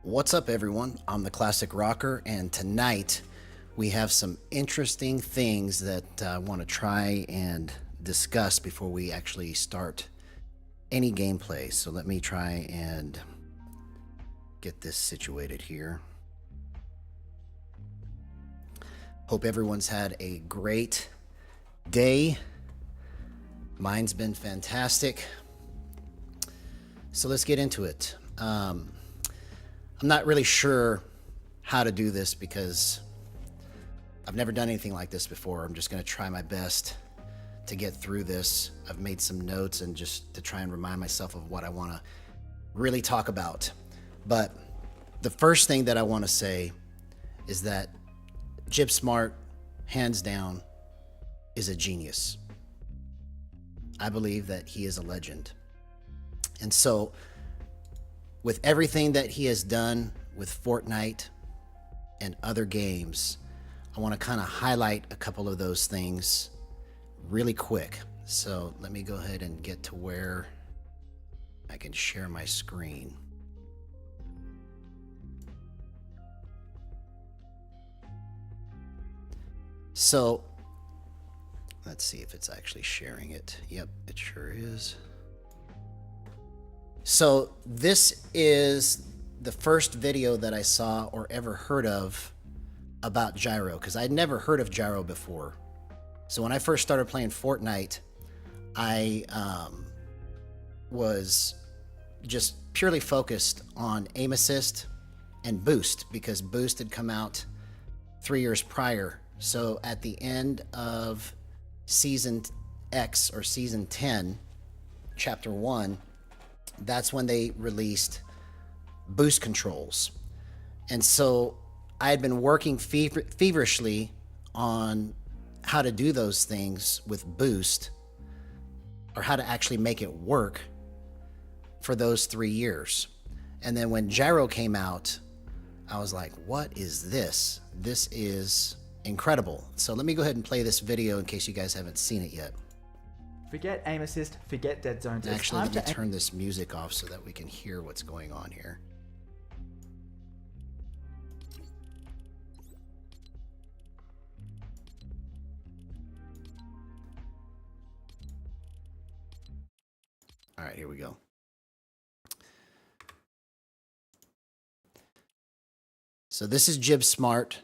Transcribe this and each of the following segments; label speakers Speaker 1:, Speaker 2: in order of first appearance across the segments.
Speaker 1: What's up, everyone? I'm the Classic Rocker, and tonight we have some interesting things that I want to try and discuss before we actually start any gameplay. So let me try and get this situated here. Hope everyone's had a great day. Mine's been fantastic. So let's get into it. I'm not really sure how to do this because I've never done anything like this before. I'm just going to try my best to get through this. I've made some notes and just to try and remind myself of what I want to really talk about. But the first thing that I want to say is that Jibb Smart, hands down, is a genius. I believe that he is a legend. And so with everything that he has done with Fortnite and other games, I want to kind of highlight a couple of those things really quick. So let me go ahead and get to where I can share my screen. So let's see if it's actually sharing it. Yep, it sure is. So this is the first video that I saw or ever heard of about Gyro, because I'd never heard of Gyro before. So when I first started playing Fortnite, I was just purely focused on aim assist and boost, because boost had come out 3 years prior. So at the end of Season X, or Season 10, Chapter 1, that's when they released boost controls. And so I had been working feverishly on how to do those things with boost, or how to actually make it work for those 3 years. And then when Gyro came out, I was like, what is this? This is incredible. So let me go ahead and play this video in case you guys haven't seen it yet.
Speaker 2: Forget aim assist, forget dead zones.
Speaker 1: Actually, let me turn this music off so that we can hear what's going on here. All right, here we go. So this is Jibb Smart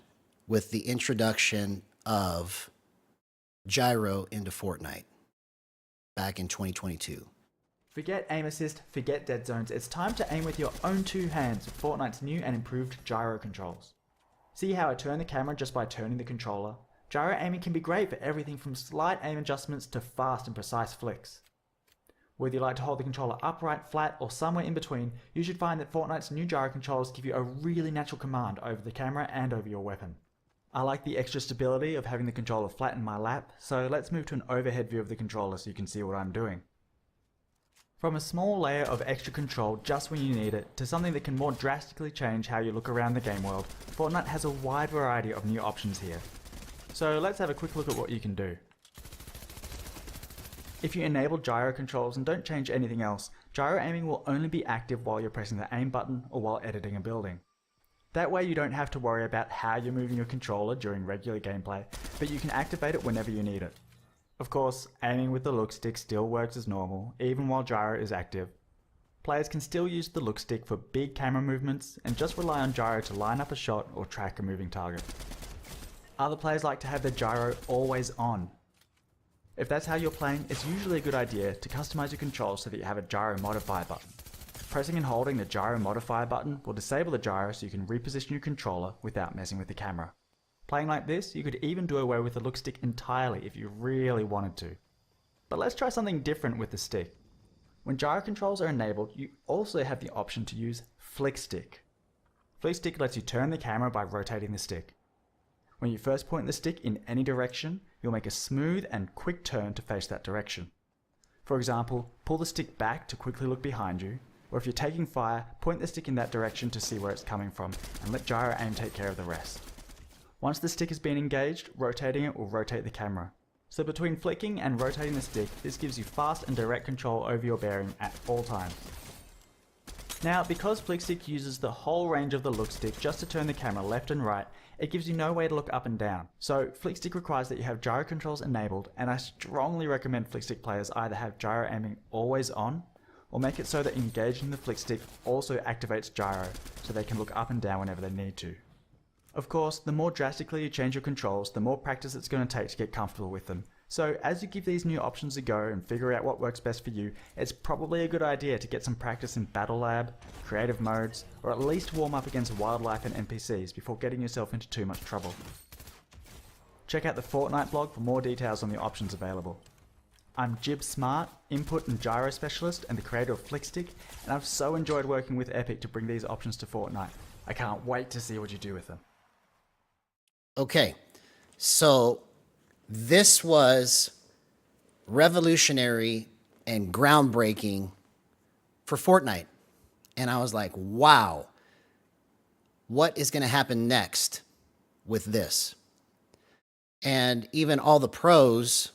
Speaker 1: with the introduction of Gyro into Fortnite back in 2022.
Speaker 2: Forget aim assist, forget dead zones. It's time to aim with your own two hands with Fortnite's new and improved gyro controls. See how I turn the camera just by turning the controller? Gyro aiming can be great for everything from slight aim adjustments to fast and precise flicks. Whether you like to hold the controller upright, flat, or somewhere in between, you should find that Fortnite's new gyro controls give you a really natural command over the camera and over your weapon. I like the extra stability of having the controller flat in my lap, so let's move to an overhead view of the controller so you can see what I'm doing. From a small layer of extra control just when you need it, to something that can more drastically change how you look around the game world, Fortnite has a wide variety of new options here. So let's have a quick look at what you can do. If you enable gyro controls and don't change anything else, gyro aiming will only be active while you're pressing the aim button or while editing a building. That way you don't have to worry about how you're moving your controller during regular gameplay, but you can activate it whenever you need it. Of course, aiming with the look stick still works as normal, even while gyro is active. Players can still use the look stick for big camera movements and just rely on gyro to line up a shot or track a moving target. Other players like to have their gyro always on. If that's how you're playing, it's usually a good idea to customize your controls so that you have a gyro modifier button. Pressing and holding the gyro modifier button will disable the gyro so you can reposition your controller without messing with the camera. Playing like this, you could even do away with the look stick entirely if you really wanted to. But let's try something different with the stick. When gyro controls are enabled, you also have the option to use flick stick. Flick stick lets you turn the camera by rotating the stick. When you first point the stick in any direction, you'll make a smooth and quick turn to face that direction. For example, pull the stick back to quickly look behind you, or if you're taking fire, point the stick in that direction to see where it's coming from, and let gyro aim take care of the rest. Once the stick has been engaged, rotating it will rotate the camera. So between flicking and rotating the stick, this gives you fast and direct control over your bearing at all times. Now, because Flickstick uses the whole range of the look stick just to turn the camera left and right, it gives you no way to look up and down. So Flickstick requires that you have gyro controls enabled, and I strongly recommend Flickstick players either have gyro aiming always on, or make it so that engaging the Flickstick also activates gyro, so they can look up and down whenever they need to. Of course, the more drastically you change your controls, the more practice it's going to take to get comfortable with them. So as you give these new options a go and figure out what works best for you, it's probably a good idea to get some practice in Battle Lab, creative modes, or at least warm up against wildlife and NPCs before getting yourself into too much trouble. Check out the Fortnite blog for more details on the options available. I'm Jibb Smart, Input and Gyro Specialist and the creator of Flickstick, and I've so enjoyed working with Epic to bring these options to Fortnite. I can't wait to see what you do with them.
Speaker 1: Okay, so this was revolutionary and groundbreaking for Fortnite. And I was like, wow, what is going to happen next with this? And even all the pros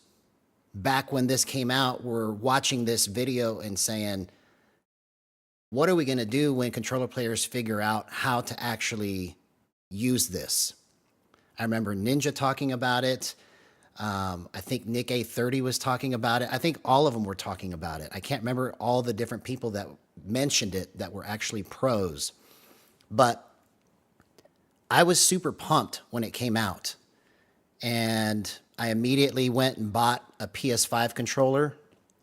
Speaker 1: back when this came out were watching this video and saying, what are we going to do when controller players figure out how to actually use this? I remember Ninja talking about it. I think Nick A30 was talking about it. I think all of them were talking about it. I can't remember all the different people that mentioned it that were actually pros. But I was super pumped when it came out. And I immediately went and bought a PS5 controller.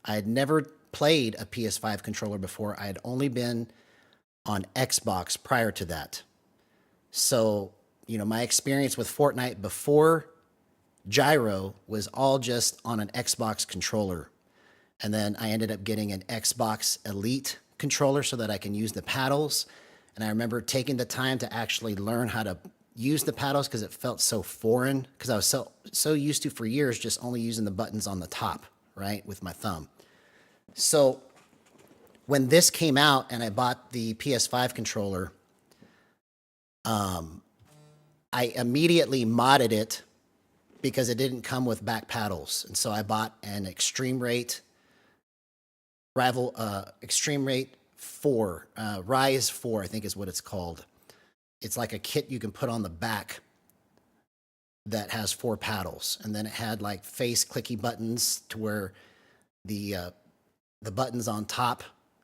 Speaker 1: I had never played a PS5 controller before. I had only been on Xbox prior to that. So, you know, my experience with Fortnite before Gyro was all just on an Xbox controller. And then I ended up getting an Xbox Elite controller so that I can use the paddles. And I remember taking the time to actually learn how to use the paddles because it felt so foreign, because I was so used to for years just only using the buttons on the top, right, with my thumb. So when this came out and I bought the PS5 controller, I immediately modded it because it didn't come with back paddles. And so I bought an Extreme Rate 4, Rise 4, I think is what it's called. It's like a kit you can put on the back that has 4 paddles. And then it had like face clicky buttons to where the buttons on top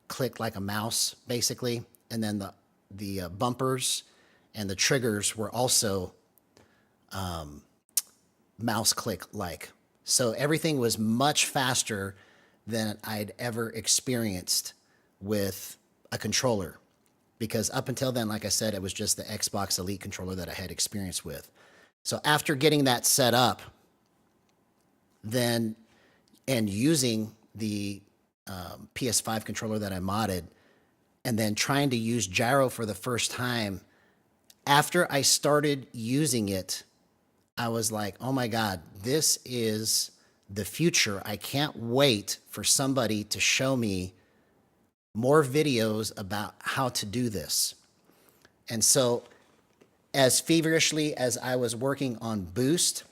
Speaker 1: click like a mouse, basically. And then the bumpers and the triggers were also mouse click like. So everything was much faster than I'd ever experienced with a controller. Because up until then, like I said, it was just the Xbox Elite controller that I had experience with. So after getting that set up, then, and using the PS5 controller that I modded, and then trying to use Gyro for the first time, after I started using it, I was like, oh my God, this is the future. I can't wait for somebody to show me more videos about how to do this. And so as feverishly as I was working on Boost,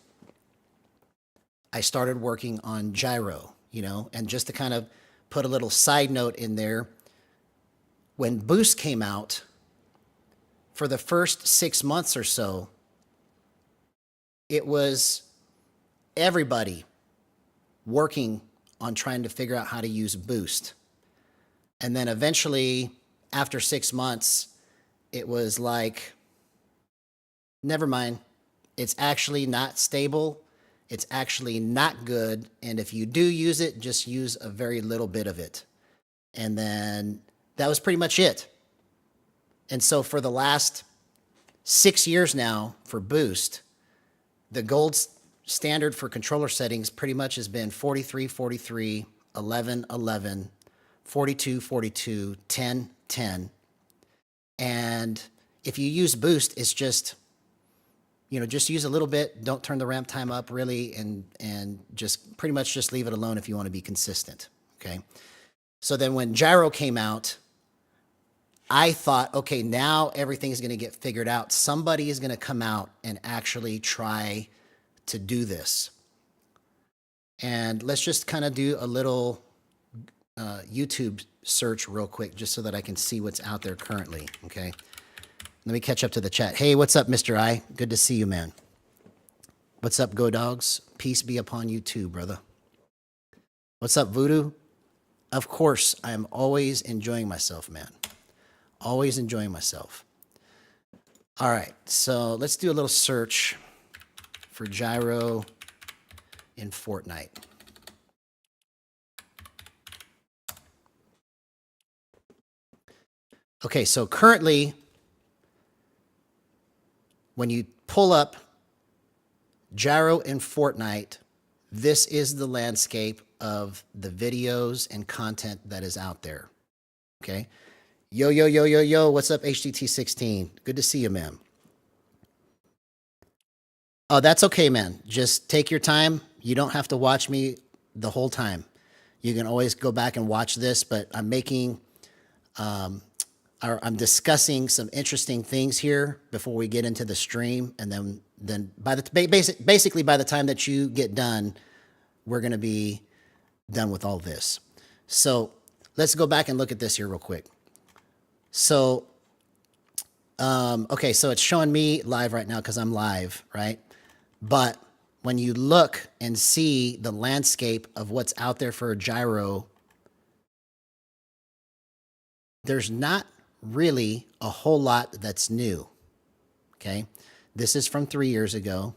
Speaker 1: I started working on Gyro, you know, and just to kind of put a little side note in there, when Boost came out, for the first 6 months or so, it was everybody working on trying to figure out how to use Boost. And then eventually, after 6 months, it was like, never mind. It's actually not stable. It's actually not good. And if you do use it, just use a very little bit of it. And then that was pretty much it. And so for the last 6 years now for Boost, the gold standard for controller settings pretty much has been 43, 43, 11, 11, 42, 42, 10, 10. And if you use Boost, it's just, you know, just use a little bit. Don't turn the ramp time up really, and just pretty much just leave it alone if you want to be consistent, okay? So then when Gyro came out, I thought, okay, now everything's going to get figured out. Somebody is going to come out and actually try to do this. And let's just kind of do a little YouTube search real quick just so that I can see what's out there currently, okay? Let me catch up to the chat. Hey, what's up, Mr. I? Good to see you, man. What's up, Go Dogs? Peace be upon you too, brother. What's up, Voodoo? Of course, I am always enjoying myself, man. Always enjoying myself. All right, so let's do a little search for Gyro in Fortnite. Okay, so currently, when you pull up Gyro in Fortnite, this is the landscape of the videos and content that is out there. Okay? Yo, yo, yo, yo, yo, what's up, HTT16? Good to see you, man. Oh, that's okay, man. Just take your time. You don't have to watch me the whole time. You can always go back and watch this, but I'm making, I'm discussing some interesting things here before we get into the stream, and then by the basically by the time that you get done, we're going to be done with all this. So let's go back and look at this here real quick. So, okay, so it's showing me live right now because I'm live, right? But when you look and see the landscape of what's out there for a gyro, there's not really a whole lot that's new, okay? This is from 3 years ago.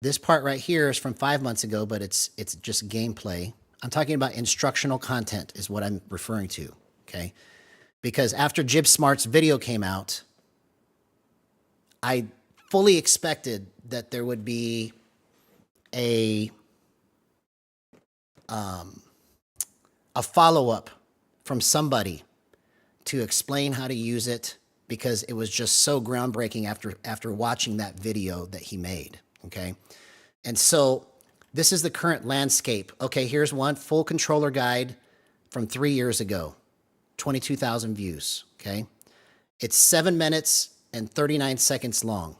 Speaker 1: This part right here is from 5 months ago, but it's just gameplay. I'm talking about instructional content is what I'm referring to, okay? Because after Jibb Smart's video came out, I fully expected that there would be a follow-up from somebody to explain how to use it, because it was just so groundbreaking after watching that video that he made, okay? And so this is the current landscape. Okay, here's one full controller guide from 3 years ago, 22,000 views, okay? It's 7 minutes and 39 seconds long.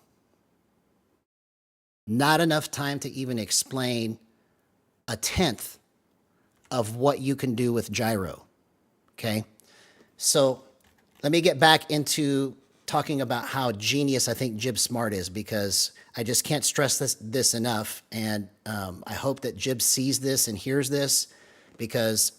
Speaker 1: Not enough time to even explain a tenth of what you can do with Gyro, okay? So let me get back into talking about how genius I think Jibb Smart is, because I just can't stress this enough. And I hope that Jibb sees this and hears this, because,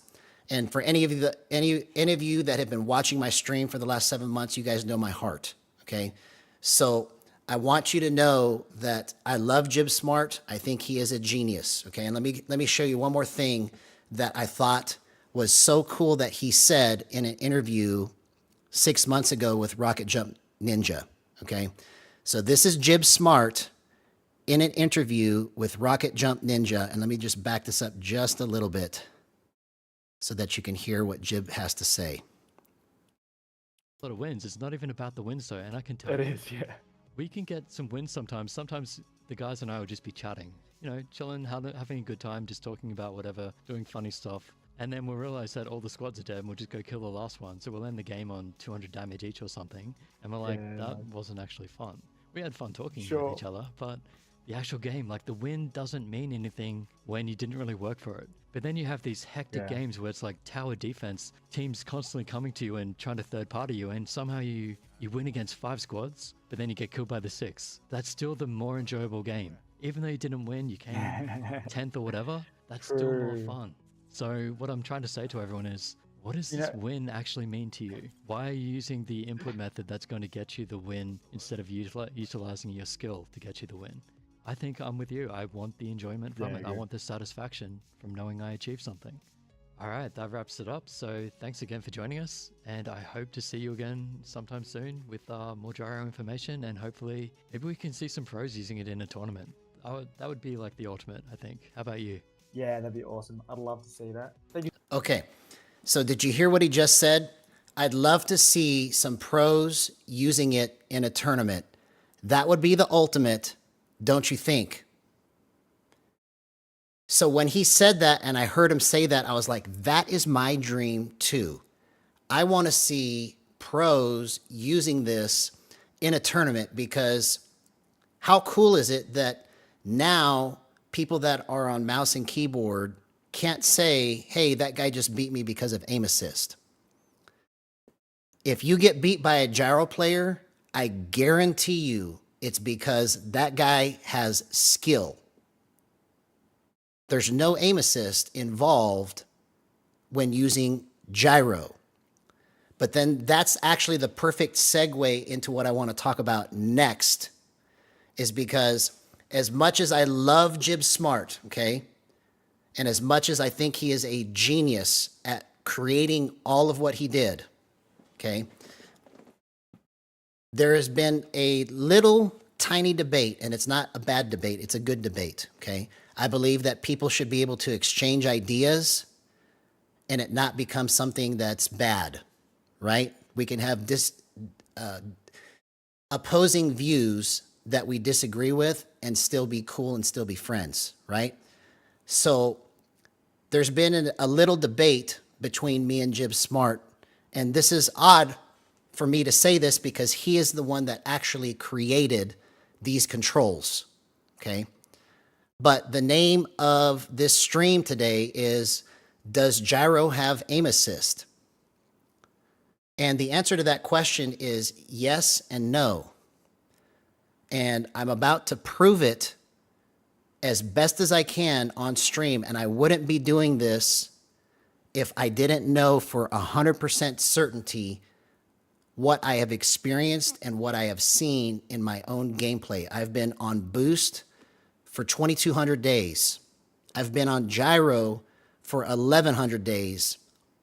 Speaker 1: and for any of you that have been watching my stream for the last 7 months, you guys know my heart, okay? So I want you to know that I love Jibb Smart. I think he is a genius, okay? And let me show you one more thing that I thought was so cool that he said in an interview 6 months ago with Rocket Jump Ninja, okay? So this is Jibb Smart in an interview with Rocket Jump Ninja, and let me just back this up just a little bit so that you can hear what Jibb has to say.
Speaker 3: A lot of wins. It's not even about the wins though, and I can tell
Speaker 2: It
Speaker 3: you,
Speaker 2: is, yeah.
Speaker 3: we can get some wins sometimes. Sometimes the guys and I will just be chatting, you know, chilling, having a good time, just talking about whatever, doing funny stuff. And then we'll realize that all the squads are dead and we'll just go kill the last one. So we'll end the game on 200 damage each or something. And we're like, that wasn't actually fun. We had fun talking with each other, but the actual game, like the win doesn't mean anything when you didn't really work for it. But then you have these hectic games where it's like tower defense, teams constantly coming to you and trying to third party you, and somehow you win against 5 squads, but then you get killed by the 6. That's still the more enjoyable game. Even though you didn't win, you came 10th or whatever, that's still more fun. So what I'm trying to say to everyone is, what does this win actually mean to you? Why are you using the input method that's going to get you the win instead of utilizing your skill to get you the win? I think I'm with you. I want the enjoyment from it. I want the satisfaction from knowing I achieved something. All right, that wraps it up. So thanks again for joining us, and I hope to see you again sometime soon with more gyro information, and hopefully maybe we can see some pros using it in a tournament. That would be like the ultimate, I think. How about you?
Speaker 4: Yeah, that'd be awesome. I'd love to see that. Thank you.
Speaker 1: Okay, so did you hear what he just said? I'd love to see some pros using it in a tournament. That would be the ultimate, don't you think? So when he said that and I heard him say that, I was like, that is my dream too. I want to see pros using this in a tournament, because how cool is it that now people that are on mouse and keyboard can't say, hey, that guy just beat me because of aim assist. If you get beat by a gyro player, I guarantee you it's because that guy has skill. There's no aim assist involved when using gyro. But then that's actually the perfect segue into what I want to talk about next, is because as much as I love Jibb Smart, okay, and as much as I think he is a genius at creating all of what he did, okay, there has been a little tiny debate, and it's not a bad debate, it's a good debate, okay? I believe that people should be able to exchange ideas and it not become something that's bad, right? We can have opposing views that we disagree with and still be cool and still be friends, right? So there's been a little debate between me and Jibb Smart, and this is odd for me to say this because he is the one that actually created these controls, okay? But the name of this stream today is, does Gyro have aim assist? And the answer to that question is yes and no. And I'm about to prove it as best as I can on stream, and I wouldn't be doing this if I didn't know for 100% certainty what I have experienced and what I have seen in my own gameplay. I've been on Boost for 2,200 days. I've been on Gyro for 1,100 days,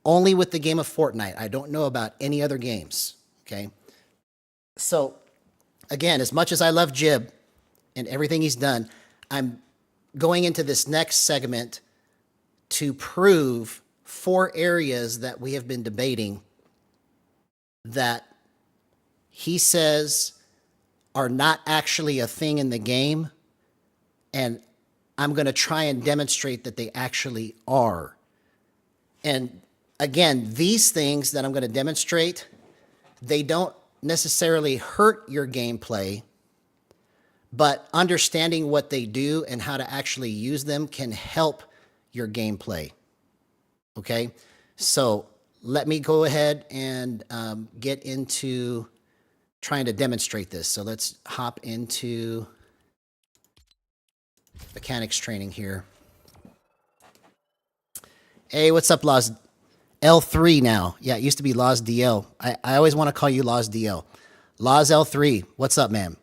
Speaker 1: only with the game of Fortnite. I don't know about any other games, okay? So, again, as much as I love Jibb and everything he's done, I'm going into this next segment to prove 4 areas that we have been debating that he says are not actually a thing in the game, and I'm going to try and demonstrate that they actually are. And again, these things that I'm going to demonstrate, they don't necessarily hurt your gameplay, but understanding what they do and how to actually use them can help your gameplay. Okay? So let me go ahead and get into trying to demonstrate this. So let's hop into mechanics training here. Hey, what's up, Laws? L3 now. Yeah, it used to be Laws DL. I always want to call you Laws DL. Laws L3, what's up, man?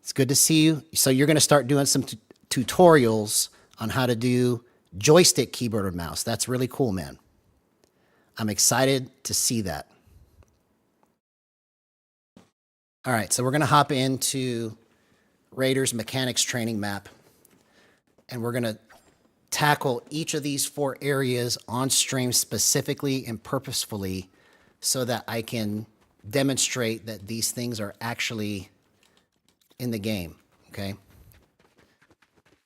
Speaker 1: It's good to see you. So you're going to start doing some tutorials on how to do joystick keyboard and mouse. That's really cool, man. I'm excited to see that. All right, so we're going to hop into Raiders mechanics training map, and we're going to tackle each of these 4 areas on stream specifically and purposefully so that I can demonstrate that these things are actually in the game, okay?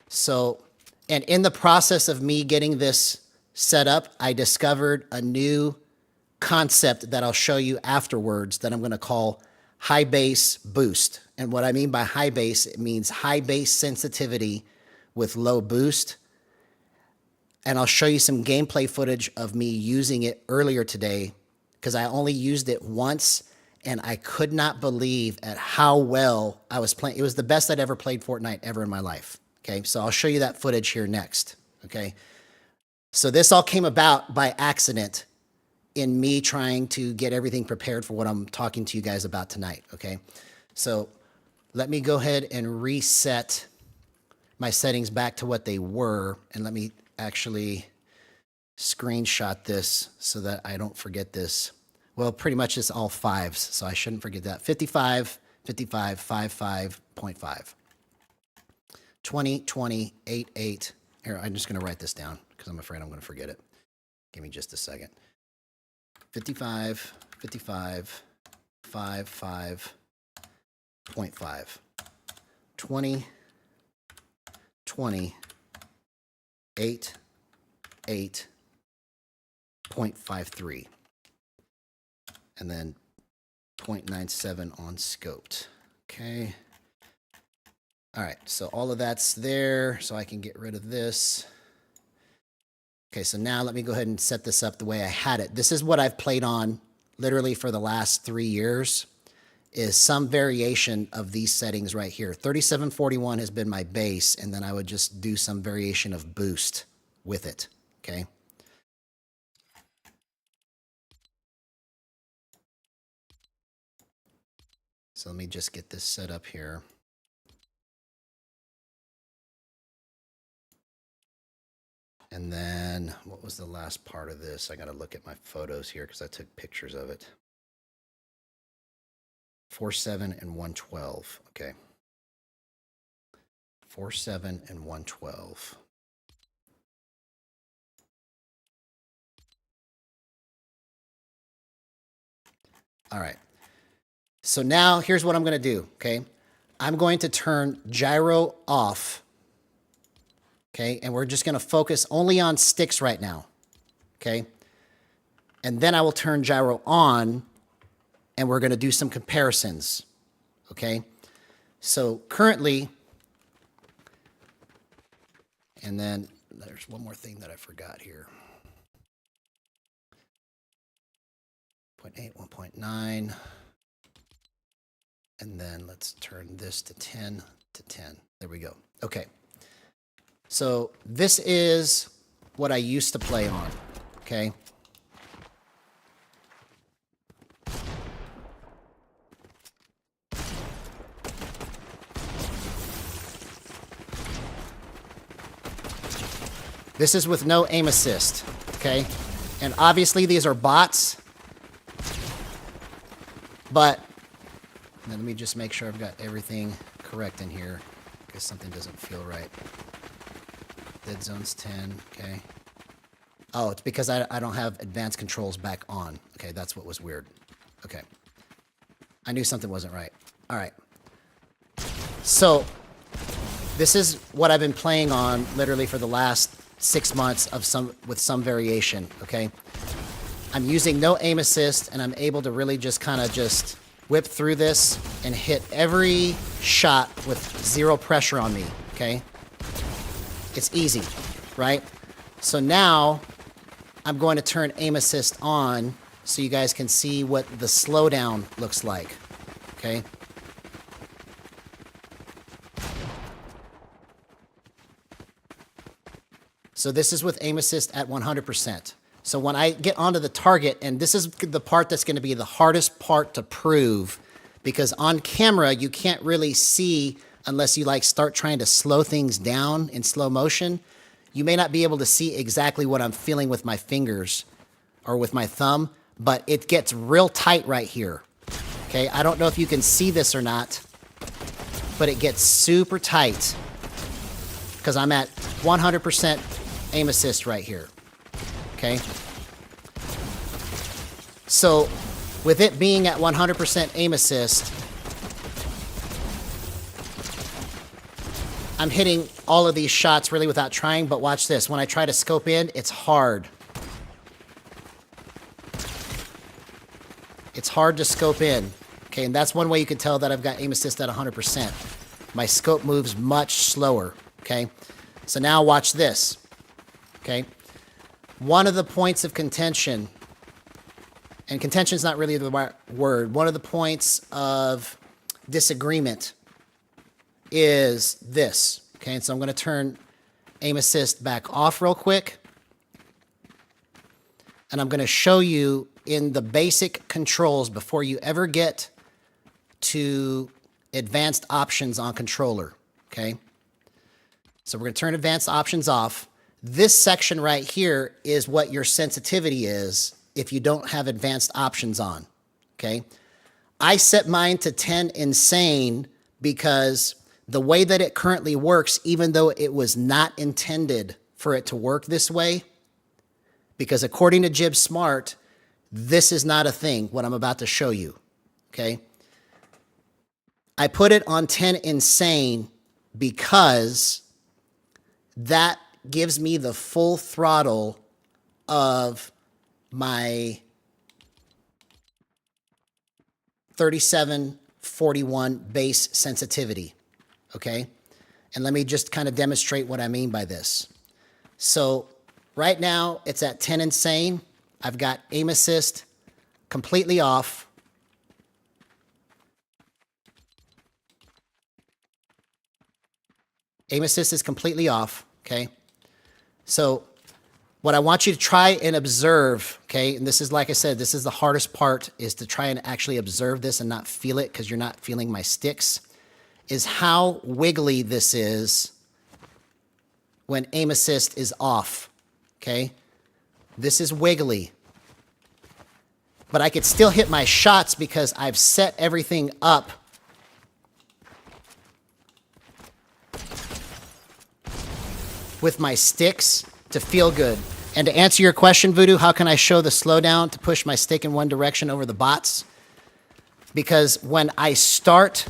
Speaker 1: So, and in the process of me getting this set up, I discovered a new concept that I'll show you afterwards that I'm going to call high base boost. And what I mean by high base, it means high base sensitivity with low boost. And I'll show you some gameplay footage of me using it earlier today because I only used it once and I could not believe at how well I was playing. It was the best I'd ever played Fortnite ever in my life. Okay, so I'll show you that footage here next. Okay, so this all came about by accident in me trying to get everything prepared for what I'm talking to you guys about tonight, okay? So let me go ahead and reset my settings back to what they were, and let me actually screenshot this so that I don't forget this. Well, pretty much it's all 5s, so I shouldn't forget that. 55, 55, 55.5. 20, 20, 8, 8. Here, I'm just going to write this down because I'm afraid I'm going to forget it. Give me just a second. 55, 55, 5, 5.5. 20, 20, 8, 8.53. And then 0.97 on scoped. Okay. All right, so all of that's there, so I can get rid of this. Okay, so now let me go ahead and set this up the way I had it. This is what I've played on literally for the last 3 years, is some variation of these settings right here. 3741 has been my base, and then I would just do some variation of boost with it, okay? So let me just get this set up here. And then, what was the last part of this? I got to look at my photos here because I took pictures of it. 4.7 and 112. Okay. 4.7 and 112. All right. So now here's what I'm going to do, okay? I'm going to turn gyro off, okay? And we're just going to focus only on sticks right now, okay? And then I will turn gyro on, and we're going to do some comparisons, okay? So currently, and then there's one more thing that I forgot here. 0.8, 1.9. And then let's turn this to 10 to 10. There we go. Okay. So this is what I used to play on, okay? This is with no aim assist, okay? And obviously these are bots, but let me just make sure I've got everything correct in here because something doesn't feel right. Dead zone's 10, okay. Oh, it's because I don't have advanced controls back on. Okay, that's what was weird. Okay. I knew something wasn't right. All right. So this is what I've been playing on literally for the last 6 months with some variation, okay? I'm using no aim assist, and I'm able to really just kind of just whip through this and hit every shot with zero pressure on me, okay? It's easy, right? So now I'm going to turn aim assist on so you guys can see what the slowdown looks like, okay? So this is with aim assist at 100%. So when I get onto the target, and this is the part that's going to be the hardest part to prove, because on camera you can't really see unless you like start trying to slow things down in slow motion. You may not be able to see exactly what I'm feeling with my fingers or with my thumb, but it gets real tight right here. Okay, I don't know if you can see this or not, but it gets super tight because I'm at 100% aim assist right here. Okay. So with it being at 100% aim assist, I'm hitting all of these shots really without trying, but watch this. When I try to scope in, it's hard. It's hard to scope in. Okay, and that's one way you can tell that I've got aim assist at 100%. My scope moves much slower, okay? So now watch this, okay? One of the points of contention, and contention is not really the right word, one of the points of disagreement is this, okay? And so I'm going to turn aim assist back off real quick, and I'm going to show you in the basic controls before you ever get to advanced options on controller, okay? So we're going to turn advanced options off. This section right here is what your sensitivity is if you don't have advanced options on, okay? I set mine to 10 insane because the way that it currently works, even though it was not intended for it to work this way, because according to Jibb Smart, this is not a thing, what I'm about to show you, okay? I put it on 10 insane because that gives me the full throttle of my 3741 base sensitivity, okay? And let me just kind of demonstrate what I mean by this. So Right now, it's at 10 insane. I've got aim assist completely off. Aim assist is completely off, okay? So what I want you to try and observe, okay, and this is, like I said, this is the hardest part, is to try and actually observe this and not feel it because you're not feeling my sticks, is how wiggly this is when aim assist is off, okay? This is wiggly. But I could still hit my shots because I've set everything up with my sticks to feel good. And to answer your question, Voodoo, how can I show the slowdown to push my stick in one direction over the bots? Because when I start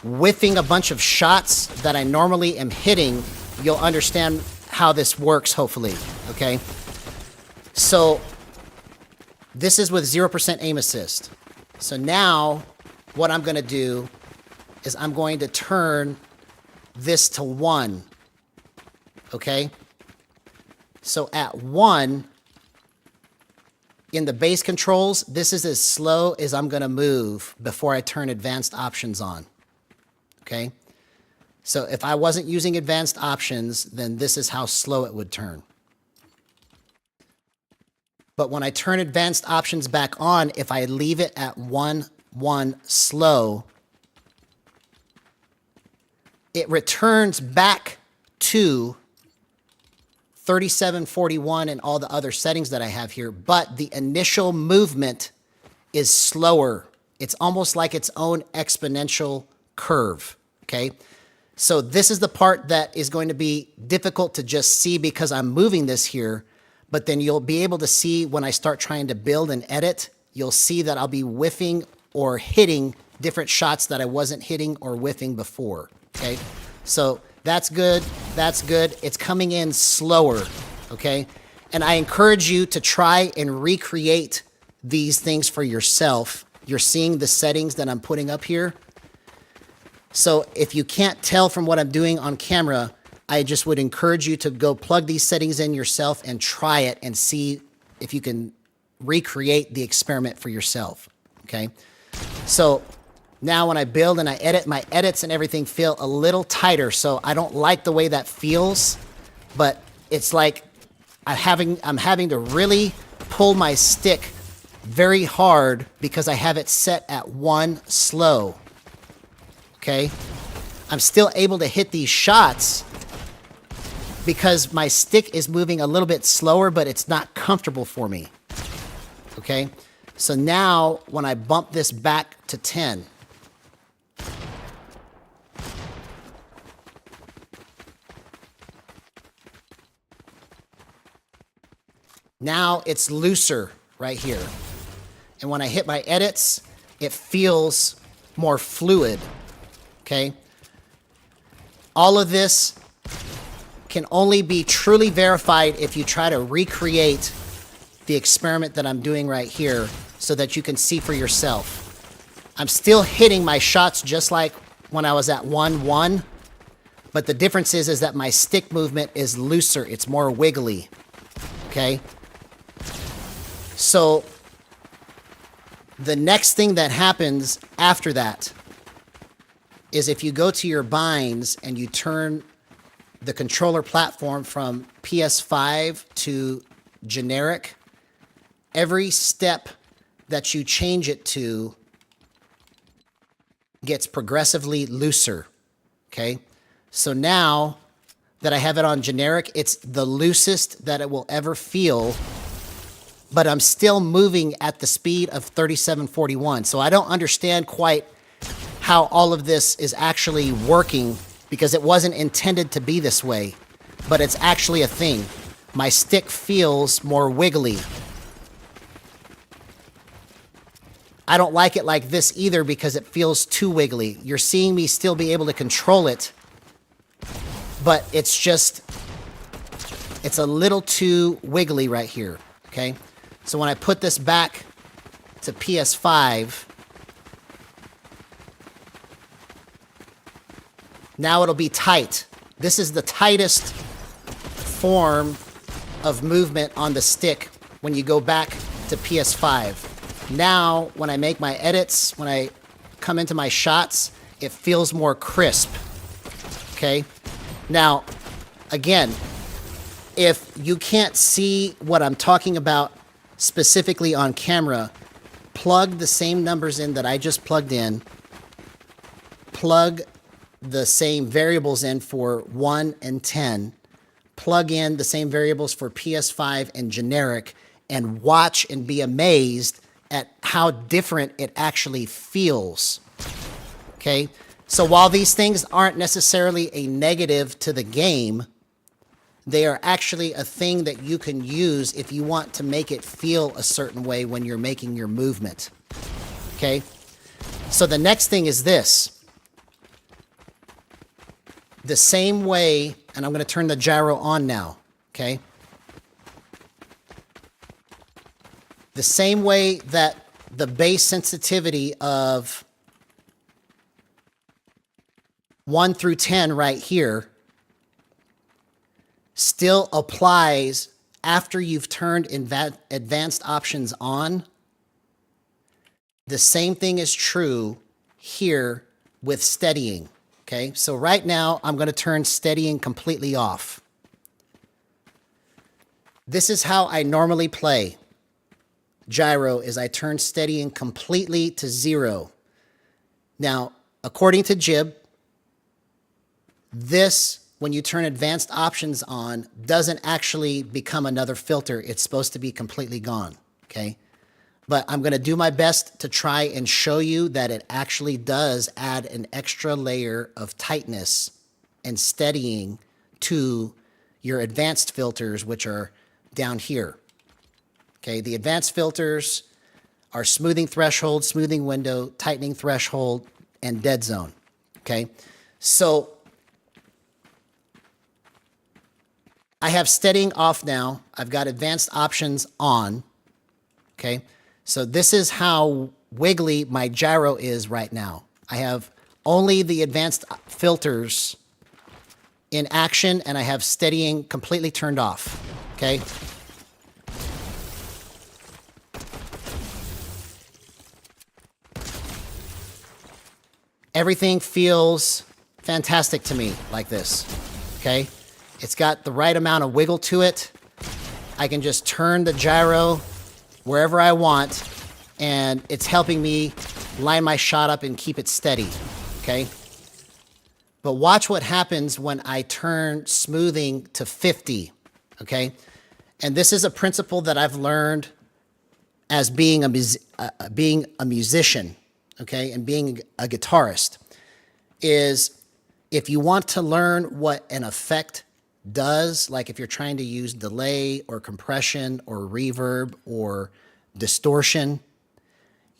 Speaker 1: whiffing a bunch of shots that I normally am hitting, you'll understand how this works, hopefully, okay? So this is with 0% aim assist. So now what I'm going to do is I'm going to turn this to 1, okay? So at 1, in the base controls, this is as slow as I'm going to move before I turn advanced options on, okay? So if I wasn't using advanced options, then this is how slow it would turn. But when I turn advanced options back on, if I leave it at 1 slow, it returns back to 3741 and all the other settings that I have here, but the initial movement is slower. It's almost like its own exponential curve, okay? So this is the part that is going to be difficult to just see because I'm moving this here, but then you'll be able to see when I start trying to build and edit, you'll see that I'll be whiffing or hitting different shots that I wasn't hitting or whiffing before, okay? So that's good, that's good. It's coming in slower, okay? And I encourage you to try and recreate these things for yourself. You're seeing the settings that I'm putting up here. So if you can't tell from what I'm doing on camera, I just would encourage you to go plug these settings in yourself and try it and see if you can recreate the experiment for yourself, okay? So now when I build and I edit, my edits and everything feel a little tighter, so I don't like the way that feels, but it's like I'm having to really pull my stick very hard because I have it set at 1 slow, okay? I'm still able to hit these shots because my stick is moving a little bit slower, but it's not comfortable for me, okay? So now when I bump this back to 10, now it's looser right here. And when I hit my edits, it feels more fluid, okay? All of this can only be truly verified if you try to recreate the experiment that I'm doing right here so that you can see for yourself. I'm still hitting my shots just like when I was at 1-1, but the difference is that my stick movement is looser. It's more wiggly, okay? So the next thing that happens after that is if you go to your binds and you turn the controller platform from PS5 to generic, every step that you change it to gets progressively looser, okay? So now that I have it on generic, it's the loosest that it will ever feel, but I'm still moving at the speed of 3741. So I don't understand quite how all of this is actually working because it wasn't intended to be this way, but it's actually a thing. My stick feels more wiggly. I don't like it like this either because it feels too wiggly. You're seeing me still be able to control it, but it's a little too wiggly right here, okay? So when I put this back to PS5, now it'll be tight. This is the tightest form of movement on the stick when you go back to PS5. Now, when I make my edits, when I come into my shots, it feels more crisp. Okay? Now, again, if you can't see what I'm talking about specifically on camera, plug the same numbers in that I just plugged in, plug the same variables in for 1 and 10, plug in the same variables for PS5 and generic, and watch and be amazed at how different it actually feels. Okay? So while these things aren't necessarily a negative to the game, they are actually a thing that you can use if you want to make it feel a certain way when you're making your movement. Okay? So the next thing is this. The same way, and I'm going to turn the gyro on now. Okay? The same way that the base sensitivity of 1 through 10 right here still applies after you've turned advanced options on. The same thing is true here with steadying. Okay, so right now I'm going to turn steadying completely off. This is how I normally play gyro, is I turn steadying completely to 0. Now, according to Jibb, this, when you turn advanced options on, doesn't actually become another filter. It's supposed to be completely gone, okay? But I'm going to do my best to try and show you that it actually does add an extra layer of tightness and steadying to your advanced filters, which are down here. Okay, the advanced filters are smoothing threshold, smoothing window, tightening threshold, and dead zone. Okay, so I have steadying off now. I've got advanced options on. Okay, so this is how wiggly my gyro is right now. I have only the advanced filters in action, and I have steadying completely turned off. Okay. Everything feels fantastic to me like this. Okay. It's got the right amount of wiggle to it. I can just turn the gyro wherever I want, and it's helping me line my shot up and keep it steady, okay? But watch what happens when I turn smoothing to 50, okay? And this is a principle that I've learned as being a musician, okay, and being a guitarist, is if you want to learn what an effect does, like if you're trying to use delay or compression or reverb or distortion,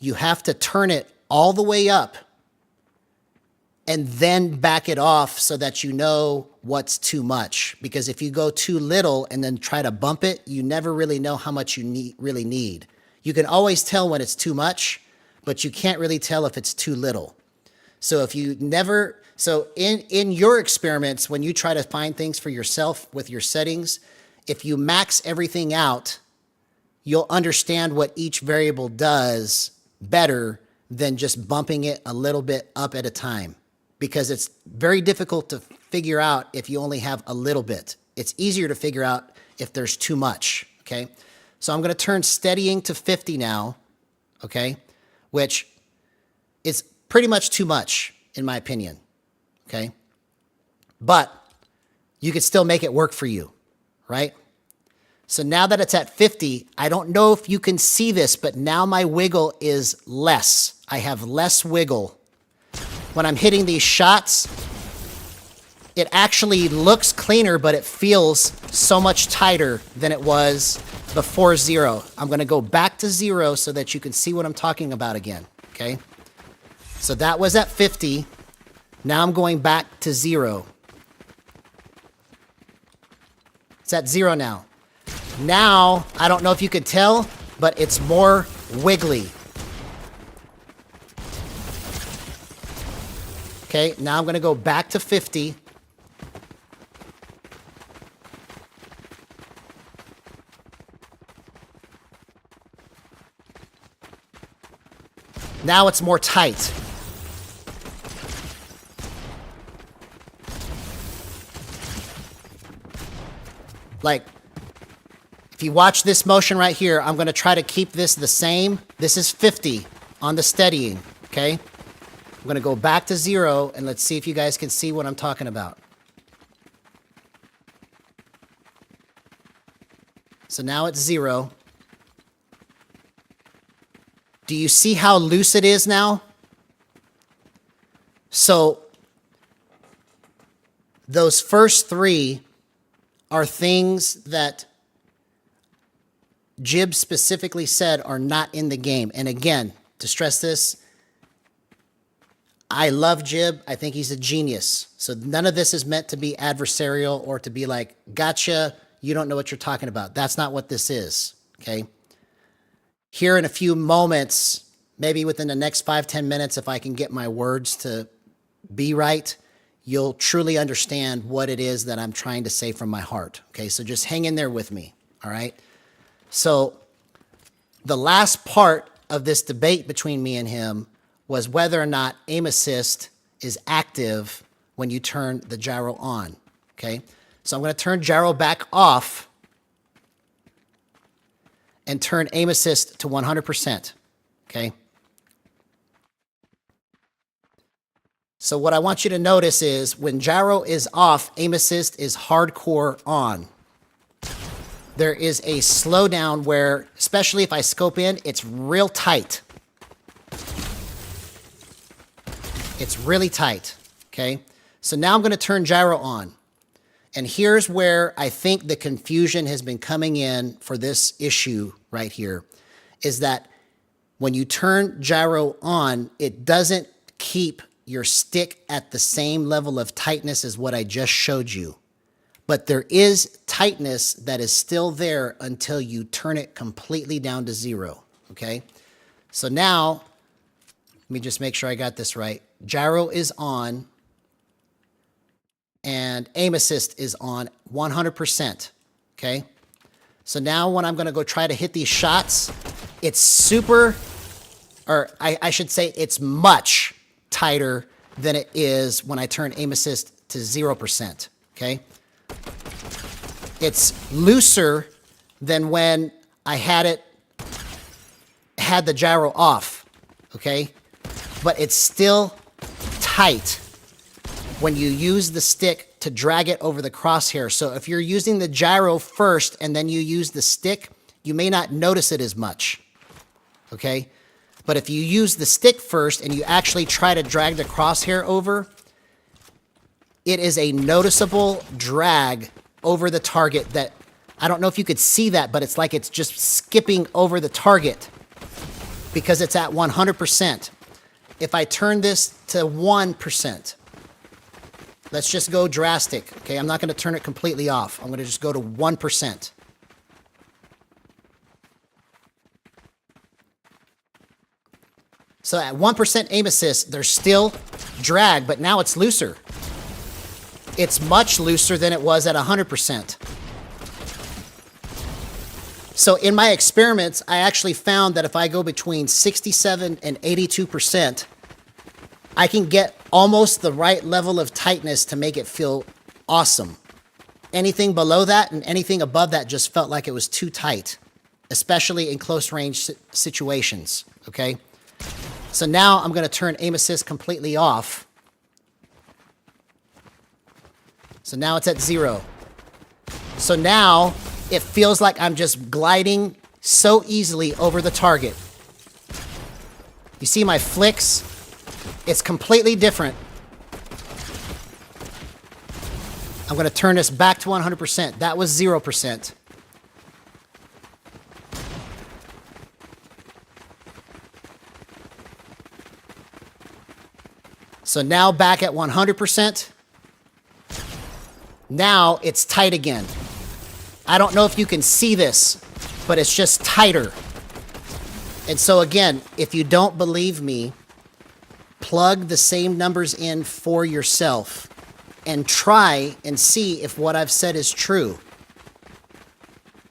Speaker 1: you have to turn it all the way up and then back it off so that you know what's too much. Because if you go too little and then try to bump it, you never really know how much you really need. You can always tell when it's too much, but you can't really tell if it's too little. So if you never... So in your experiments, when you try to find things for yourself with your settings, if you max everything out, you'll understand what each variable does better than just bumping it a little bit up at a time, because it's very difficult to figure out if you only have a little bit. It's easier to figure out if there's too much, okay? So I'm going to turn steadying to 50 now, okay, which is pretty much too much in my opinion. Okay, but you could still make it work for you, right? So now that it's at 50, I don't know if you can see this, but now my wiggle is less. I have less wiggle. When I'm hitting these shots, it actually looks cleaner, but it feels so much tighter than it was before 0. I'm going to go back to 0 so that you can see what I'm talking about again, okay? So that was at 50. Now I'm going back to 0. It's at 0 now. Now, I don't know if you could tell, but it's more wiggly. Okay, now I'm going to go back to 50. Now it's more tight. Like, if you watch this motion right here, I'm going to try to keep this the same. This is 50 on the steadying, okay? I'm going to go back to 0, and let's see if you guys can see what I'm talking about. So now it's 0. Do you see how loose it is now? So those first 3 are things that Jibb specifically said are not in the game. And again, to stress this, I love Jibb. I think he's a genius. So none of this is meant to be adversarial or to be like, gotcha, you don't know what you're talking about. That's not what this is, okay? Here in a few moments, maybe within the next 5-10 minutes, if I can get my words to be right, you'll truly understand what it is that I'm trying to say from my heart, okay? So just hang in there with me, all right? So the last part of this debate between me and him was whether or not aim assist is active when you turn the gyro on, okay? So I'm going to turn gyro back off and turn aim assist to 100%, okay? So what I want you to notice is when gyro is off, aim assist is hardcore on. There is a slowdown where, especially if I scope in, it's real tight. It's really tight, okay? So now I'm going to turn gyro on. And here's where I think the confusion has been coming in for this issue right here, is that when you turn gyro on, it doesn't keep your stick at the same level of tightness as what I just showed you. But there is tightness that is still there until you turn it completely down to 0, okay? So now, let me just make sure I got this right. Gyro is on, and aim assist is on 100%, okay? So now when I'm going to go try to hit these shots, it's super, or I should say it's much tighter than it is when I turn aim assist to 0%, okay? It's looser than when I had the gyro off, okay? But it's still tight when you use the stick to drag it over the crosshair. So if you're using the gyro first and then you use the stick, you may not notice it as much, okay? But if you use the stick first and you actually try to drag the crosshair over, it is a noticeable drag over the target that, I don't know if you could see that, but it's like it's just skipping over the target because it's at 100%. If I turn this to 1%, let's just go drastic, okay? I'm not going to turn it completely off. I'm going to just go to 1%. So at 1% aim assist, there's still drag, but now it's looser. It's much looser than it was at 100%. So in my experiments, I actually found that if I go between 67 and 82%, I can get almost the right level of tightness to make it feel awesome. Anything below that and anything above that just felt like it was too tight, especially in close range situations, okay? So now I'm going to turn aim assist completely off. So now it's at 0. So now it feels like I'm just gliding so easily over the target. You see my flicks? It's completely different. I'm going to turn this back to 100%. That was 0%. So now back at 100%. Now it's tight again. I don't know if you can see this, but it's just tighter. And so again, if you don't believe me, plug the same numbers in for yourself and try and see if what I've said is true.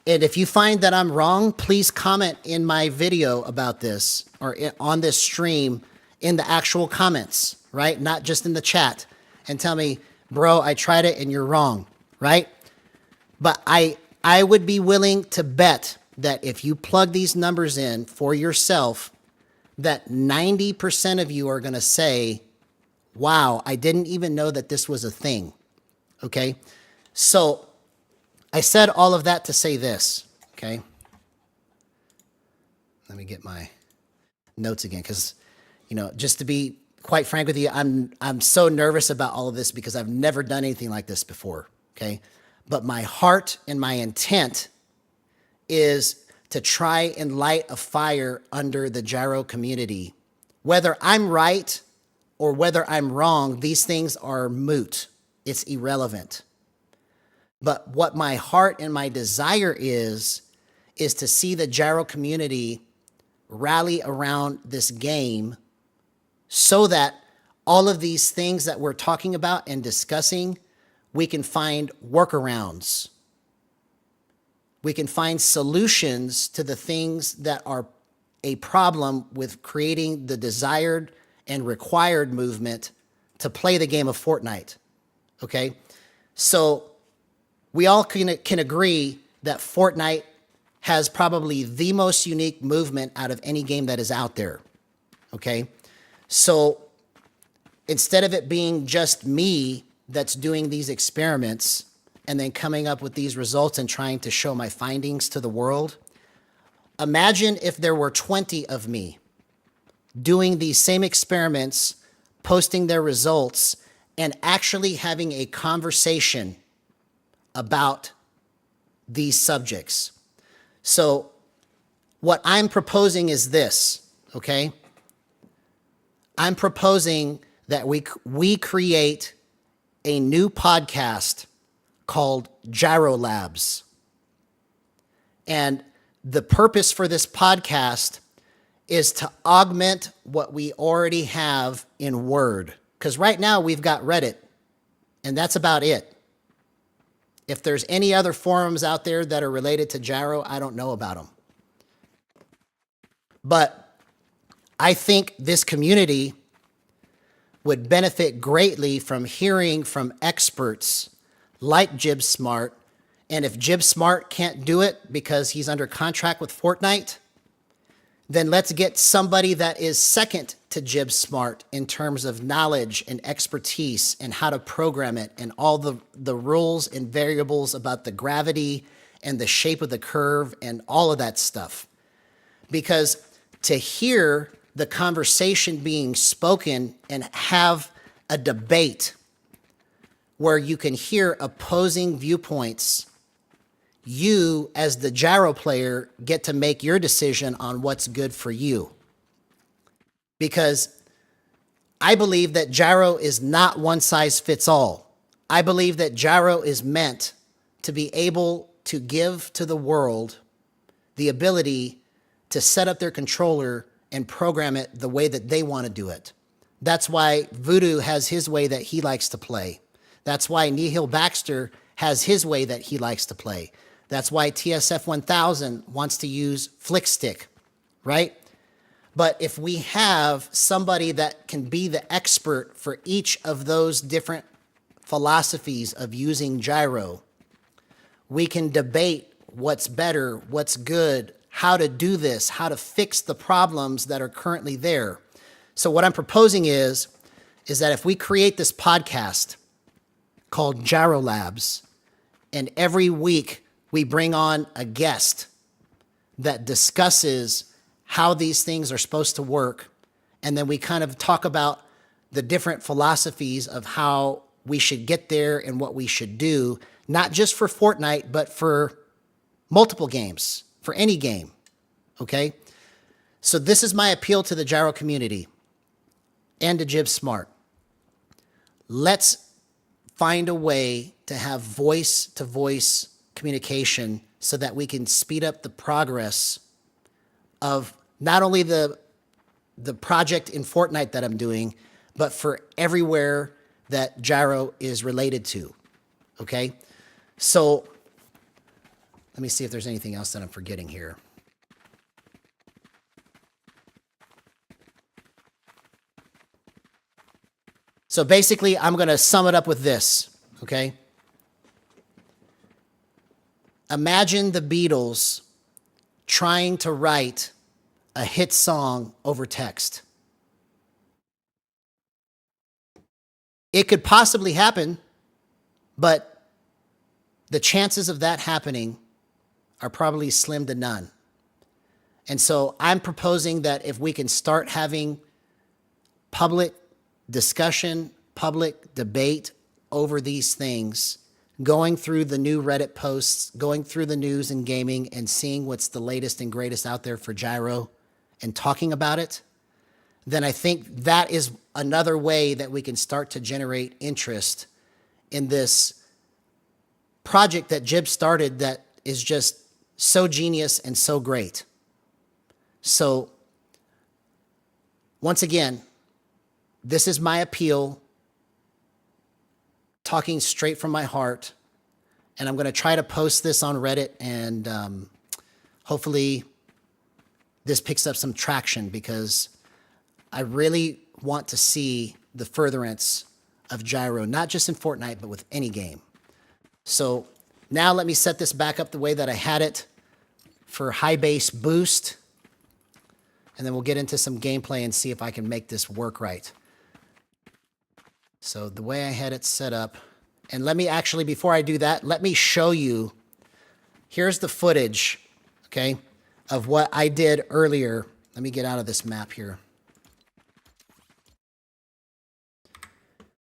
Speaker 1: And if you find that I'm wrong, please comment in my video about this or on this stream in the actual comments, right? Not just in the chat, and tell me, bro, I tried it and you're wrong, right? But I would be willing to bet that if you plug these numbers in for yourself, that 90% of you are going to say, wow, I didn't even know that this was a thing. Okay? So I said all of that to say this, okay? Let me get my notes again, because, you know, just to be quite frank with you, I'm so nervous about all of this because I've never done anything like this before, okay? But my heart and my intent is to try and light a fire under the Gyro community. Whether I'm right or whether I'm wrong, these things are moot. It's irrelevant. But what my heart and my desire is to see the Gyro community rally around this game so that all of these things that we're talking about and discussing, we can find workarounds. We can find solutions to the things that are a problem with creating the desired and required movement to play the game of Fortnite. Okay? So we all can agree that Fortnite has probably the most unique movement out of any game that is out there. Okay? So instead of it being just me that's doing these experiments and then coming up with these results and trying to show my findings to the world, imagine if there were 20 of me doing these same experiments, posting their results, and actually having a conversation about these subjects. So what I'm proposing is this, okay? I'm proposing that we create a new podcast called Gyro Labs. And the purpose for this podcast is to augment what we already have in Word. Because right now we've got Reddit, and that's about it. If there's any other forums out there that are related to Gyro, I don't know about them. But I think this community would benefit greatly from hearing from experts like Jibb Smart. And if Jibb Smart can't do it because he's under contract with Fortnite, then let's get somebody that is second to Jibb Smart in terms of knowledge and expertise and how to program it and all the rules and variables about the gravity and the shape of the curve and all of that stuff. Because to hear the conversation being spoken and have a debate where you can hear opposing viewpoints, you as the Gyro player get to make your decision on what's good for you. Because I believe that Gyro is not one size fits all. I believe that Gyro is meant to be able to give to the world the ability to set up their controller and program it the way that they want to do it. That's why Voodoo has his way that he likes to play. That's why Nihil Baxter has his way that he likes to play. That's why TSF 1000 wants to use Flick Stick, right? But if we have somebody that can be the expert for each of those different philosophies of using Gyro, we can debate what's better, what's good, how to do this, how to fix the problems that are currently there. So what I'm proposing is that if we create this podcast called Gyro Labs, and every week we bring on a guest that discusses how these things are supposed to work, and then we kind of talk about the different philosophies of how we should get there and what we should do, not just for Fortnite, but for multiple games, for any game, okay? So this is my appeal to the Gyro community and to Jibb Smart. Let's find a way to have voice-to-voice communication so that we can speed up the progress of not only the project in Fortnite that I'm doing, but for everywhere that Gyro is related to, okay? So Let me see if there's anything else that I'm forgetting here. So basically, I'm going to sum it up with this, okay? Imagine the Beatles trying to write a hit song over text. It could possibly happen, but the chances of that happening are probably slim to none. And so I'm proposing that if we can start having public discussion, public debate over these things, going through the new Reddit posts, going through the news and gaming and seeing what's the latest and greatest out there for Gyro and talking about it, then I think that is another way that we can start to generate interest in this project that Jibb started that is just so genius and so great. So once again, this is my appeal, talking straight from my heart, and I'm going to try to post this on Reddit, and hopefully this picks up some traction, because I really want to see the furtherance of Gyro, not just in Fortnite, but with any game. So now let me set this back up the way that I had it for high base boost, and then we'll get into some gameplay and see if I can make this work right. So the way I had it set up, and let me actually, before I do that, let me show you, here's the footage, okay, of what I did earlier. Let me get out of this map here.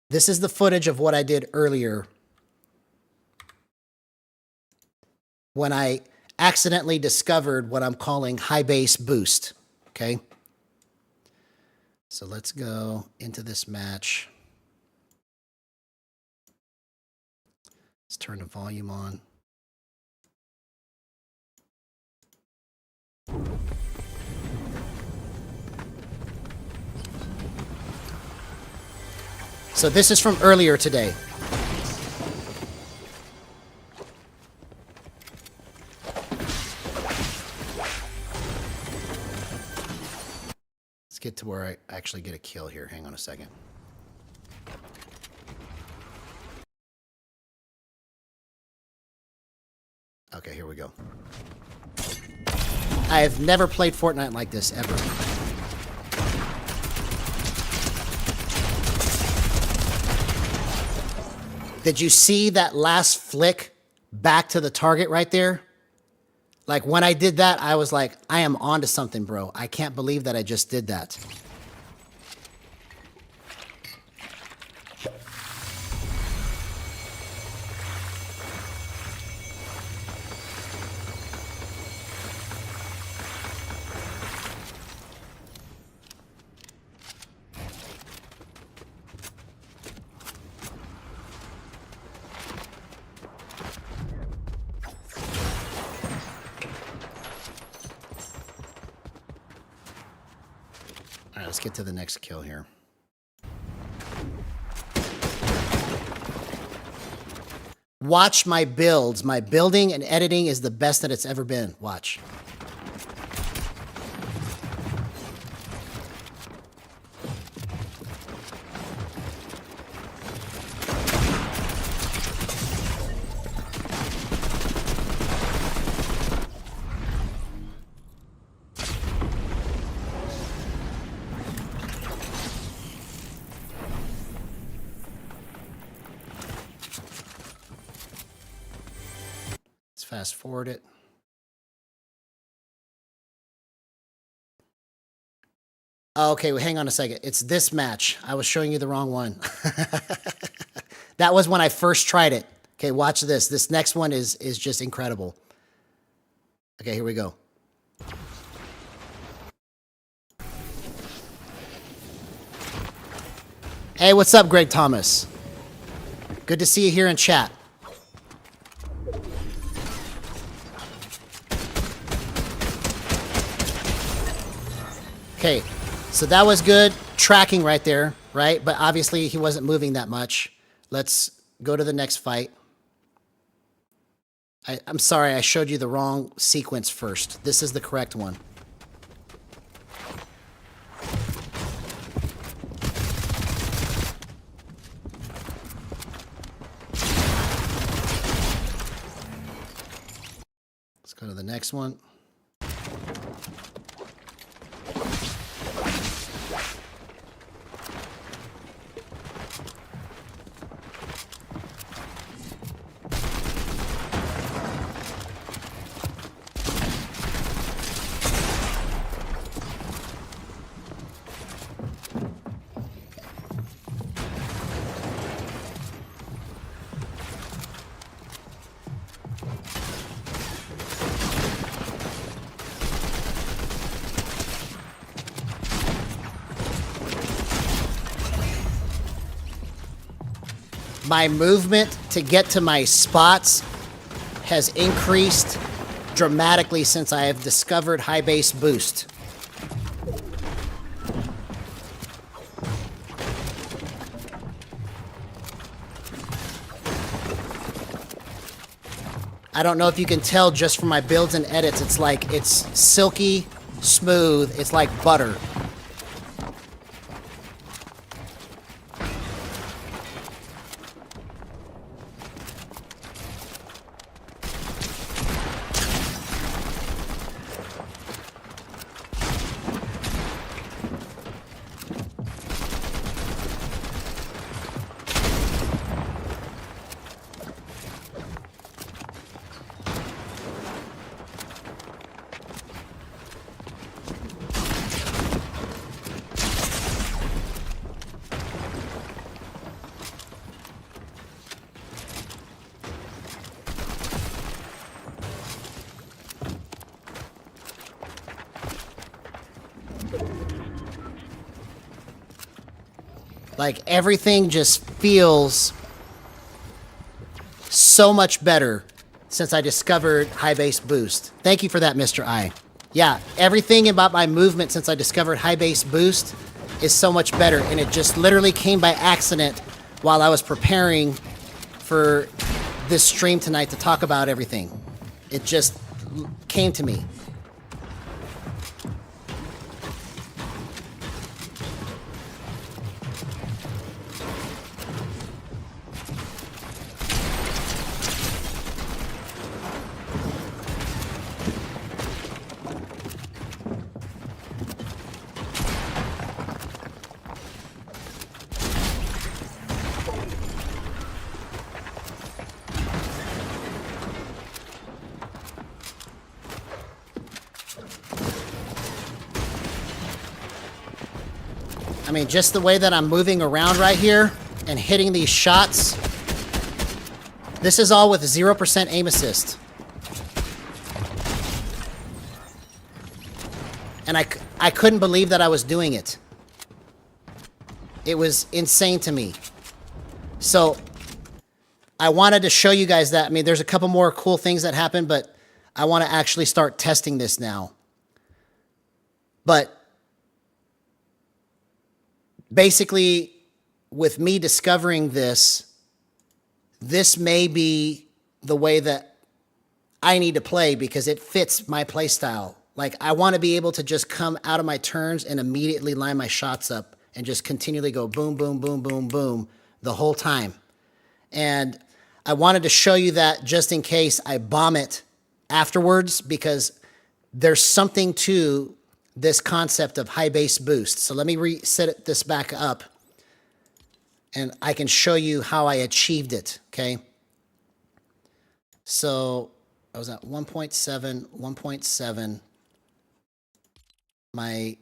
Speaker 1: This is the footage of what I did earlier when I accidentally discovered what I'm calling high base boost, okay? So let's go into this match. Let's turn the volume on. So this is from earlier today. Let's get to where I actually get a kill here. Hang on a second. Okay, here we go. I have never played Fortnite like this, ever. Did you see that last flick back to the target right there? Like, when I did that, I was like, I am onto something, bro. I can't believe that I just did that. All right, let's get to the next kill here. Watch my builds. My building and editing is the best that it's ever been. Watch. Fast forward it. Oh, okay, well, hang on a second. It's this match. I was showing you the wrong one. That was when I first tried it. Okay, watch this. This next one is just incredible. Okay, here we go. Hey, what's up, Greg Thomas? Good to see you here in chat. Okay, so that was good tracking right there, right? But obviously he wasn't moving that much. Let's go to the next fight. I'm sorry, I showed you the wrong sequence first. This is the correct one. Let's go to the next one. My movement to get to my spots has increased dramatically since I have discovered high base boost. I don't know if you can tell just from my builds and edits, it's silky, smooth, it's like butter. Like, everything just feels so much better since I discovered high base boost. Thank you for that, Mr. I. Yeah, everything about my movement since I discovered high base boost is so much better, and it just literally came by accident while I was preparing for this stream tonight to talk about everything. It just came to me. I mean, just the way that I'm moving around right here and hitting these shots. This is all with 0% aim assist. And I couldn't believe that I was doing it. It was insane to me. So I wanted to show you guys that. I mean, there's a couple more cool things that happened, but I want to actually start testing this now. But basically, with me discovering this, this may be the way that I need to play because it fits my play style. Like, I want to be able to just come out of my turns and immediately line my shots up and just continually go boom, boom, boom, boom, boom the whole time. And I wanted to show you that just in case I bomb it afterwards, because there's something to this concept of high base boost. So let me reset this back up and I can show you how I achieved it, okay? So I was at 1.7, 1.7. My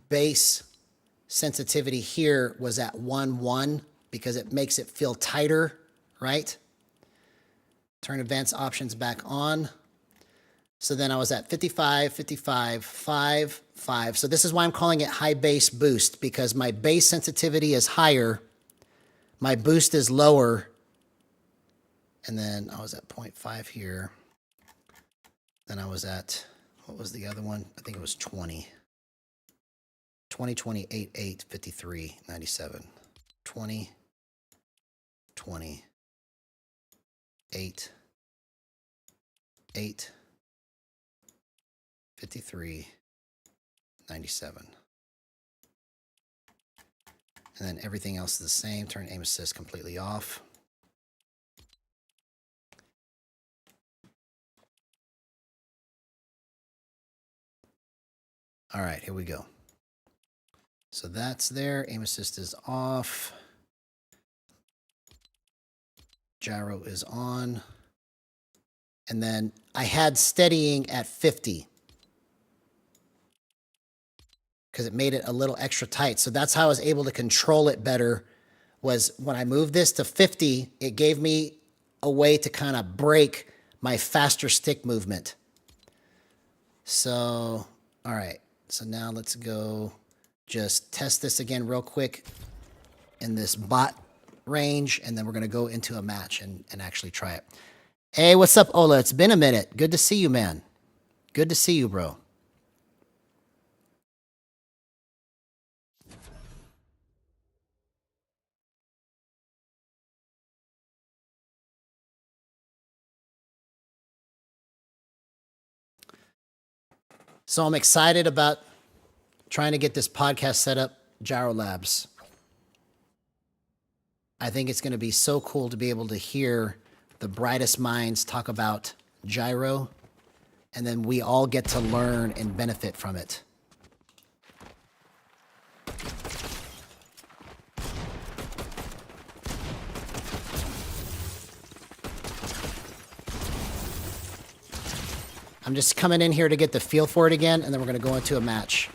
Speaker 1: base sensitivity here was at 1.1 because it makes it feel tighter, right? Turn advanced options back on. So then I was at 55, 55, 5, 5. So this is why I'm calling it high base boost, because my base sensitivity is higher, my boost is lower, and then I was at 0.5 here. Then I was at, what was the other one? I think it was 20. 20, 20, 8, 8, 53, 97. 20, 20, 8, 8, 53, 97. And then everything else is the same. Turn aim assist completely off. All right, here we go. So that's there. Aim assist is off. Gyro is on. And then I had steadying at 50 because it made it a little extra tight. So that's how I was able to control it better, was when I moved this to 50, it gave me a way to kind of break my faster stick movement. So, all right. So now let's go just test this again real quick in this bot range, and then we're going to go into a match and actually try it. Hey, what's up, Ola? It's been a minute. Good to see you, man. Good to see you, bro. So I'm excited about trying to get this podcast set up, Gyro Labs. I think it's going to be so cool to be able to hear the brightest minds talk about Gyro, and then we all get to learn and benefit from it. I'm just coming in here to get the feel for it again, and then we're going to go into a match.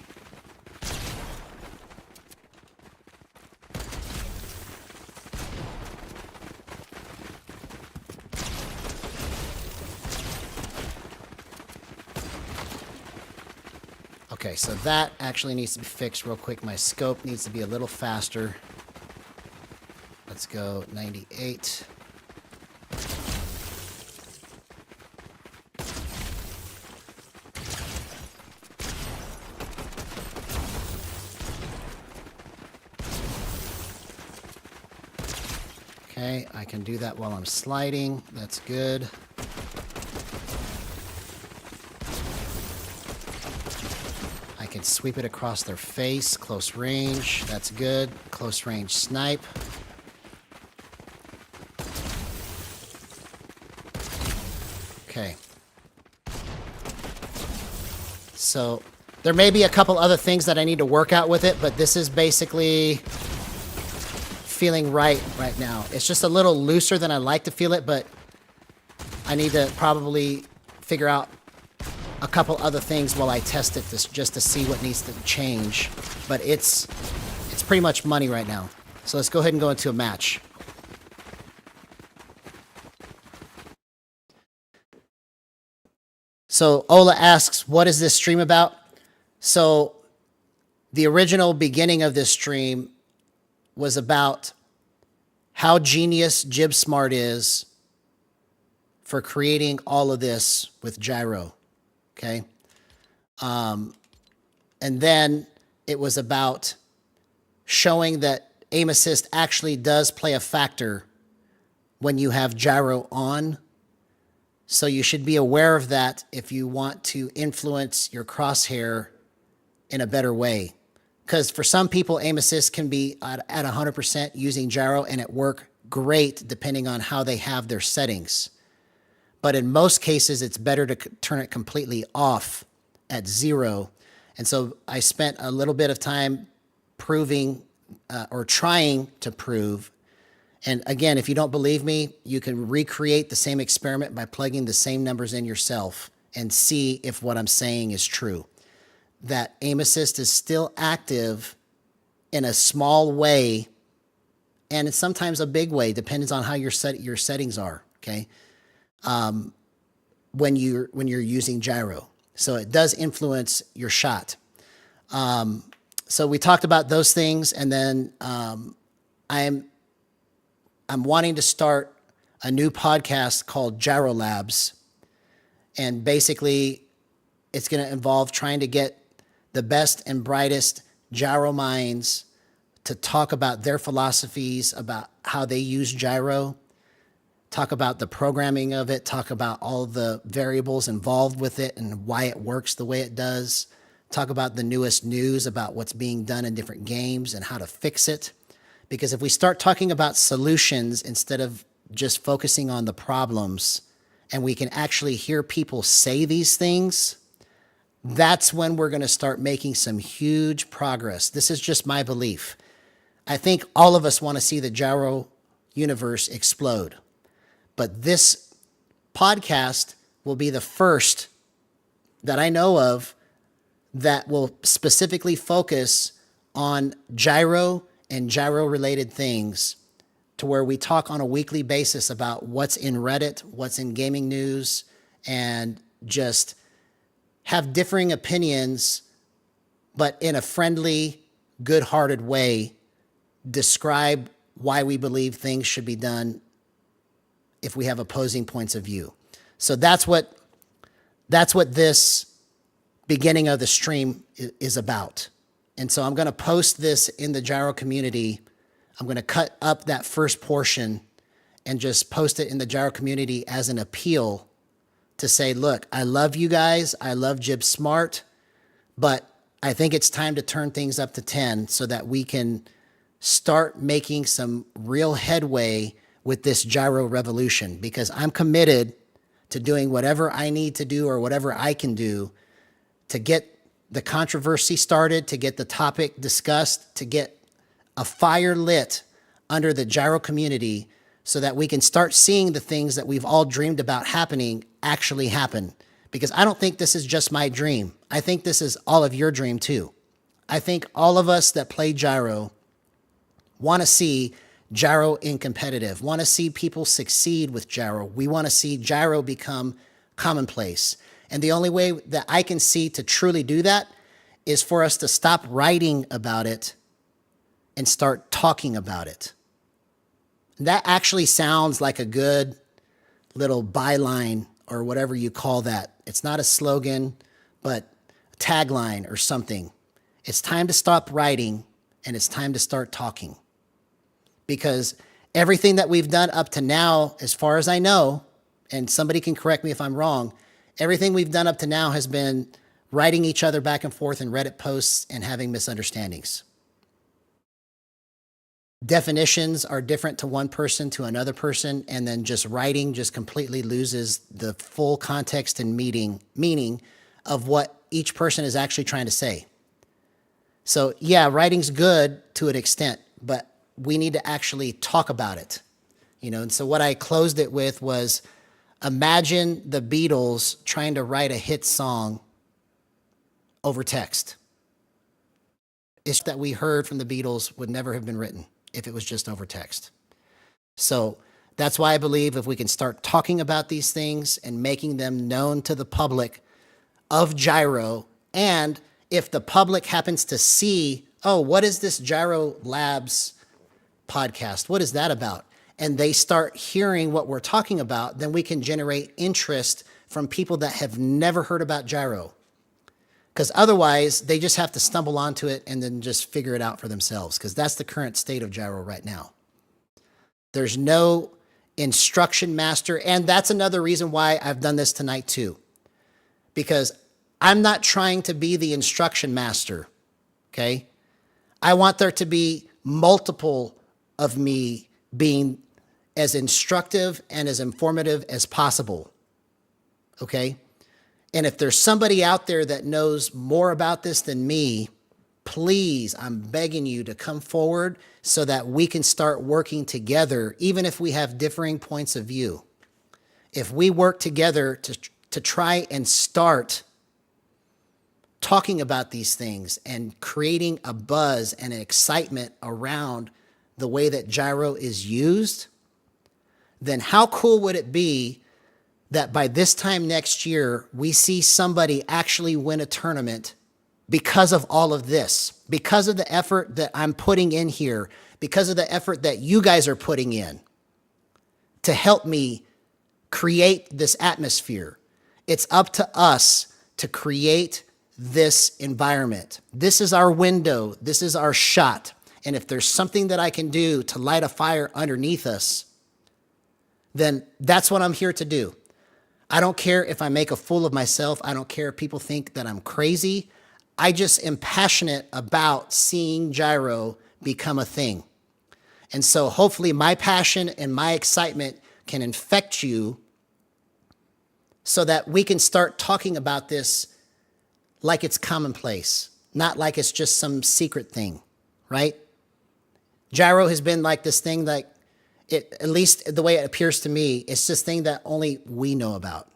Speaker 1: Okay, so that actually needs to be fixed real quick. My scope needs to be a little faster. Let's go 98. Okay, I can do that while I'm sliding. That's good. I can sweep it across their face, close range. That's good. Close range snipe. Okay. So there may be a couple other things that I need to work out with it, but this is basically feeling right now. It's just a little looser than I like to feel it, but I need to probably figure out a couple other things while I test it just to see what needs to change. But it's pretty much money right now. So let's go ahead and go into a match. So Ola asks, what is this stream about? So the original beginning of this stream was about how genius Jibb Smart is for creating all of this with Gyro. Okay. And then it was about showing that aim assist actually does play a factor when you have Gyro on. So you should be aware of that if you want to influence your crosshair in a better way. Because for some people, aim assist can be at 100% using Gyro and it work great depending on how they have their settings. But in most cases, it's better to turn it completely off at 0. And so I spent a little bit of time proving or trying to prove. And again, if you don't believe me, you can recreate the same experiment by plugging the same numbers in yourself and see if what I'm saying is true. That aim assist is still active in a small way, and it's sometimes a big way, depends on how your settings are, okay? When you're using Gyro. So it does influence your shot. So we talked about those things, and then I'm wanting to start a new podcast called Gyro Labs, and basically it's going to involve trying to get the best and brightest Gyro minds to talk about their philosophies about how they use Gyro, talk about the programming of it, talk about all the variables involved with it and why it works the way it does, talk about the newest news about what's being done in different games and how to fix it. Because if we start talking about solutions instead of just focusing on the problems, and we can actually hear people say these things, that's when we're going to start making some huge progress. This is just my belief. I think all of us want to see the Gyro universe explode. But this podcast will be the first that I know of that will specifically focus on Gyro and Gyro-related things, to where we talk on a weekly basis about what's in Reddit, what's in gaming news, and just have differing opinions, but in a friendly, good-hearted way, describe why we believe things should be done if we have opposing points of view. So that's what this beginning of the stream is about. And so I'm going to post this in the Gyro community. I'm going to cut up that first portion and just post it in the Gyro community as an appeal to say, look, I love you guys. I love Jibb Smart, but I think it's time to turn things up to 10 so that we can start making some real headway with this Gyro revolution, because I'm committed to doing whatever I need to do or whatever I can do to get the controversy started, to get the topic discussed, to get a fire lit under the Gyro community so that we can start seeing the things that we've all dreamed about happening actually happen. Because I don't think this is just my dream. I think this is all of your dream too. I think all of us that play Gyro want to see Gyro in competitive, want to see people succeed with Gyro. We want to see Gyro become commonplace. And the only way that I can see to truly do that is for us to stop writing about it and start talking about it. That actually sounds like a good little byline or whatever you call that. It's not a slogan, but a tagline or something. It's time to stop writing and it's time to start talking. Because everything that we've done up to now, as far as I know, and somebody can correct me if I'm wrong, everything we've done up to now has been writing each other back and forth in Reddit posts and having misunderstandings. Definitions are different to one person to another person, and then just writing just completely loses the full context and meaning of what each person is actually trying to say. So yeah, writing's good to an extent, but we need to actually talk about it. And so what I closed it with was, imagine the Beatles trying to write a hit song over text. It's that we heard from the Beatles would never have been written if it was just over text. So that's why I believe if we can start talking about these things and making them known to the public of Gyro, and if the public happens to see, oh, what is this Gyro Labs podcast? What is that about? And they start hearing what we're talking about, then we can generate interest from people that have never heard about Gyro. Because otherwise, they just have to stumble onto it and then just figure it out for themselves, because that's the current state of Gyro right now. There's no instruction master, and that's another reason why I've done this tonight too. Because I'm not trying to be the instruction master, okay? I want there to be multiple of me being as instructive and as informative as possible, okay? And if there's somebody out there that knows more about this than me, please, I'm begging you to come forward so that we can start working together, even if we have differing points of view. If we work together to try and start talking about these things and creating a buzz and an excitement around the way that Gyro is used, then how cool would it be that by this time next year, we see somebody actually win a tournament because of all of this, because of the effort that I'm putting in here, because of the effort that you guys are putting in to help me create this atmosphere. It's up to us to create this environment. This is our window. This is our shot. And if there's something that I can do to light a fire underneath us, then that's what I'm here to do. I don't care if I make a fool of myself. I don't care if people think that I'm crazy. I just am passionate about seeing Gyro become a thing. And so hopefully my passion and my excitement can infect you so that we can start talking about this like it's commonplace, not like it's just some secret thing, right? Gyro has been like this thing that at least the way it appears to me, it's this thing that only we know about.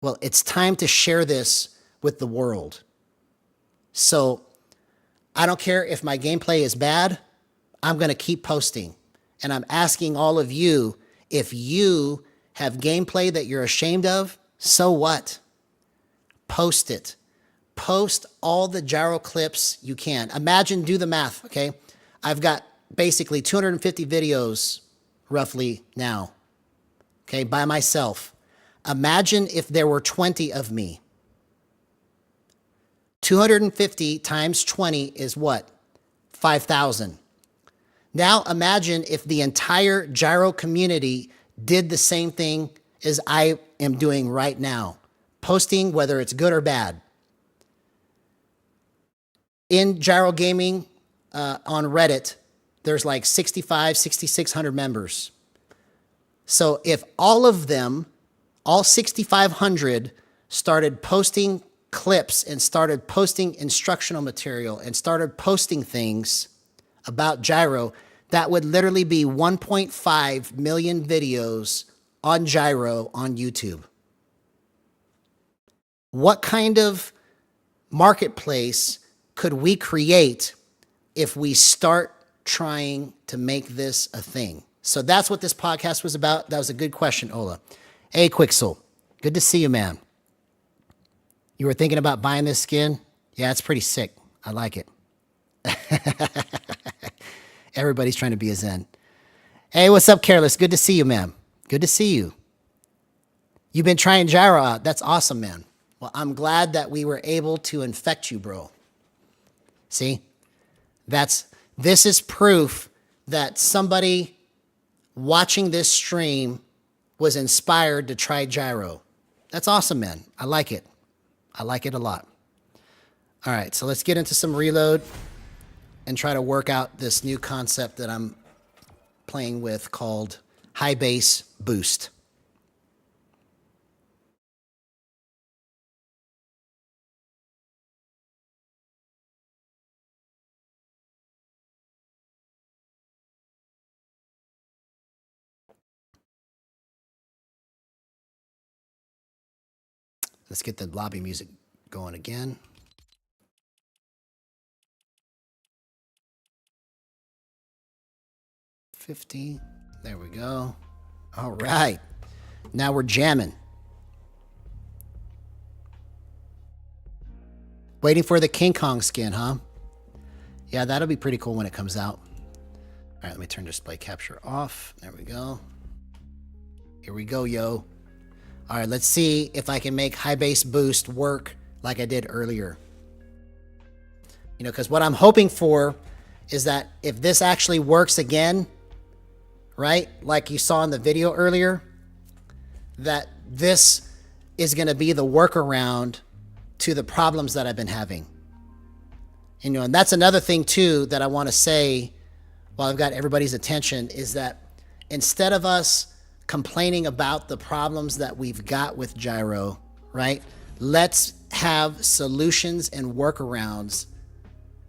Speaker 1: Well, it's time to share this with the world. So I don't care if my gameplay is bad, I'm going to keep posting. And I'm asking all of you, if you have gameplay that you're ashamed of, so what? Post it. Post all the gyro clips you can. Imagine, do the math, okay? I've got basically 250 videos roughly now, okay, by myself. Imagine if there were 20 of me. 250 times 20 is what? 5,000. Now imagine if the entire gyro community did the same thing as I am doing right now, posting whether it's good or bad. In gyro gaming on Reddit, there's like 6,600 members. So if all of them, all 6,500 started posting clips and started posting instructional material and started posting things about gyro, that would literally be 1.5 million videos on gyro on YouTube. What kind of marketplace could we create if we start trying to make this a thing? So that's what this podcast was about. That was a good question, Ola. Hey, Quixel, good to see you, man. You were thinking about buying this skin? Yeah, it's pretty sick. I like it. Everybody's trying to be a Zen. Hey, what's up, Careless? Good to see you, man. Good to see you. You've been trying gyro out. That's awesome, man. Well, I'm glad that we were able to infect you, bro. See? This is proof that somebody watching this stream was inspired to try gyro. That's awesome, man. I like it. I like it a lot. All right, so let's get into some reload and try to work out this new concept that I'm playing with called high base boost. Let's get the lobby music going again. $50. There we go. All right. Now we're jamming. Waiting for the King Kong skin, huh? Yeah, that'll be pretty cool when it comes out. All right, let me turn display capture off. There we go. Here we go, yo. All right, let's see if I can make high base boost work like I did earlier. You know, because what I'm hoping for is that if this actually works again, right, like you saw in the video earlier, that this is going to be the workaround to the problems that I've been having. You know, and that's another thing too that I want to say while I've got everybody's attention is that instead of us complaining about the problems that we've got with gyro, right? Let's have solutions and workarounds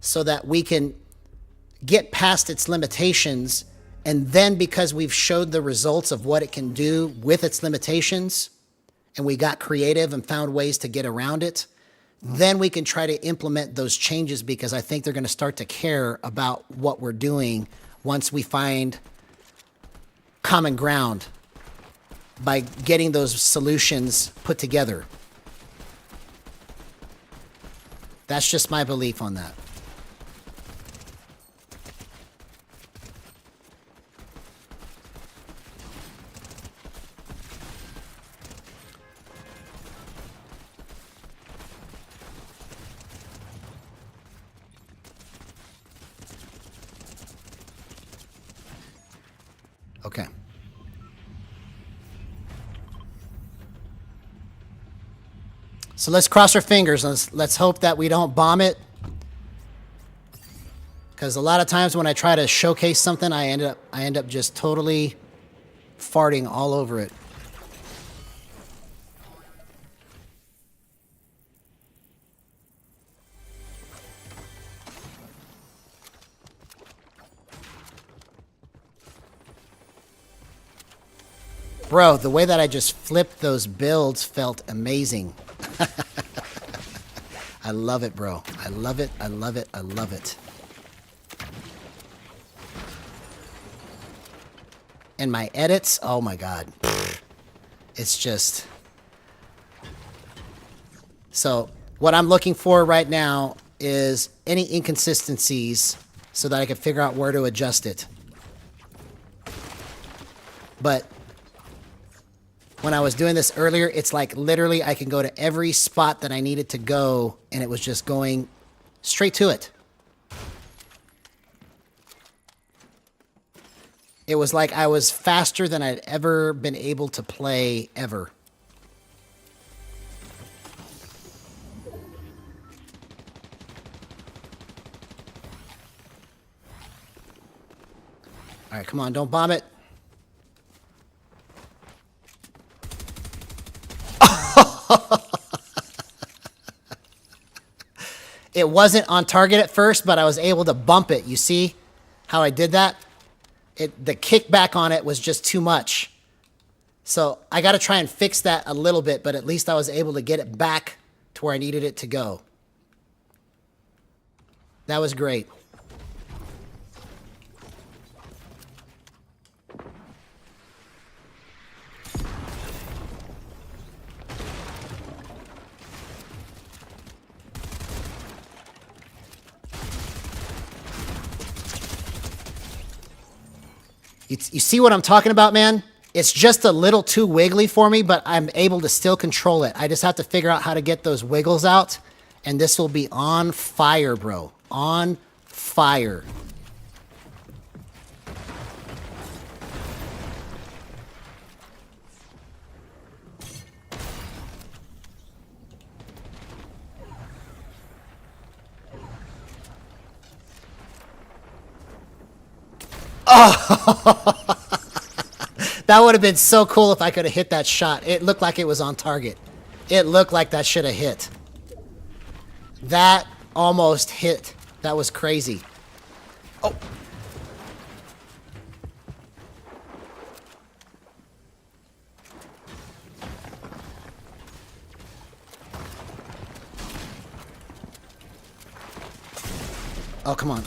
Speaker 1: so that we can get past its limitations. And then because we've showed the results of what it can do with its limitations, and we got creative and found ways to get around it, then we can try to implement those changes because I think they're going to start to care about what we're doing once we find common ground by getting those solutions put together. That's just my belief on that. Okay. So let's cross our fingers. Let's hope that we don't bomb it. Because a lot of times when I try to showcase something, I end up just totally farting all over it. Bro, the way that I just flipped those builds felt amazing. I love it, bro. I love it. I love it. I love it. And my edits, oh my God. It's just... So, what I'm looking for right now is any inconsistencies so that I can figure out where to adjust it. But when I was doing this earlier, it's like literally I can go to every spot that I needed to go, and it was just going straight to it. It was like I was faster than I'd ever been able to play ever. All right, come on, don't bomb it. It wasn't on target at first, but I was able to bump it. You see how I did that? The kickback on it was just too much. So I got to try and fix that a little bit, but at least I was able to get it back to where I needed it to go. That was great. You see what I'm talking about, man? It's just a little too wiggly for me, but I'm able to still control it. I just have to figure out how to get those wiggles out, and this will be on fire, bro. On fire. That would have been so cool if I could have hit that shot. It looked like it was on target. It looked like that should have hit. That almost hit. That was crazy. Oh. Oh, come on.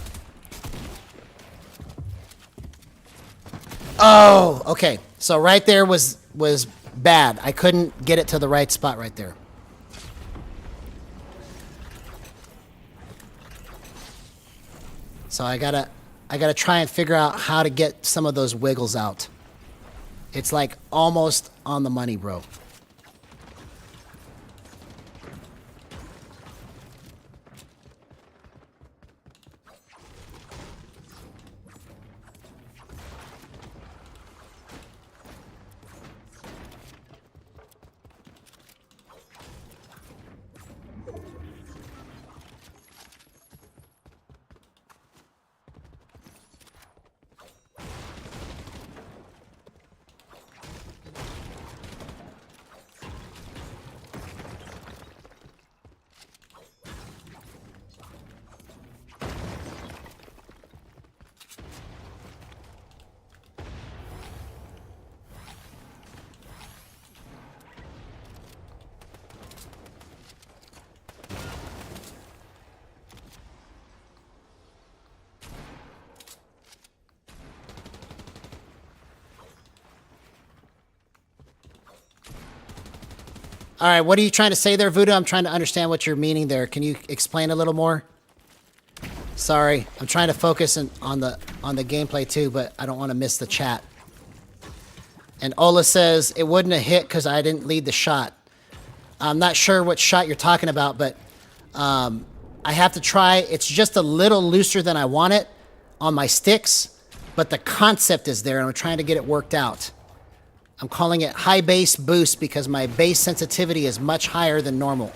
Speaker 1: Oh, okay. So right there was bad. I couldn't get it to the right spot right there. So I gotta try and figure out how to get some of those wiggles out. It's like almost on the money, bro. All right, what are you trying to say there, Voodoo? I'm trying to understand what you're meaning there. Can you explain a little more? Sorry, I'm trying to focus on the gameplay too, but I don't want to miss the chat. And Ola says it wouldn't have hit because I didn't lead the shot. I'm not sure what shot you're talking about, but I have to try. It's just a little looser than I want it on my sticks, but the concept is there, and I'm trying to get it worked out. I'm calling it high bass boost because my bass sensitivity is much higher than normal.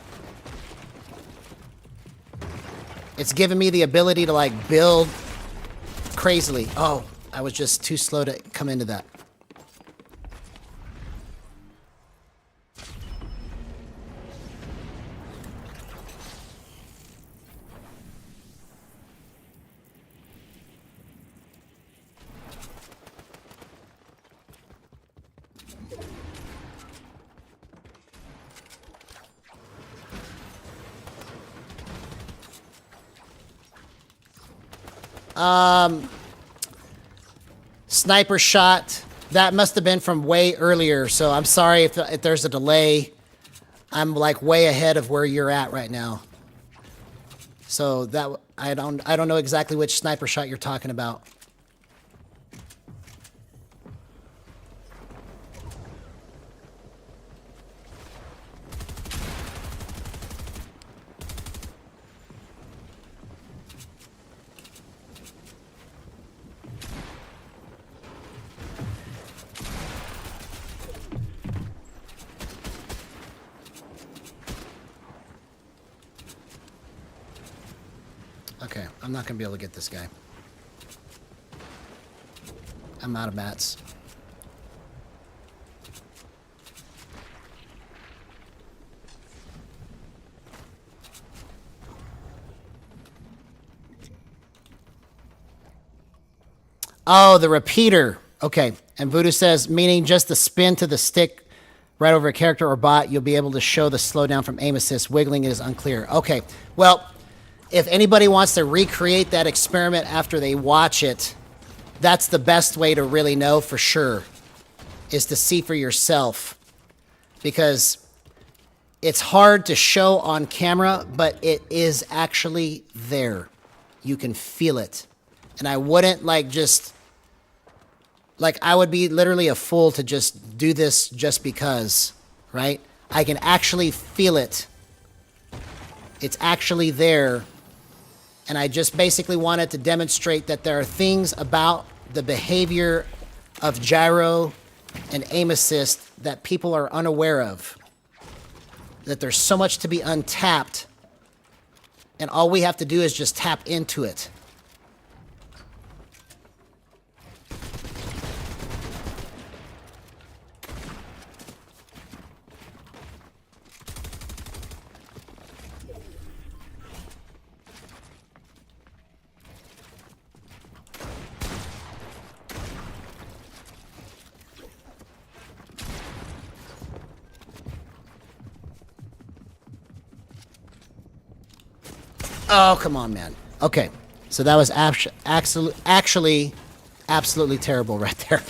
Speaker 1: It's given me the ability to like build crazily. Oh, I was just too slow to come into that. Sniper shot. That must have been from way earlier, so I'm sorry if there's a delay. I'm like way ahead of where you're at right now. So that I don't know exactly which sniper shot you're talking about. Okay, I'm not gonna be able to get this guy. I'm out of mats. Oh, the repeater. Okay, and Voodoo says, meaning just the spin to the stick right over a character or bot, you'll be able to show the slowdown from aim assist. Wiggling is unclear. Okay, well, if anybody wants to recreate that experiment after they watch it, that's the best way to really know for sure, is to see for yourself. Because it's hard to show on camera, but it is actually there. You can feel it. And I wouldn't I would be literally a fool to just do this just because, right? I can actually feel it. It's actually there. And I just basically wanted to demonstrate that there are things about the behavior of gyro and aim assist that people are unaware of. That there's so much to be untapped, and all we have to do is just tap into it. Oh, come on, man. Okay, so that was actually absolutely terrible right there.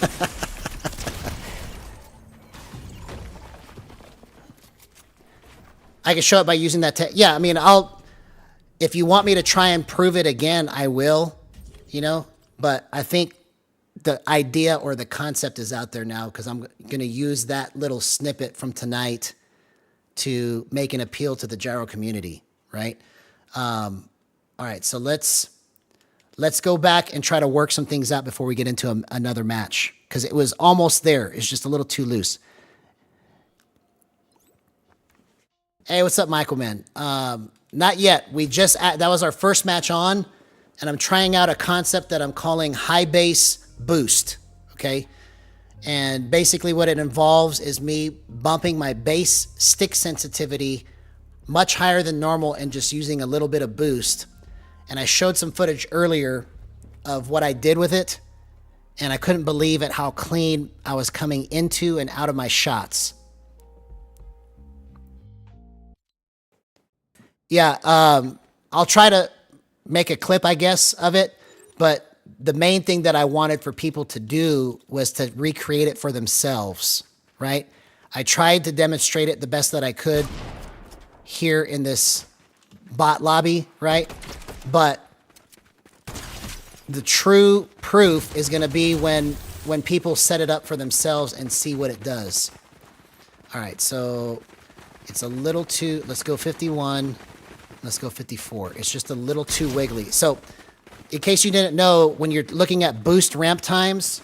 Speaker 1: I can show it by using that. Yeah, I mean, if you want me to try and prove it again, I will, but I think the idea or the concept is out there now because I'm going to use that little snippet from tonight to make an appeal to the gyro community, right? All right, so let's go back and try to work some things out before we get into another match because it was almost there. It's just a little too loose. Hey, what's up, Michael, man? Not yet. That was our first match on, and I'm trying out a concept that I'm calling high base boost, okay? And basically what it involves is me bumping my base stick sensitivity much higher than normal and just using a little bit of boost. And I showed some footage earlier of what I did with it, and I couldn't believe at how clean I was coming into and out of my shots. Yeah, I'll try to make a clip, I guess, of it, but the main thing that I wanted for people to do was to recreate it for themselves, right? I tried to demonstrate it the best that I could here in this bot lobby, right? But the true proof is going to be when people set it up for themselves and see what it does. All right, so it's a little too, let's go 51, let's go 54. It's just a little too wiggly. So in case you didn't know, when you're looking at boost ramp times,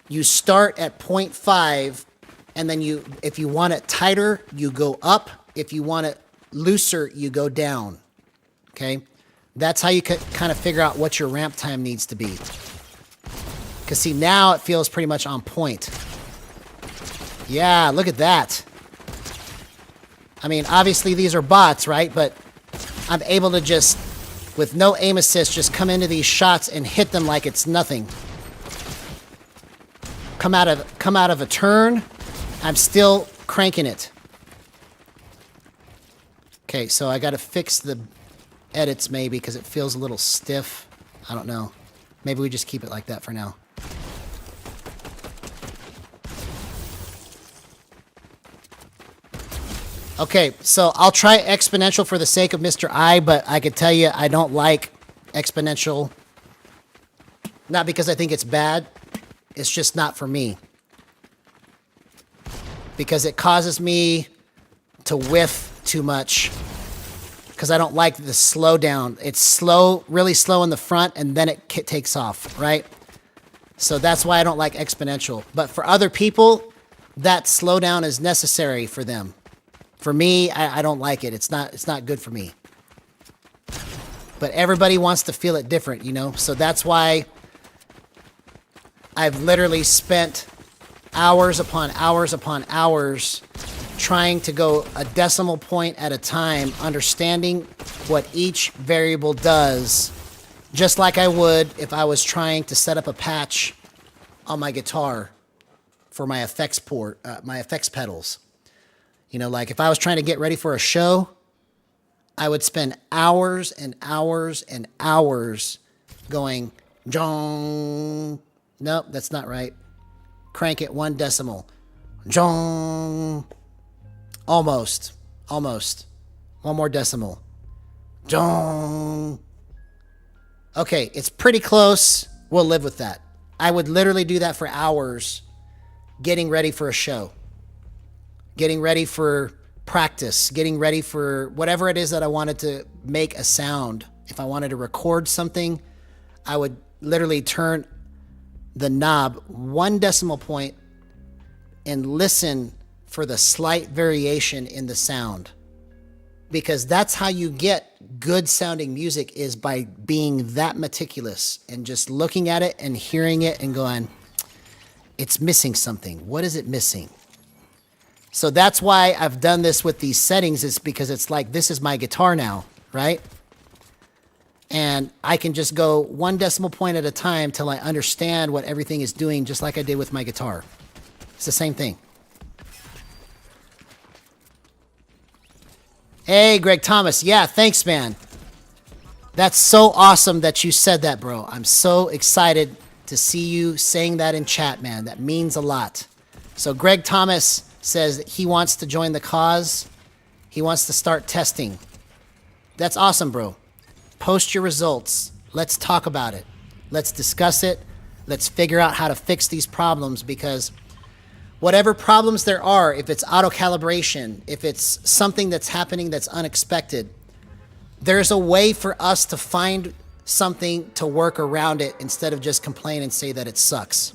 Speaker 1: you start at 0.5, and then if you want it tighter, you go up. If you want it looser, you go down, okay? That's how you could kind of figure out what your ramp time needs to be. Because see, now it feels pretty much on point. Yeah, look at that. I mean, obviously these are bots, right? But I'm able to just, with no aim assist, just come into these shots and hit them like it's nothing. Come out of a turn, I'm still cranking it. Okay, so I got to fix the edits maybe because it feels a little stiff. I don't know. Maybe we just keep it like that for now. Okay, so I'll try exponential for the sake of Mr. I, but I could tell you I don't like exponential. Not because I think it's bad. It's just not for me. Because it causes me to whiff too much. Because I don't like the slowdown. It's slow, really slow in the front, and then it takes off, right? So that's why I don't like exponential. But for other people, that slowdown is necessary for them. For me, I don't like it. It's not good for me. But everybody wants to feel it different, you know? So that's why I've literally spent hours upon hours upon hours trying to go a decimal point at a time, understanding what each variable does, just like I would if I was trying to set up a patch on my guitar for my effects my effects pedals. You know, like if I was trying to get ready for a show, I would spend hours and hours and hours going, jong. Nope, that's not right. Crank it 1 decimal. Jong. Almost. Almost. 1 more decimal. Jong. Okay, it's pretty close. We'll live with that. I would literally do that for hours getting ready for a show. Getting ready for practice, getting ready for whatever it is that I wanted to make a sound. If I wanted to record something, I would literally turn the knob 1 decimal point and listen for the slight variation in the sound. Because that's how you get good sounding music, is by being that meticulous and just looking at it and hearing it and going, it's missing something. What is it missing? So that's why I've done this with these settings, is because it's like, this is my guitar now, right? And I can just go 1 decimal point at a time till I understand what everything is doing, just like I did with my guitar. It's the same thing. Hey, Greg Thomas. Yeah, thanks, man. That's so awesome that you said that, bro. I'm so excited to see you saying that in chat, man. That means a lot. So Greg Thomas says that he wants to join the cause. He wants to start testing. That's awesome, bro. Post your results. Let's talk about it. Let's discuss it. Let's figure out how to fix these problems, because whatever problems there are, if it's auto calibration, if it's something that's happening that's unexpected, there's a way for us to find something to work around it instead of just complain and say that it sucks.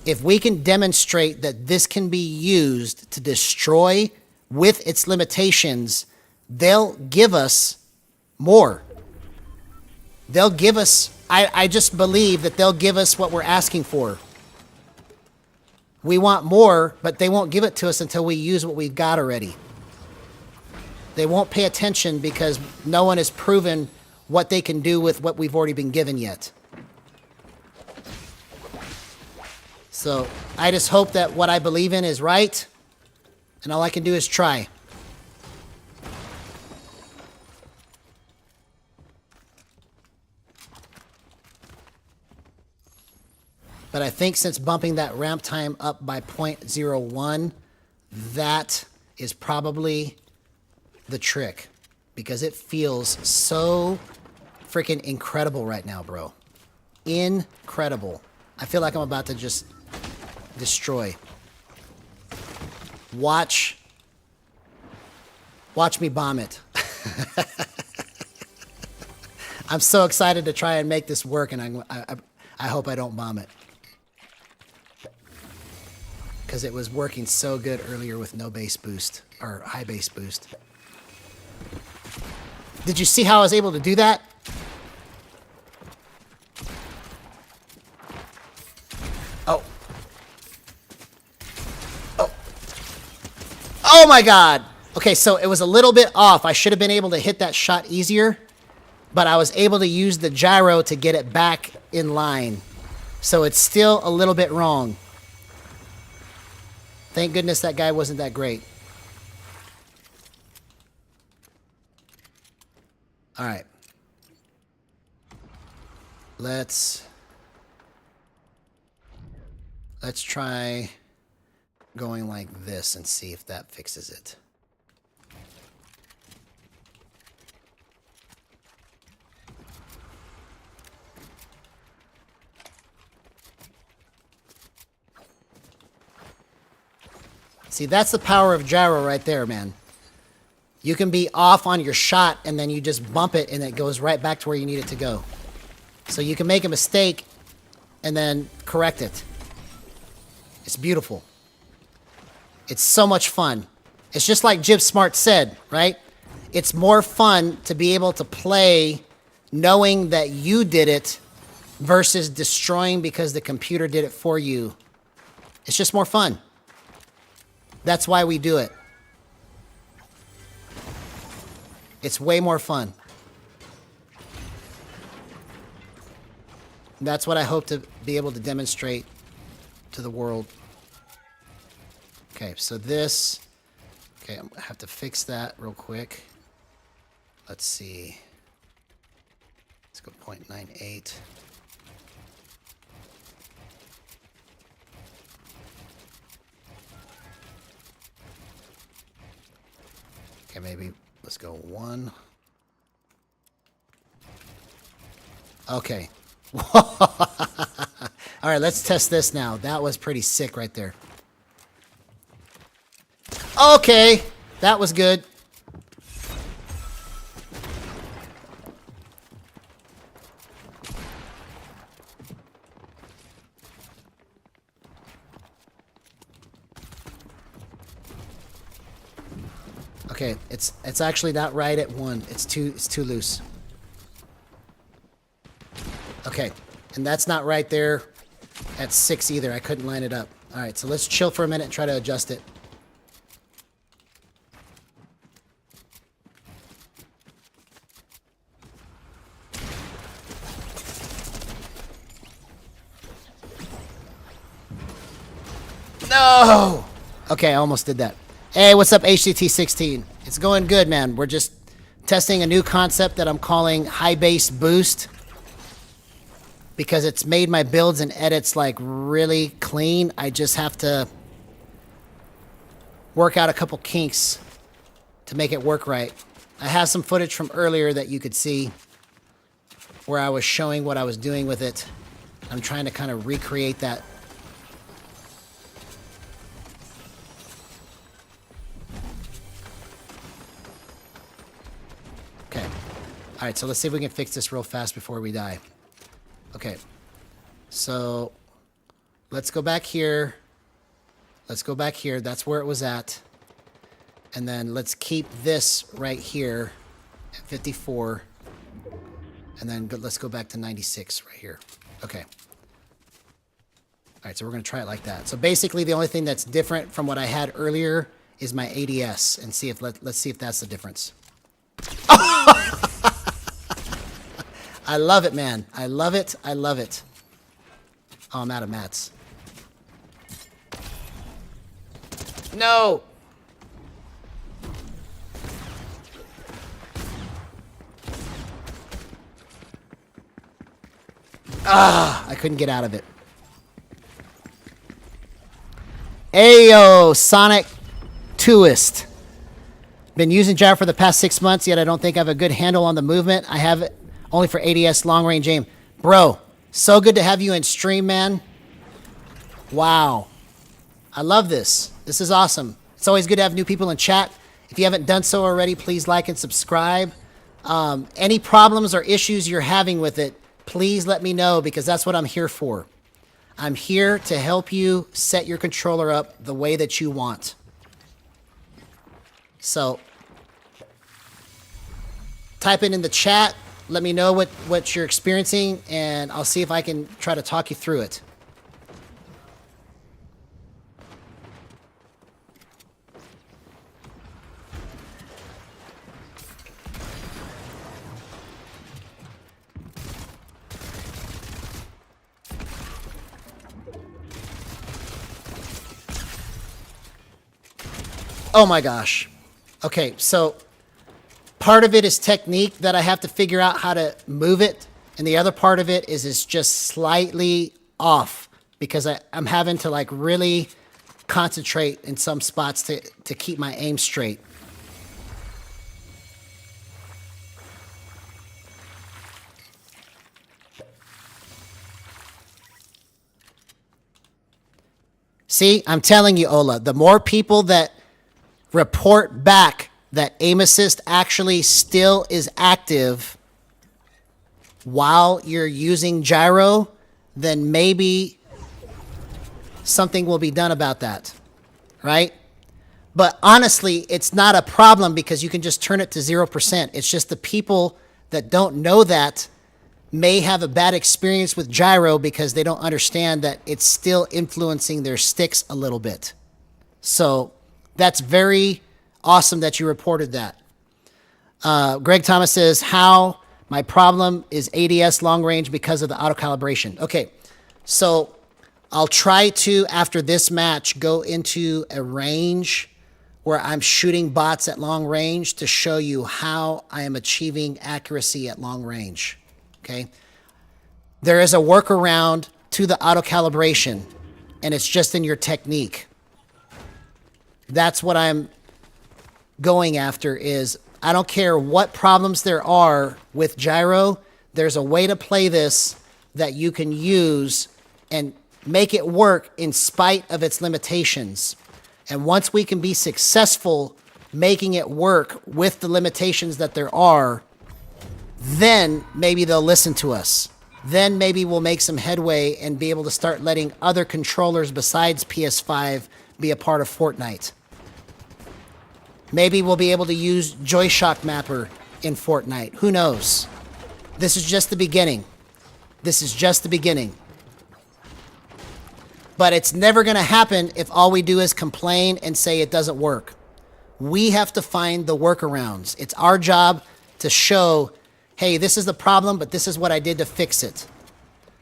Speaker 1: If we can demonstrate that this can be used to destroy with its limitations, they'll give us more. They'll give us, I just believe that they'll give us what we're asking for. We want more, but they won't give it to us until we use what we've got already. They won't pay attention because no one has proven what they can do with what we've already been given yet. So I just hope that what I believe in is right, and all I can do is try. But I think since bumping that ramp time up by 0.01, that is probably the trick, because it feels so freaking incredible right now, bro. Incredible. I feel like I'm about to just destroy. Watch me bomb it. I'm so excited to try and make this work, and I hope I don't bomb it. Because it was working so good earlier with no bass boost, or high bass boost. Did you see how I was able to do that? Oh. Oh. Oh my God. Okay, so it was a little bit off. I should have been able to hit that shot easier, but I was able to use the gyro to get it back in line. So it's still a little bit wrong. Thank goodness that guy wasn't that great. All right. Let's try going like this and see if that fixes it. See, that's the power of gyro right there, man. You can be off on your shot and then you just bump it and it goes right back to where you need it to go. So you can make a mistake and then correct it. It's beautiful. It's so much fun. It's just like Jibb Smart said, right? It's more fun to be able to play knowing that you did it versus destroying because the computer did it for you. It's just more fun. That's why we do it. It's way more fun. That's what I hope to be able to demonstrate to the world. Okay, so this... Okay, I have to fix that real quick. Let's see. Let's go 0.98. Okay, maybe let's go 1. Okay. All right, let's test this now. That was pretty sick right there. Okay, that was good. Okay, it's actually not right at 1. It's too loose. Okay, and that's not right there at 6 either. I couldn't line it up. All right, so let's chill for a minute and try to adjust it. No! Okay, I almost did that. Hey, what's up, HCT16? It's going good, man. We're just testing a new concept that I'm calling high base boost, because it's made my builds and edits like really clean. I just have to work out a couple kinks to make it work right. I have some footage from earlier that you could see where I was showing what I was doing with it. I'm trying to kind of recreate that. Okay. All right, so let's see if we can fix this real fast before we die. Okay. So let's go back here. Let's go back here. That's where it was at. And then let's keep this right here at 54. And then let's go back to 96 right here. Okay. All right, so we're going to try it like that. So basically the only thing that's different from what I had earlier is my ADS, and see if let's see if that's the difference. I love it, man. I love it. I love it. Oh, I'm out of mats. No! Ah, I couldn't get out of it. Ayo, Sonic 2ist. Been using Gyro for the past 6 months, yet I don't think I have a good handle on the movement. I have it only for ADS long range aim. Bro, so good to have you in stream, man. Wow. I love this. This is awesome. It's always good to have new people in chat. If you haven't done so already, please like and subscribe. Any problems or issues you're having with it, please let me know, because that's what I'm here for. I'm here to help you set your controller up the way that you want. So, type it in the chat. Let me know what you're experiencing, and I'll see if I can try to talk you through it. Oh my gosh. Okay, so part of it is technique that I have to figure out how to move it, and the other part of it is it's just slightly off because I'm having to like really concentrate in some spots to keep my aim straight. See, I'm telling you, Ola, the more people that report back that aim assist actually still is active while you're using gyro, then maybe something will be done about that, right? But honestly, it's not a problem because you can just turn it to 0%. It's just the people that don't know that may have a bad experience with gyro because they don't understand that it's still influencing their sticks a little bit. So that's very awesome that you reported that. Greg Thomas says, how my problem is ADS long range because of the auto calibration. Okay, so I'll try to, after this match, go into a range where I'm shooting bots at long range to show you how I am achieving accuracy at long range. Okay, there is a workaround to the auto calibration, and it's just in your technique. That's what I'm going after. Is I don't care what problems there are with gyro, there's a way to play this that you can use and make it work in spite of its limitations. And once we can be successful making it work with the limitations that there are, then maybe they'll listen to us. Then maybe we'll make some headway and be able to start letting other controllers besides PS5 be a part of Fortnite. Maybe we'll be able to use Joy-Shock Mapper in Fortnite. Who knows? This is just the beginning. This is just the beginning. But it's never going to happen if all we do is complain and say it doesn't work. We have to find the workarounds. It's our job to show, hey, this is the problem, but this is what I did to fix it.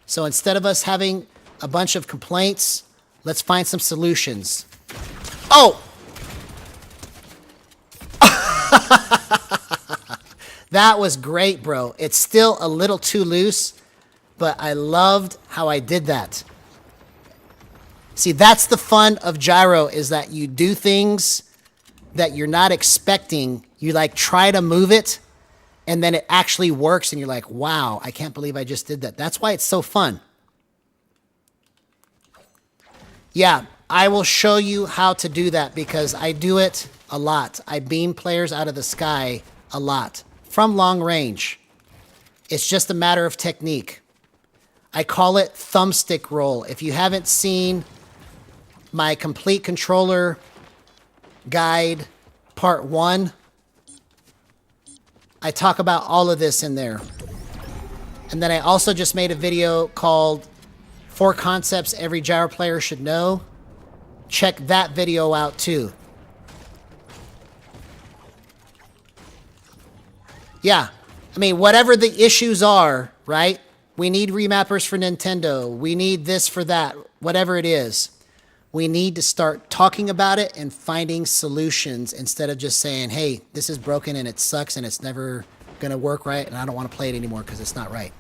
Speaker 1: So instead of us having a bunch of complaints, let's find some solutions. Oh! That was great, bro. It's still a little too loose, but I loved how I did that. See, that's the fun of gyro, is that you do things that you're not expecting. You like try to move it, and then it actually works, and you're like, wow, I can't believe I just did that. That's why it's so fun. Yeah, I will show you how to do that because I do it a lot. I beam players out of the sky a lot from long range. It's just a matter of technique. I call it thumbstick roll. If you haven't seen my complete controller guide part 1, I talk about all of this in there. And then I also just made a video called 4 Concepts Every Gyro Player Should Know. Check that video out too. Yeah, I mean, whatever the issues are, right? We need remappers for Nintendo. We need this for that, whatever it is. We need to start talking about it and finding solutions instead of just saying, hey, this is broken and it sucks and it's never going to work right and I don't want to play it anymore because it's not right.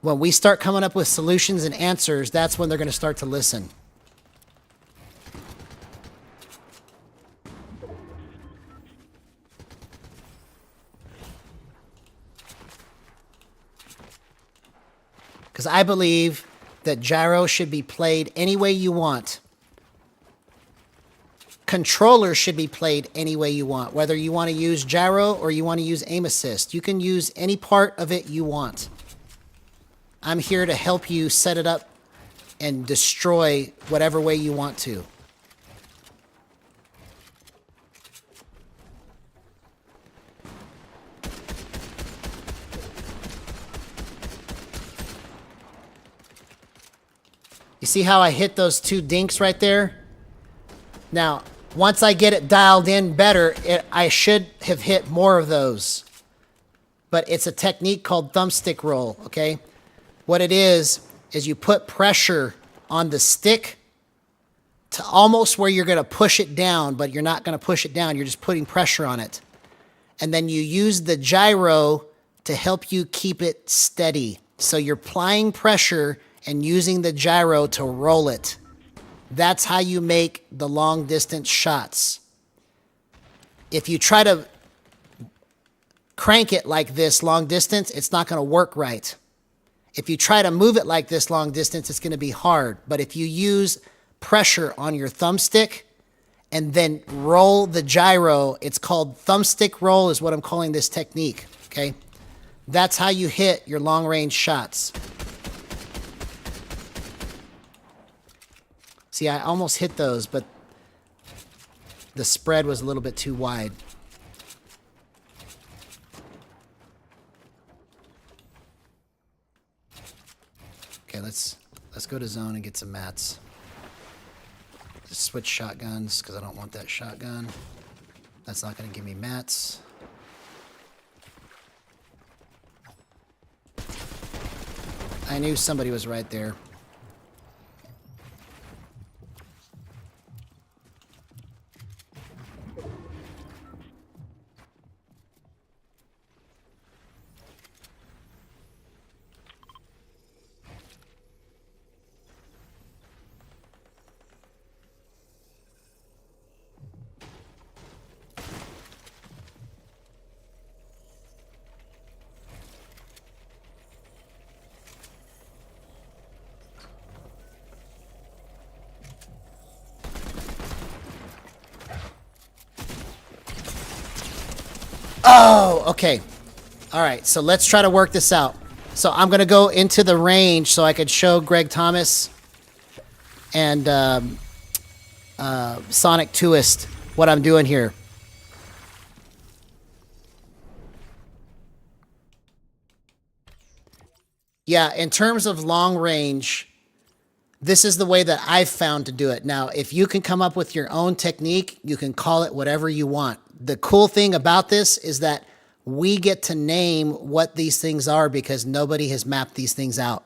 Speaker 1: When we start coming up with solutions and answers, that's when they're going to start to listen. Because I believe that gyro should be played any way you want. Controllers should be played any way you want. Whether you want to use gyro or you want to use aim assist. You can use any part of it you want. I'm here to help you set it up and destroy whatever way you want to. You see how I hit those 2 dinks right there? Now, once I get it dialed in better, I should have hit more of those. But it's a technique called thumbstick roll, okay? What it is you put pressure on the stick to almost where you're going to push it down, but you're not going to push it down. You're just putting pressure on it. And then you use the gyro to help you keep it steady. So you're applying pressure and using the gyro to roll it. That's how you make the long distance shots. If you try to crank it like this long distance, it's not going to work right. If you try to move it like this long distance, it's going to be hard. But if you use pressure on your thumbstick and then roll the gyro, it's called thumbstick roll is what I'm calling this technique, okay? That's how you hit your long range shots. See, I almost hit those, but the spread was a little bit too wide. Okay, let's go to zone and get some mats. Just switch shotguns because I don't want that shotgun. That's not going to give me mats. I knew somebody was right there. Oh, okay. All right, so let's try to work this out. So I'm going to go into the range so I could show Greg Thomas and Sonic Twist what I'm doing here. Yeah, in terms of long range, this is the way that I've found to do it. Now, if you can come up with your own technique, you can call it whatever you want. The cool thing about this is that we get to name what these things are because nobody has mapped these things out.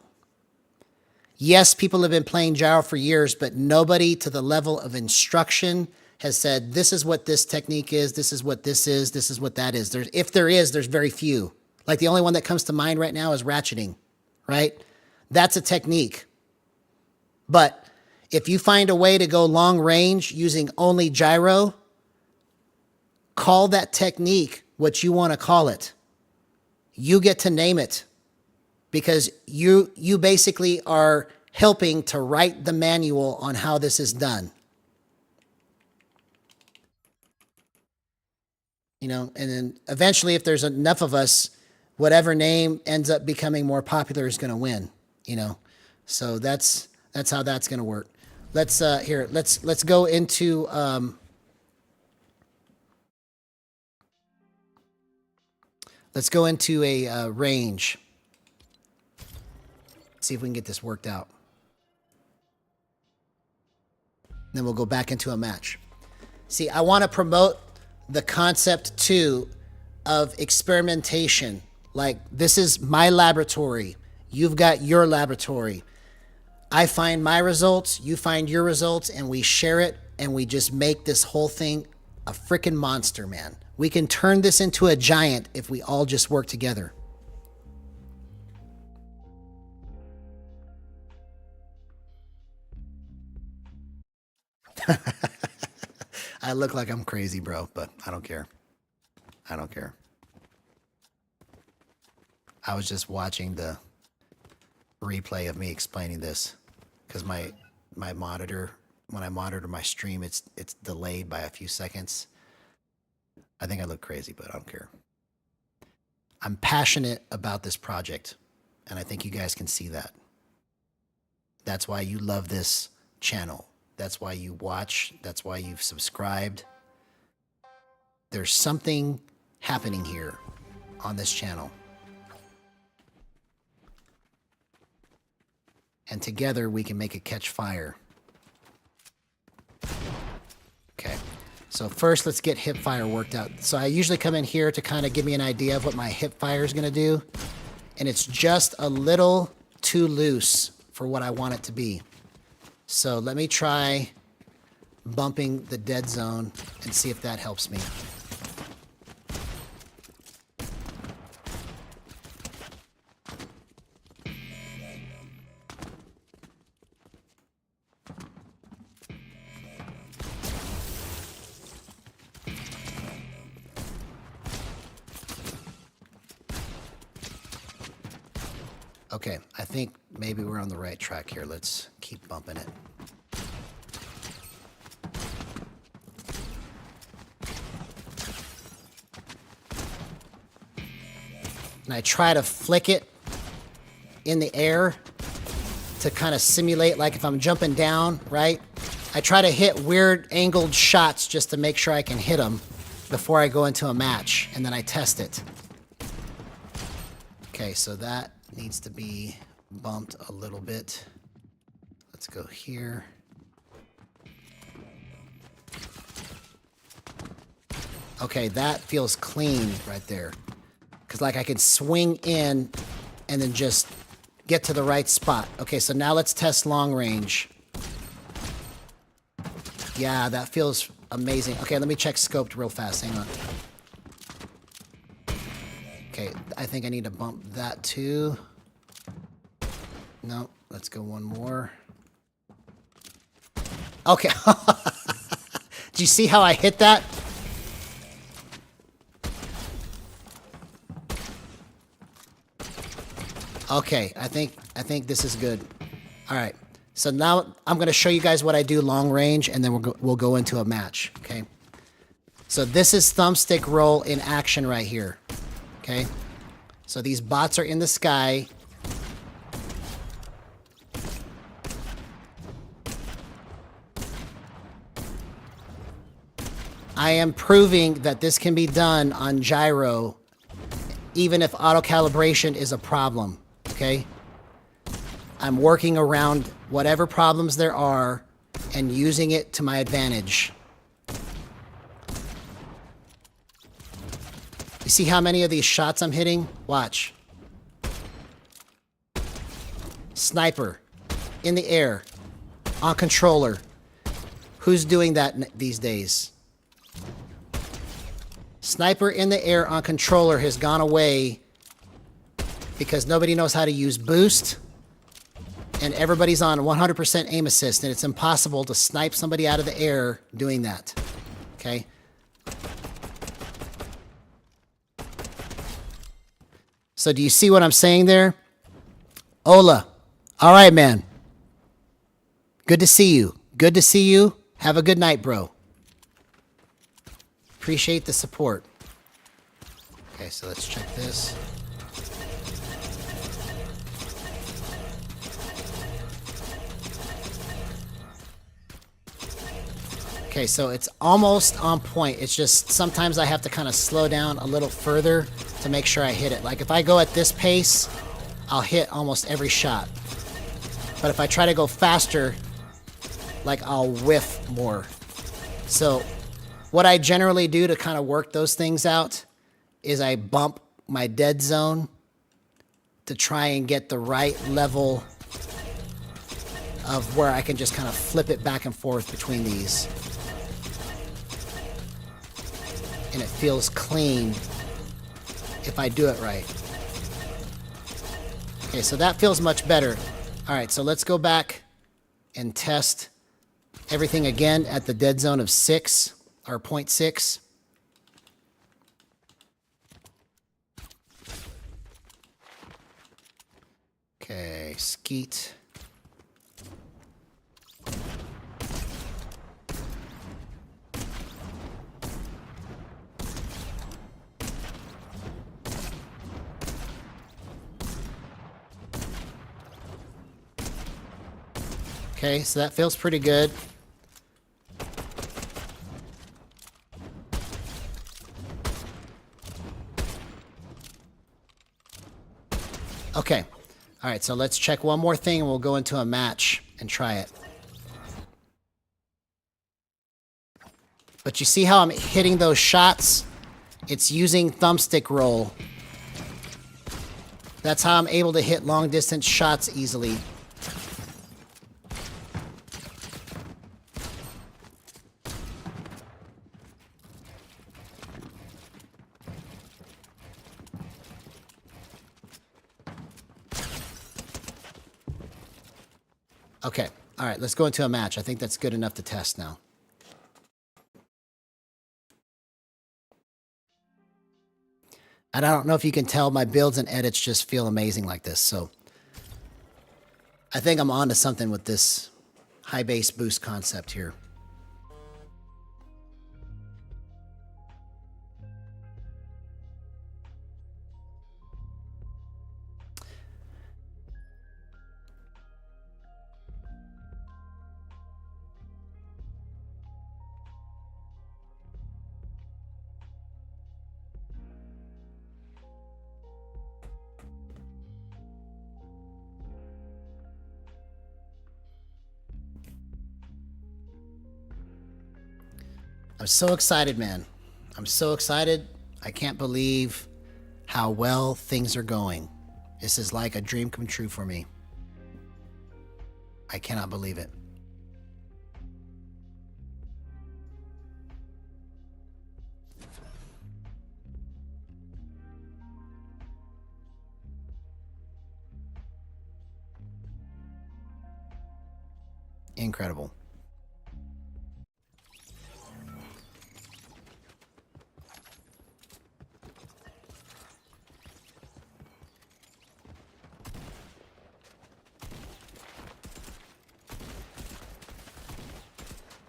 Speaker 1: Yes, people have been playing Gyro for years, but nobody to the level of instruction has said, this is what this technique is, this is what this is what that is. If there is, there's very few. Like the only one that comes to mind right now is ratcheting, right? That's a technique. But if you find a way to go long range using only gyro, call that technique what you want to call it. You get to name it because you basically are helping to write the manual on how this is done. You know, and then eventually if there's enough of us, whatever name ends up becoming more popular is going to win, you know. So that's how that's going to work. Let's go into let's go into a range. See if we can get this worked out. Then we'll go back into a match. See, I want to promote the concept too of experimentation. Like, this is my laboratory. You've got your laboratory. I find my results, you find your results, and we share it, and we just make this whole thing a freaking monster, man. We can turn this into a giant if we all just work together. I look like I'm crazy, bro, but I don't care. I don't care. I was just watching the replay of me explaining this because my monitor, when I monitor my stream, it's delayed by a few seconds. I think I look crazy, but I don't care. I'm passionate about this project, and I think you guys can see that. That's why you love this channel. That's why you watch. That's why you've subscribed. There's something happening here on this channel. and together we can make it catch fire. Okay, so first let's get hip fire worked out. So I usually come in here to kind of give me an idea of what my hip fire is going to do, and it's just a little too loose for what I want it to be. So let me try bumping the dead zone and see if that helps me. Okay, I think maybe we're on the right track here. Let's keep bumping it. And I try to flick it in the air to kind of simulate like if I'm jumping down, right? I try to hit weird angled shots just to make sure I can hit them before I go into a match, and then I test it. Okay, so that needs to be bumped a little bit. Let's go here. Okay, that feels clean right there. Because like I can swing in and then just get to the right spot. Okay, so now let's test long range. Yeah, that feels amazing. Okay, let me check scoped real fast. Hang on. Okay, I think I need to bump that too. No, let's go one more. Okay. Do you see how I hit that? Okay, I think this is good. All right. So now I'm going to show you guys what I do long range, and then we'll go into a match, okay? So this is thumbstick roll in action right here, okay? So these bots are in the sky. I am proving that this can be done on Gyro, even if auto calibration is a problem, okay? I'm working around whatever problems there are and using it to my advantage. You see how many of these shots I'm hitting? Watch. Sniper. In the air. On controller. Who's doing that these days? Sniper in the air on controller has gone away because nobody knows how to use boost. And everybody's on 100% aim assist, and it's impossible to snipe somebody out of the air doing that. Okay? So do you see what I'm saying there? Ola. All right, man. Good to see you. Good to see you. Have a good night, bro. Appreciate the support. Okay, so let's check this. Okay, so it's almost on point. It's just sometimes I have to kind of slow down a little further to make sure I hit it. Like if I go at this pace, I'll hit almost every shot. But if I try to go faster, like I'll whiff more. So what I generally do to kind of work those things out is I bump my dead zone to try and get the right level of where I can just kind of flip it back and forth between these. And it feels clean if I do it right. Okay, so that feels much better. All right, so let's go back and test everything again at the dead zone of 6, or 0.6. Okay, skeet. Okay, so that feels pretty good. Okay. All right, so let's check one more thing and we'll go into a match and try it. But you see how I'm hitting those shots? It's using thumbstick roll. That's how I'm able to hit long distance shots easily. Okay, all right, let's go into a match. I think that's good enough to test now. And I don't know if you can tell, my builds and edits just feel amazing like this. So I think I'm on to something with this high base boost concept here. I'm so excited, man. I'm so excited. I can't believe how well things are going. This is like a dream come true for me. I cannot believe it. Incredible.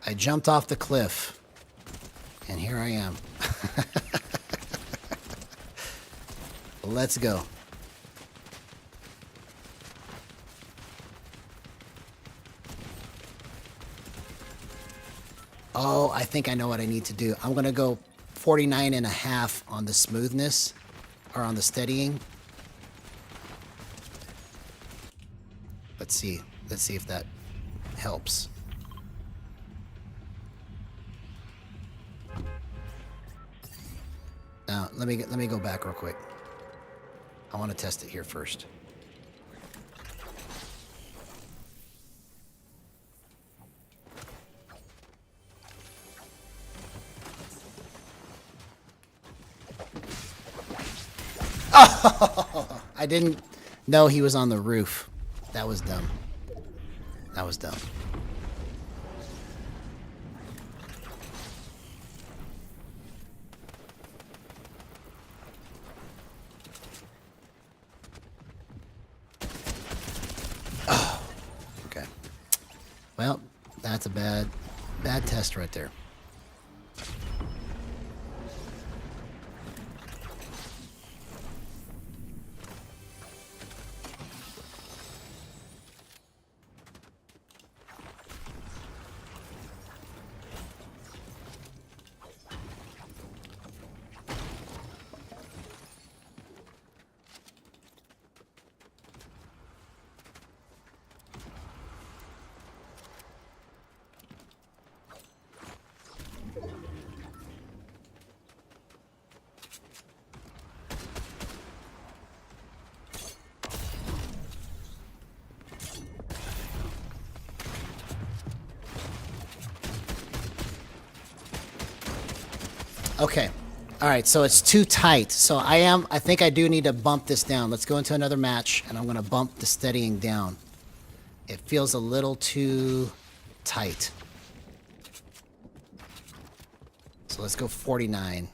Speaker 1: I jumped off the cliff, and here I am. Let's go. Oh, I think I know what I need to do. I'm going to go 49.5 on the smoothness, or on the steadying. Let's see. Let's see if that helps. Now, let me go back real quick. I want to test it here first. Oh, I didn't know he was on the roof. That was dumb. That was dumb. Okay. Well, that's a bad test right there. Okay. All right, so it's too tight. So I think I do need to bump this down. Let's go into another match, and I'm going to bump the steadying down. It feels a little too tight. So let's go 49.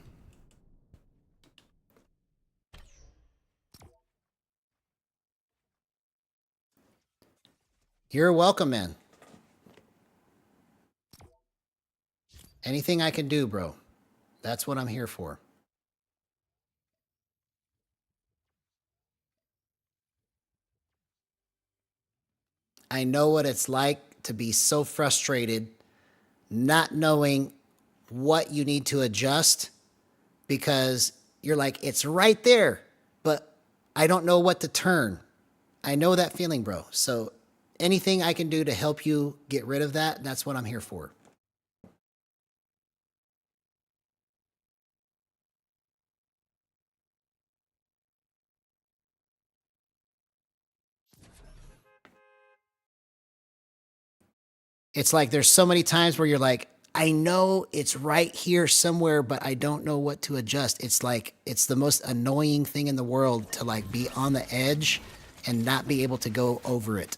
Speaker 1: You're welcome, man. Anything I can do, bro. That's what I'm here for. I know what it's like to be so frustrated, not knowing what you need to adjust, because you're like, it's right there, but I don't know what to turn. I know that feeling, bro. So anything I can do to help you get rid of that, that's what I'm here for. It's like there's so many times where you're like, I know it's right here somewhere, but I don't know what to adjust. It's like, it's the most annoying thing in the world to like be on the edge and not be able to go over it.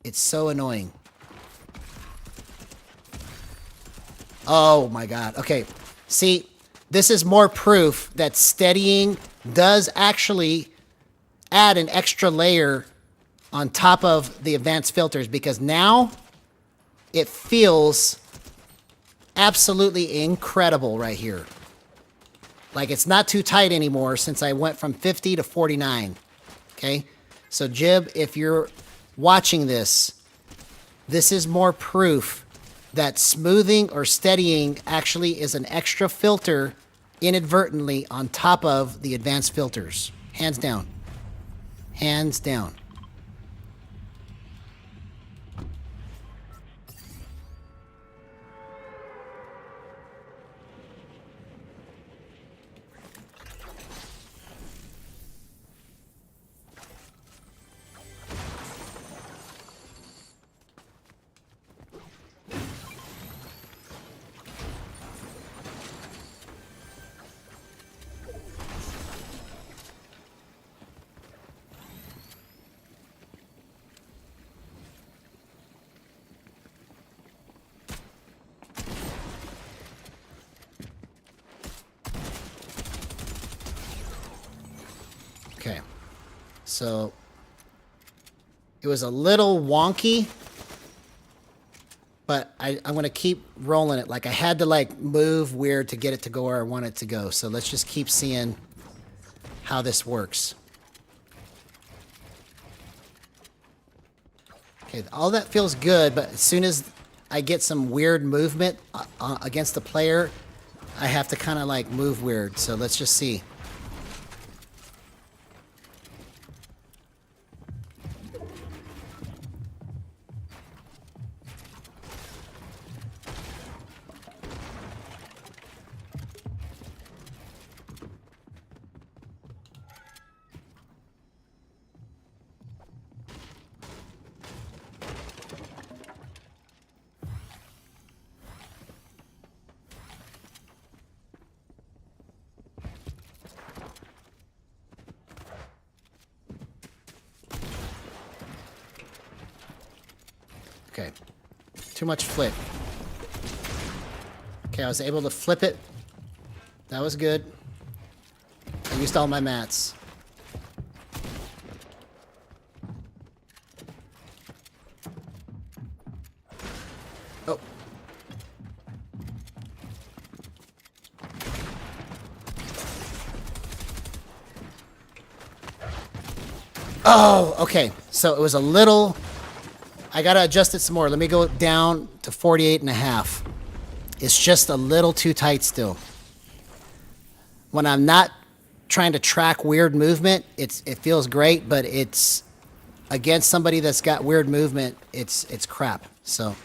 Speaker 1: It's so annoying. Oh my God. Okay. See, this is more proof that steadying does actually add an extra layer on top of the advanced filters, because now it feels absolutely incredible right here. Like it's not too tight anymore since I went from 50 to 49. Okay? So Jibb, if you're watching this, this is more proof that smoothing or steadying actually is an extra filter inadvertently on top of the advanced filters. Hands down. Hands down. Okay, so it was a little wonky, but I'm going to keep rolling it. Like I had to like move weird to get it to go where I want it to go. So let's just keep seeing how this works. Okay, all that feels good, but as soon as I get some weird movement against the player, I have to kind of like move weird. So let's just see. Okay, too much flip. Okay, I was able to flip it. That was good. I used all my mats. Oh. Oh, okay. So it was a little... I gotta adjust it some more. Let me go down to 48 and a half. It's just a little too tight still. When I'm not trying to track weird movement, it feels great, but it's against somebody that's got weird movement, it's crap. So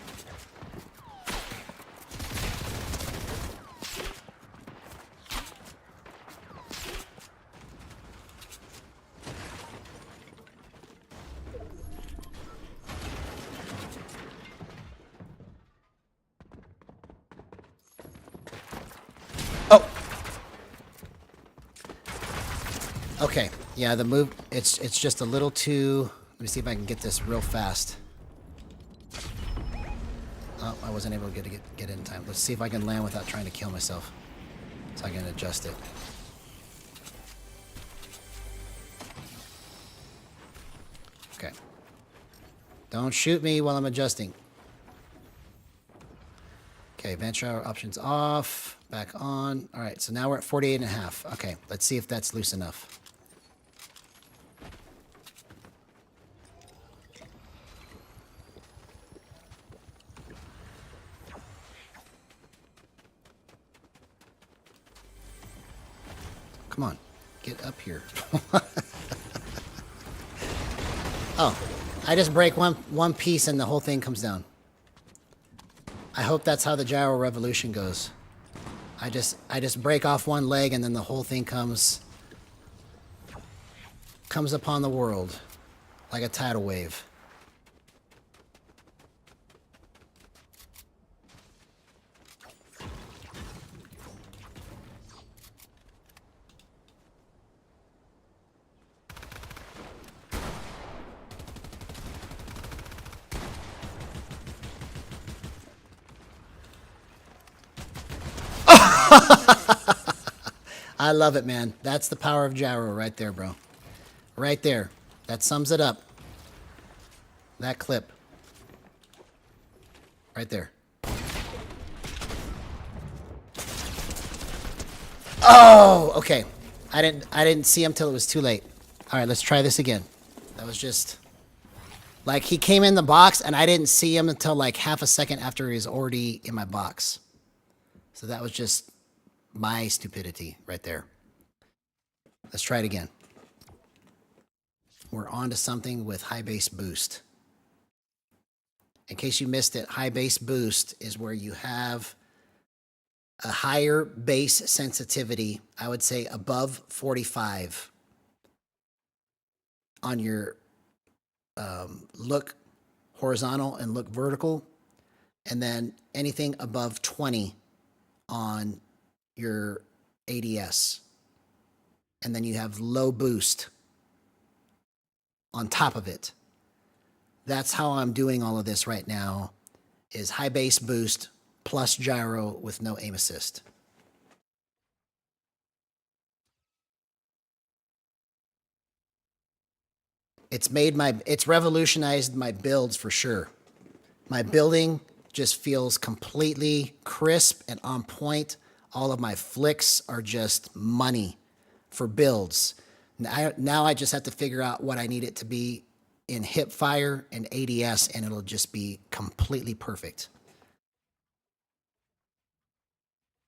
Speaker 1: okay, yeah, the move, it's just a little too... Let me see if I can get this real fast. Oh, I wasn't able to get in time. Let's see if I can land without trying to kill myself. So I can adjust it. Okay. Don't shoot me while I'm adjusting. Okay, bench hour options off. Back on. All right, so now we're at 48 and a half. Okay, let's see if that's loose enough. Come on, get up here. Oh, I just break one piece and the whole thing comes down. I hope that's how the gyro revolution goes. I just break off one leg and then the whole thing comes upon the world like a tidal wave. I love it, man. That's the power of gyro right there, bro. Right there. That sums it up. That clip. Right there. Oh, okay. I didn't see him till it was too late. All right, let's try this again. That was just like he came in the box and I didn't see him until like half a second after he was already in my box. So that was just my stupidity right there. Let's try it again. We're on to something with high base boost. In case you missed it, high base boost is where you have a higher base sensitivity, I would say above 45 on your look horizontal and look vertical, and then anything above 20 on your ADS. And then you have low boost on top of it. That's how I'm doing all of this right now, is high base boost plus gyro with no aim assist. It's revolutionized my builds for sure. My building just feels completely crisp and on point. All of my flicks are just money for builds. Now I just have to figure out what I need it to be in hip fire and ADS, and it'll just be completely perfect.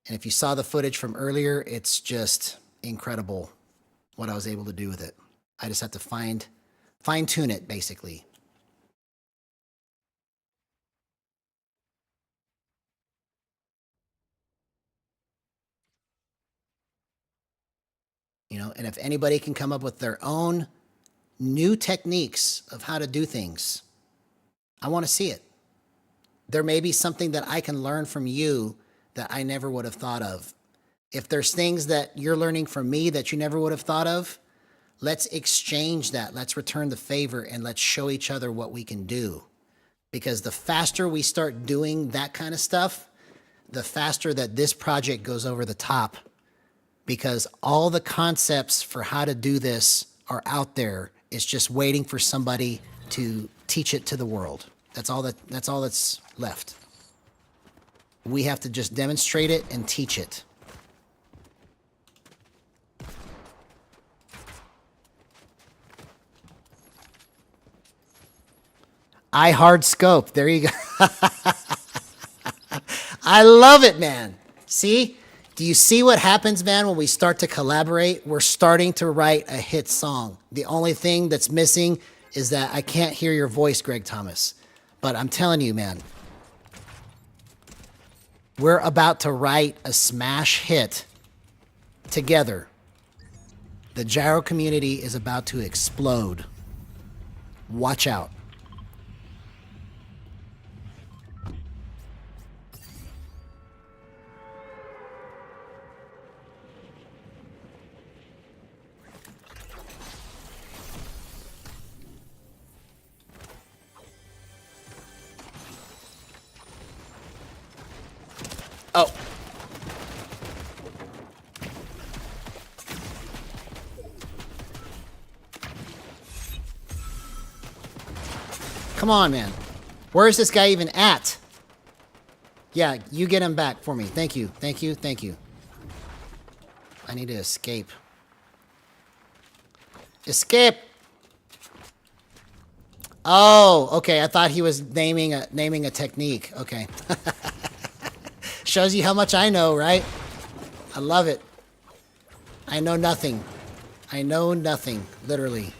Speaker 1: And if you saw the footage from earlier, it's just incredible what I was able to do with it. I just have to fine tune it, basically. You know, and if anybody can come up with their own new techniques of how to do things, I want to see it. There may be something that I can learn from you that I never would have thought of. If there's things that you're learning from me that you never would have thought of, let's exchange that. Let's return the favor and let's show each other what we can do. Because the faster we start doing that kind of stuff, the faster that this project goes over the top. Because all the concepts for how to do this are out there. It's just waiting for somebody to teach it to the world. That's all that's left. We have to just demonstrate it and teach it. I hard scope. There you go. I love it, man. See? Do you see what happens, man, when we start to collaborate? We're starting to write a hit song. The only thing that's missing is that I can't hear your voice, Greg Thomas. But I'm telling you, man, we're about to write a smash hit together. The Gyro community is about to explode. Watch out. Oh. Come on, man. Where is this guy even at? Yeah, you get him back for me. Thank you. Thank you. Thank you. I need to escape. Escape! Oh, okay. I thought he was naming a technique. Okay. Shows you how much I know, right? I love it. I know nothing. I know nothing, literally.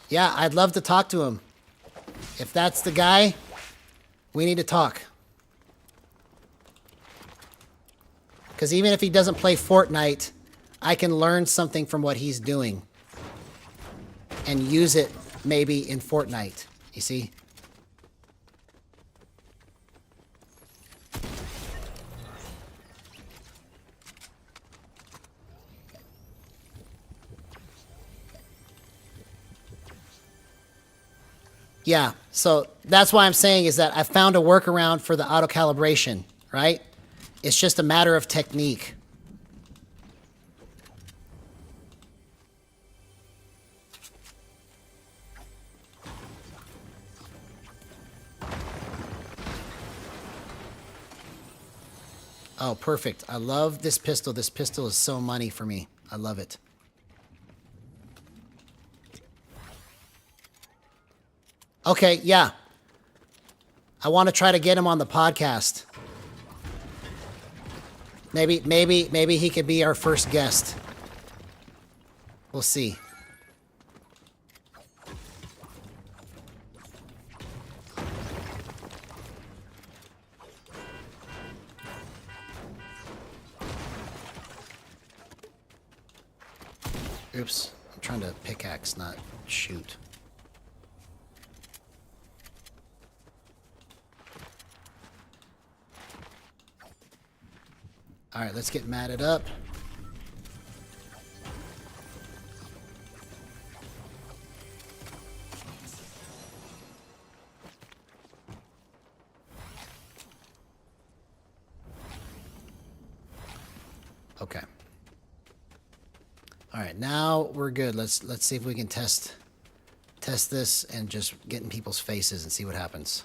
Speaker 1: Yeah, I'd love to talk to him. If that's the guy, we need to talk. Because even if he doesn't play Fortnite, I can learn something from what he's doing. And use it maybe in Fortnite. You see? Yeah, so that's why I'm saying is that I found a workaround for the auto calibration, right? It's just a matter of technique. Oh, perfect. I love this pistol. This pistol is so money for me. I love it. Okay, yeah. I want to try to get him on the podcast. Maybe he could be our first guest. We'll see. Oops. I'm trying to pickaxe, not shoot. All right, let's get matted up. Okay. All right, now we're good. Let's see if we can test this and just get in people's faces and see what happens.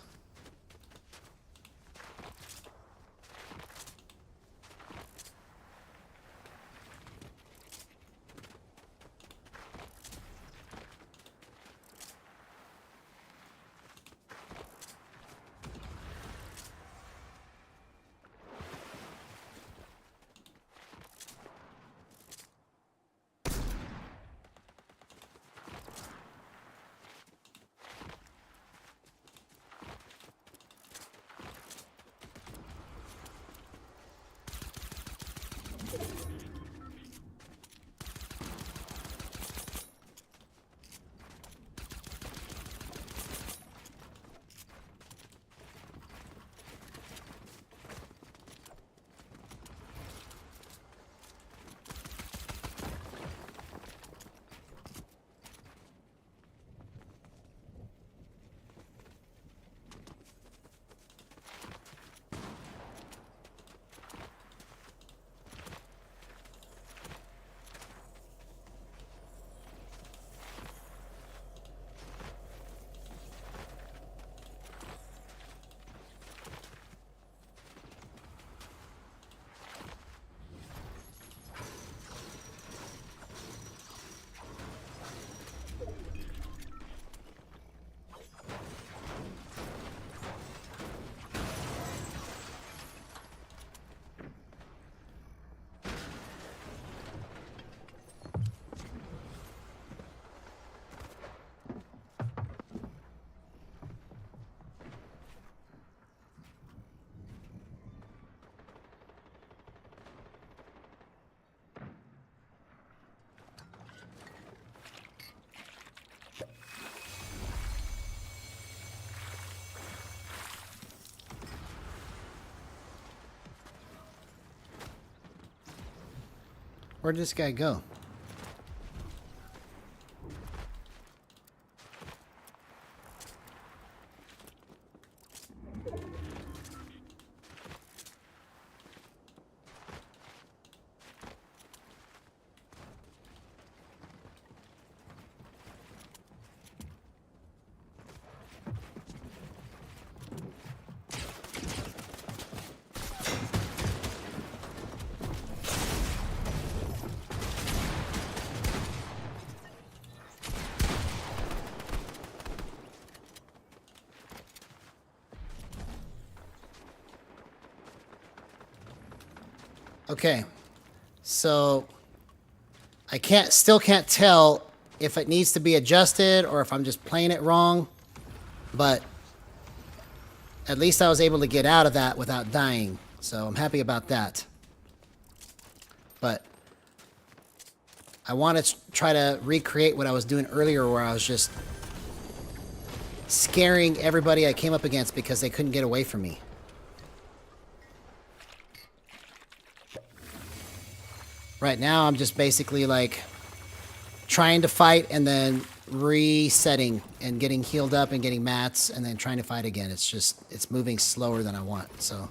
Speaker 1: Where'd this guy go? Okay, so I still can't tell if it needs to be adjusted or if I'm just playing it wrong. But at least I was able to get out of that without dying. So I'm happy about that. But I want to try to recreate what I was doing earlier where I was just scaring everybody I came up against because they couldn't get away from me. Right now I'm just basically like trying to fight and then resetting and getting healed up and getting mats and then trying to fight again. It's just, it's moving slower than I want, so.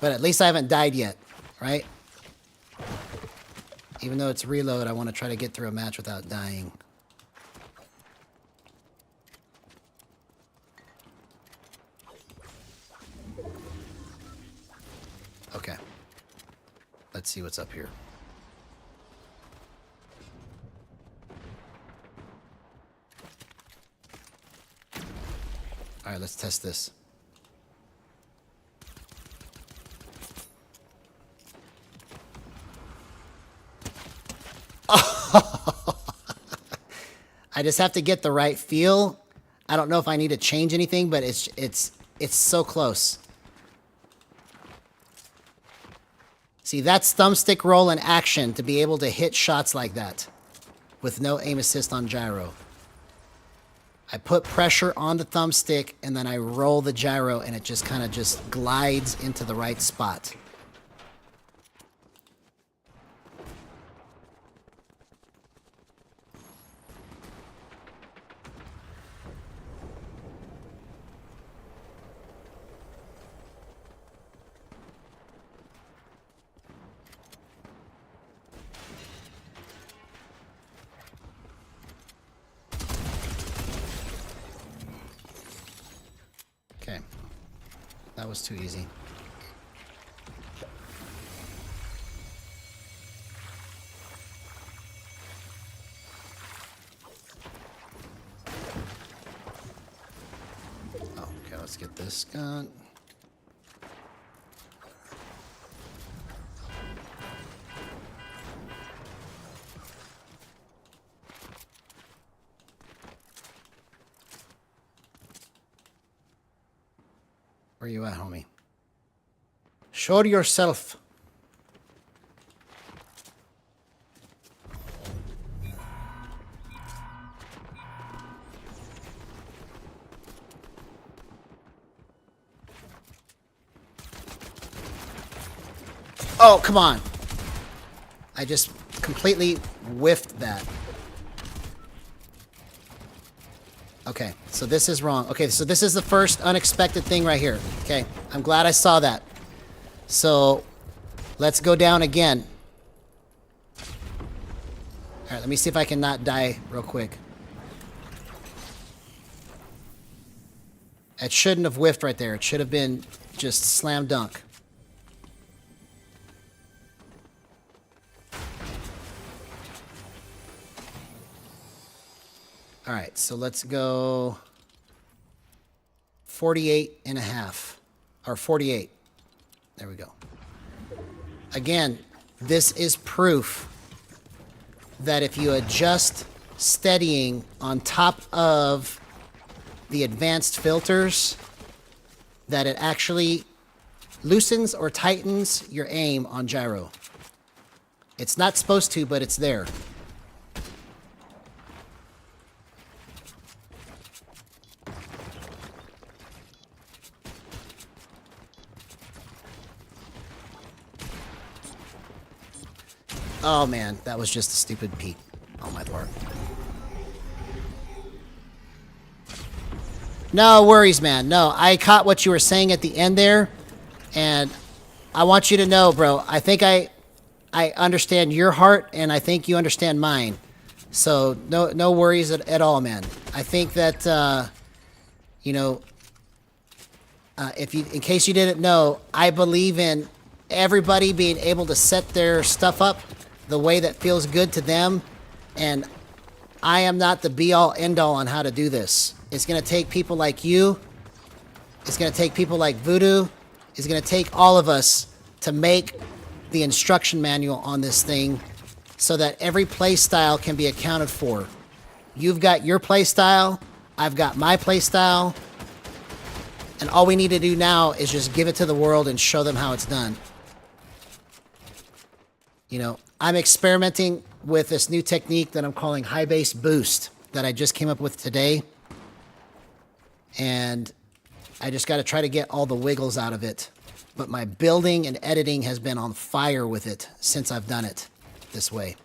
Speaker 1: But at least I haven't died yet, right? Even though it's reload, I want to try to get through a match without dying. Okay. Let's see what's up here. All right, let's test this. I just have to get the right feel. I don't know if I need to change anything, but it's so close. See, that's thumbstick roll in action to be able to hit shots like that with no aim assist on gyro. I put pressure on the thumbstick and then I roll the gyro and it just kind of just glides into the right spot. Okay, that was too easy. Oh, okay, let's get this gun. Where you at, homie? Show yourself. Oh, come on. I just completely whiffed that. Okay, so this is wrong. Okay, so this is the first unexpected thing right here. Okay, I'm glad I saw that. So, let's go down again. Alright, let me see if I can not die real quick. It shouldn't have whiffed right there. It should have been just slam dunk. All right, so let's go 48 and a half, or 48. There we go. Again, this is proof that if you adjust steadying on top of the advanced filters, that it actually loosens or tightens your aim on gyro. It's not supposed to, but it's there. Oh man, that was just a stupid peek on my part. No worries, man. No, I caught what you were saying at the end there, and I want you to know, bro, I think I understand your heart, and I think you understand mine. So no worries at all, man. I think that, you know, in case you didn't know, I believe in everybody being able to set their stuff up the way that feels good to them, and I am not the be-all end-all on how to do this. It's going to take people like you. It's going to take people like Voodoo. It's going to take all of us to make the instruction manual on this thing so that every play style can be accounted for. You've got your play style, I've got my play style, and all we need to do now is just give it to the world and show them how it's done. You know, I'm experimenting with this new technique that I'm calling high base boost that I just came up with today. And I just got to try to get all the wiggles out of it. But my building and editing has been on fire with it since I've done it this way.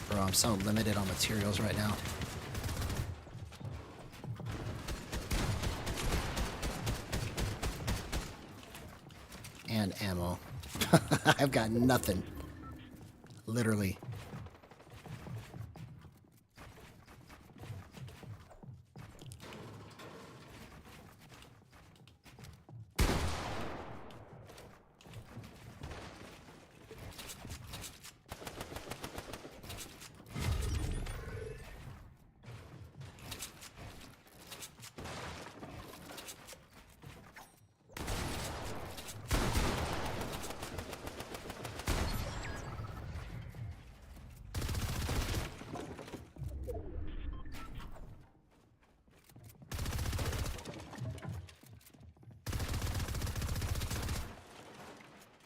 Speaker 1: Bro, I'm so limited on materials right now. And ammo. I've got nothing. Literally.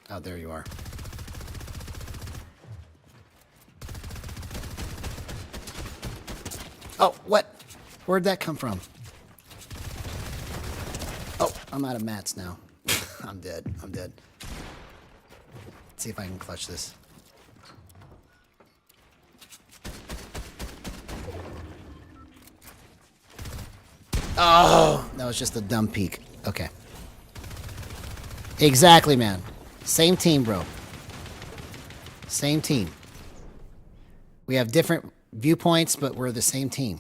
Speaker 1: Oh, there you are. Oh, what? Where'd that come from? Oh, I'm out of mats now. I'm dead. I'm dead. Let's see if I can clutch this. Oh, that was just a dumb peek. Okay. Exactly, man. Same team, bro. Same team. We have different viewpoints, but we're the same team.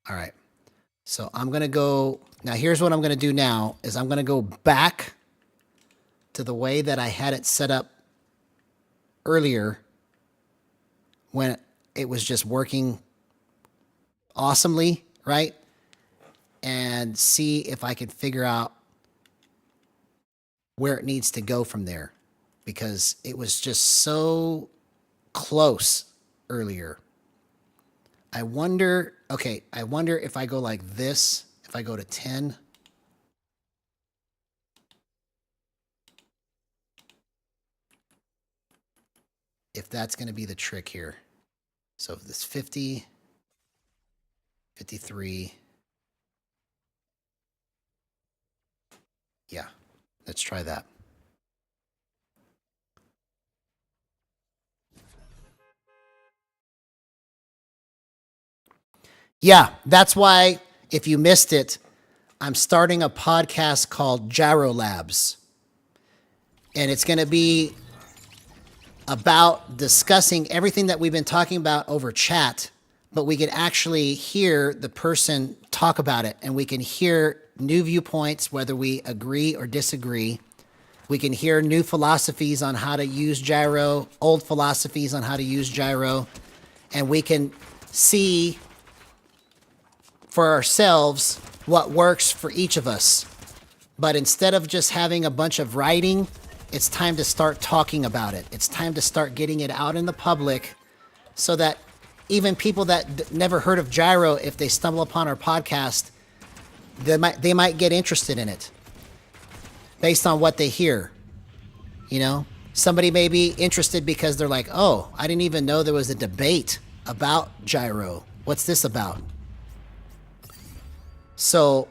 Speaker 1: All right. So I'm going to go... Now, here's what I'm going to do now, is I'm going to go back to the way that I had it set up earlier when it was just working awesomely, right? And see if I can figure out where it needs to go from there. Because it was just so close earlier. I wonder, okay, I wonder if I go like this, if I go to 10. If that's going to be the trick here. So if this 50, 53. Yeah, let's try that. Yeah, that's why, if you missed it, I'm starting a podcast called Gyro Labs. And it's going to be about discussing everything that we've been talking about over chat, but we can actually hear the person talk about it, and we can hear new viewpoints, whether we agree or disagree. We can hear new philosophies on how to use gyro, old philosophies on how to use gyro, and we can see for ourselves what works for each of us. But instead of just having a bunch of writing, it's time to start talking about it. It's time to start getting it out in the public so that even people that never heard of gyro, if they stumble upon our podcast, they might get interested in it based on what they hear. You know, somebody may be interested because they're like, oh, I didn't even know there was a debate about gyro. What's this about? So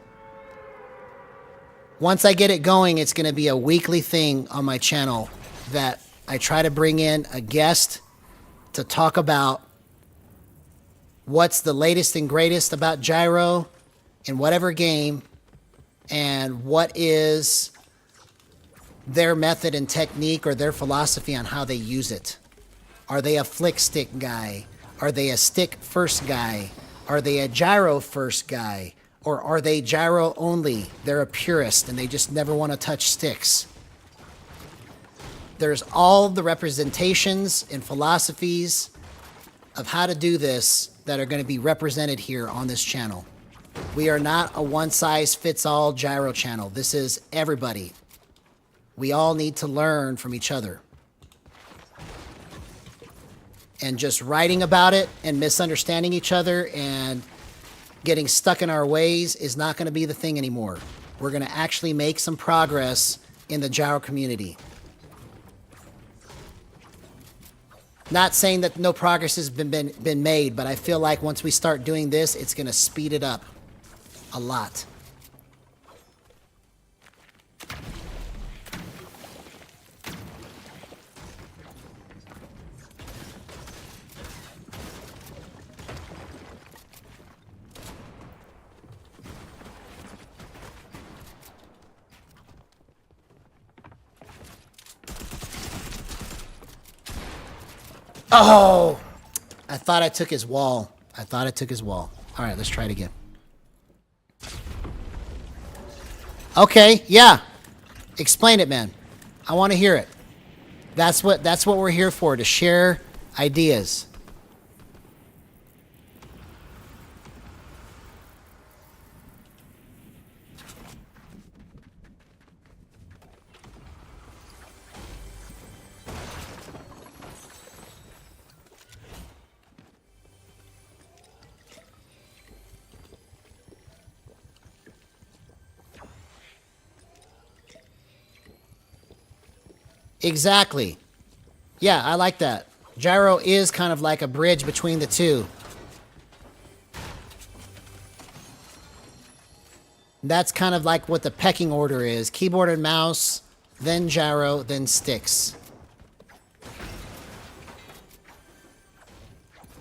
Speaker 1: once I get it going, it's going to be a weekly thing on my channel that I try to bring in a guest to talk about what's the latest and greatest about gyro in whatever game and what is their method and technique or their philosophy on how they use it. Are they a flick stick guy? Are they a stick first guy? Are they a gyro first guy? Or are they gyro only? They're a purist and they just never want to touch sticks. There's all the representations and philosophies of how to do this that are going to be represented here on this channel. We are not a one-size-fits-all gyro channel. This is everybody. We all need to learn from each other. And just writing about it and misunderstanding each other and getting stuck in our ways is not going to be the thing anymore. We're going to actually make some progress in the gyro community. Not saying that no progress has been made, but I feel like once we start doing this, it's going to speed it up a lot. Oh! I thought I took his wall. I thought I took his wall. All right, let's try it again. Okay, yeah. Explain it, man. I want to hear it. That's what we're here for, to share ideas. Exactly. Yeah, I like that. Gyro is kind of like a bridge between the two. That's kind of like what the pecking order is. Keyboard and mouse, then gyro, then sticks.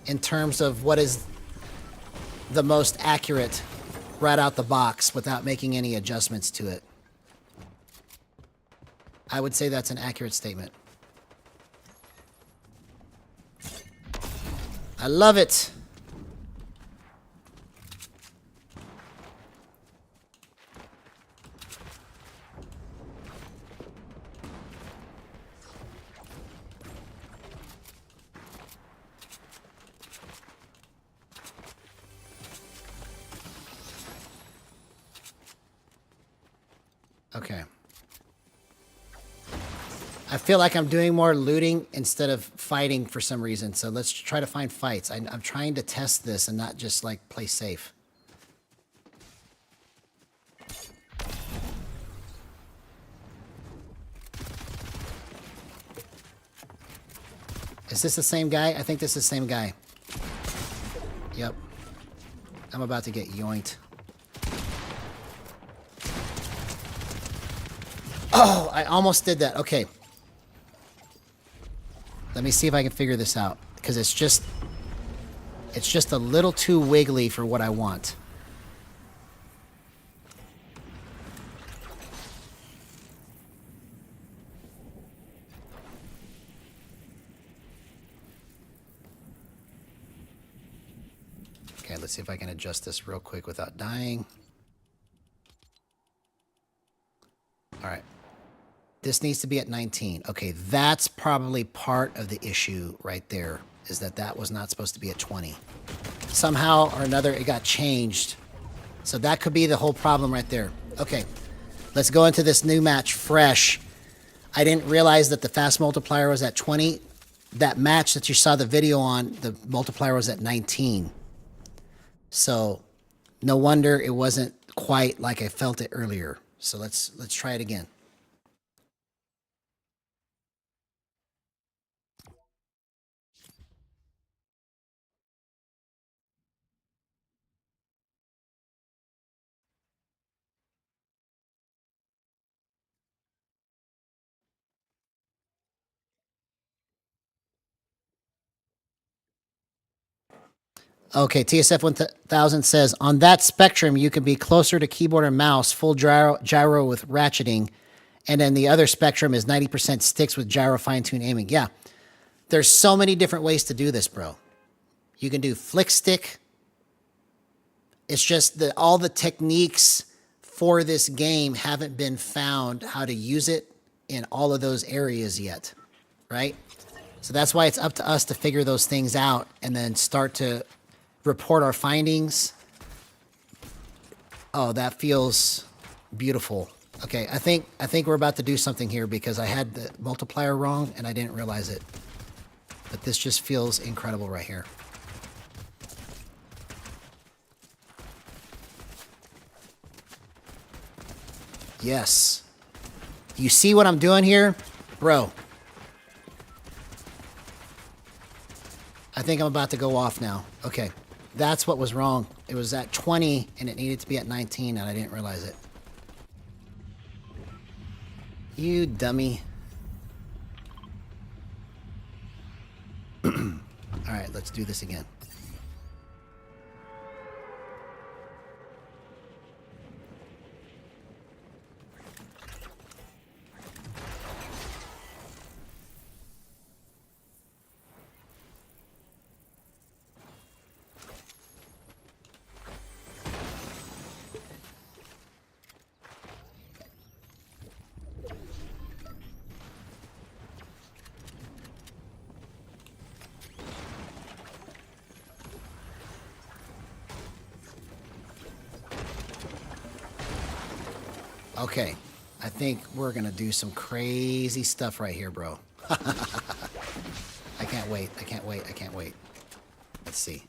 Speaker 1: In terms of what is the most accurate right out the box without making any adjustments to it. I would say that's an accurate statement. I love it. Okay. I feel like I'm doing more looting instead of fighting for some reason. So let's try to find fights. I'm trying to test this and not just like play safe. Is this the same guy? I think this is the same guy. Yep. I'm about to get yoinked. Oh, I almost did that. Okay. Let me see if I can figure this out, because it's just a little too wiggly for what I want. Okay, let's see if I can adjust this real quick without dying. All right. This needs to be at 19. Okay, that's probably part of the issue right there, is that was not supposed to be at 20. Somehow or another, it got changed. So that could be the whole problem right there. Okay, let's go into this new match fresh. I didn't realize that the fast multiplier was at 20. That match that you saw the video on, the multiplier was at 19. So no wonder it wasn't quite like I felt it earlier. So let's try it again. Okay, TSF 1000 says, on that spectrum, you can be closer to keyboard and mouse, full gyro with ratcheting, and then the other spectrum is 90% sticks with gyro fine-tune aiming. Yeah, There's so many different ways to do this, bro. You can do flick stick. It's just that all the techniques for this game haven't been found how to use it in all of those areas yet, right? So that's why it's up to us to figure those things out and then start to report our findings. Oh, that feels beautiful. Okay, I think we're about to do something here because I had the multiplier wrong and I didn't realize it. But this just feels incredible right here. Yes. You see what I'm doing here? Bro. I think I'm about to go off now. Okay. That's what was wrong. It was at 20 and it needed to be at 19 and I didn't realize it. You dummy. All right, let's do this again. Okay, I think we're gonna do some crazy stuff right here, bro. I can't wait, I can't wait, I can't wait. Let's see.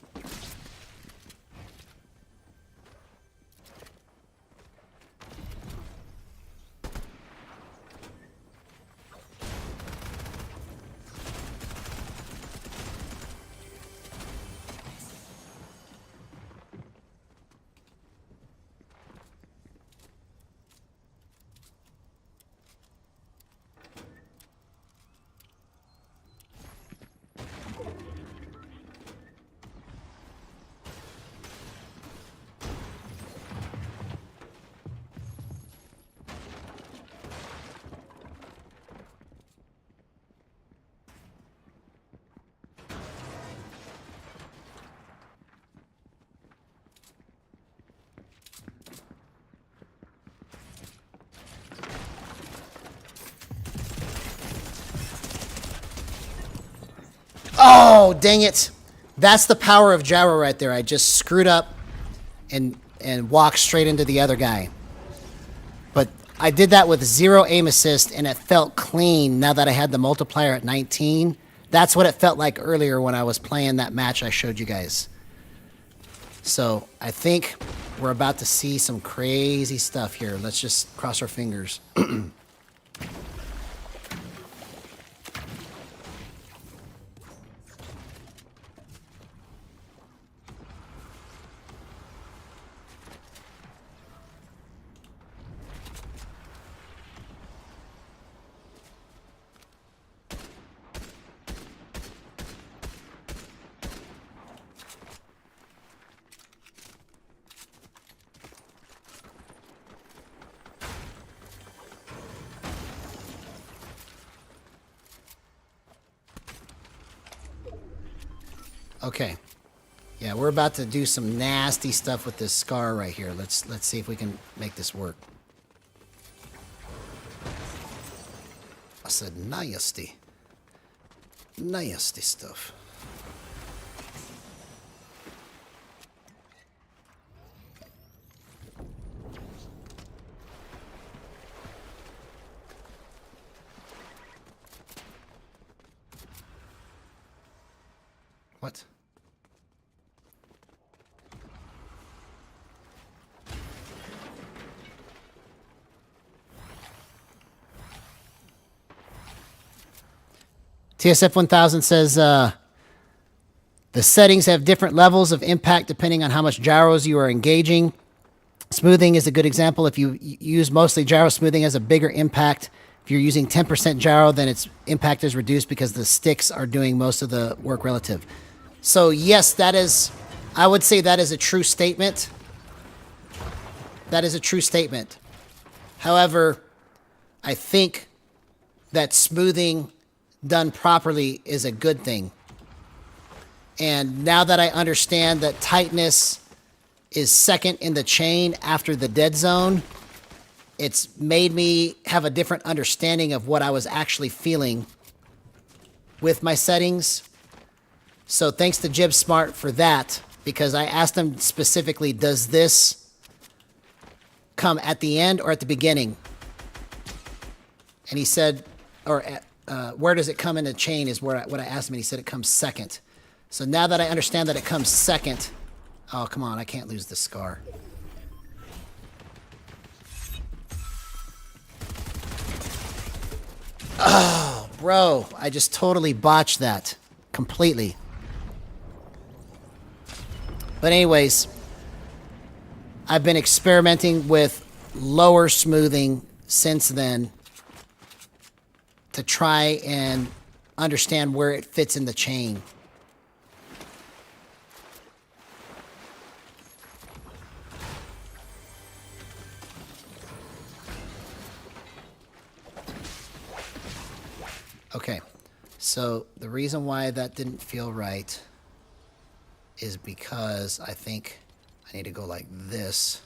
Speaker 1: Oh, dang it. That's the power of Gyro right there. I just screwed up and walked straight into the other guy. But I did that with 0 aim assist, and it felt clean now that I had the multiplier at 19. That's what it felt like earlier when I was playing that match I showed you guys. So I think we're about to see some crazy stuff here. Let's just cross our fingers. Okay. Yeah, we're about to do some nasty stuff with this scar right here. Let's see if we can make this work. I said nasty. Nasty stuff. What? TSF 1000 says the settings have different levels of impact depending on how much gyros you are engaging. Smoothing is a good example. If you use mostly gyro, smoothing has a bigger impact. If you're using 10% gyro, then its impact is reduced because the sticks are doing most of the work relative. So yes, that is, I would say that is a true statement. That is a true statement. However, I think that smoothing done properly is a good thing. And now that I understand that tightness is second in the chain after the dead zone, it's made me have a different understanding of what I was actually feeling with my settings. So thanks to Jibb Smart for that, because I asked him specifically, does this come at the end or at the beginning? And he said, or where does it come in the chain is what I asked him, and he said it comes second. So now that I understand that it comes second, oh, come on, I can't lose the scar. Oh, bro, I just totally botched that completely. But anyways, I've been experimenting with lower smoothing since then to try and understand where it fits in the chain. Okay, so the reason why that didn't feel right is because I think I need to go like this.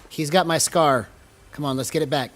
Speaker 1: He's got my scar. Come on, let's get it back.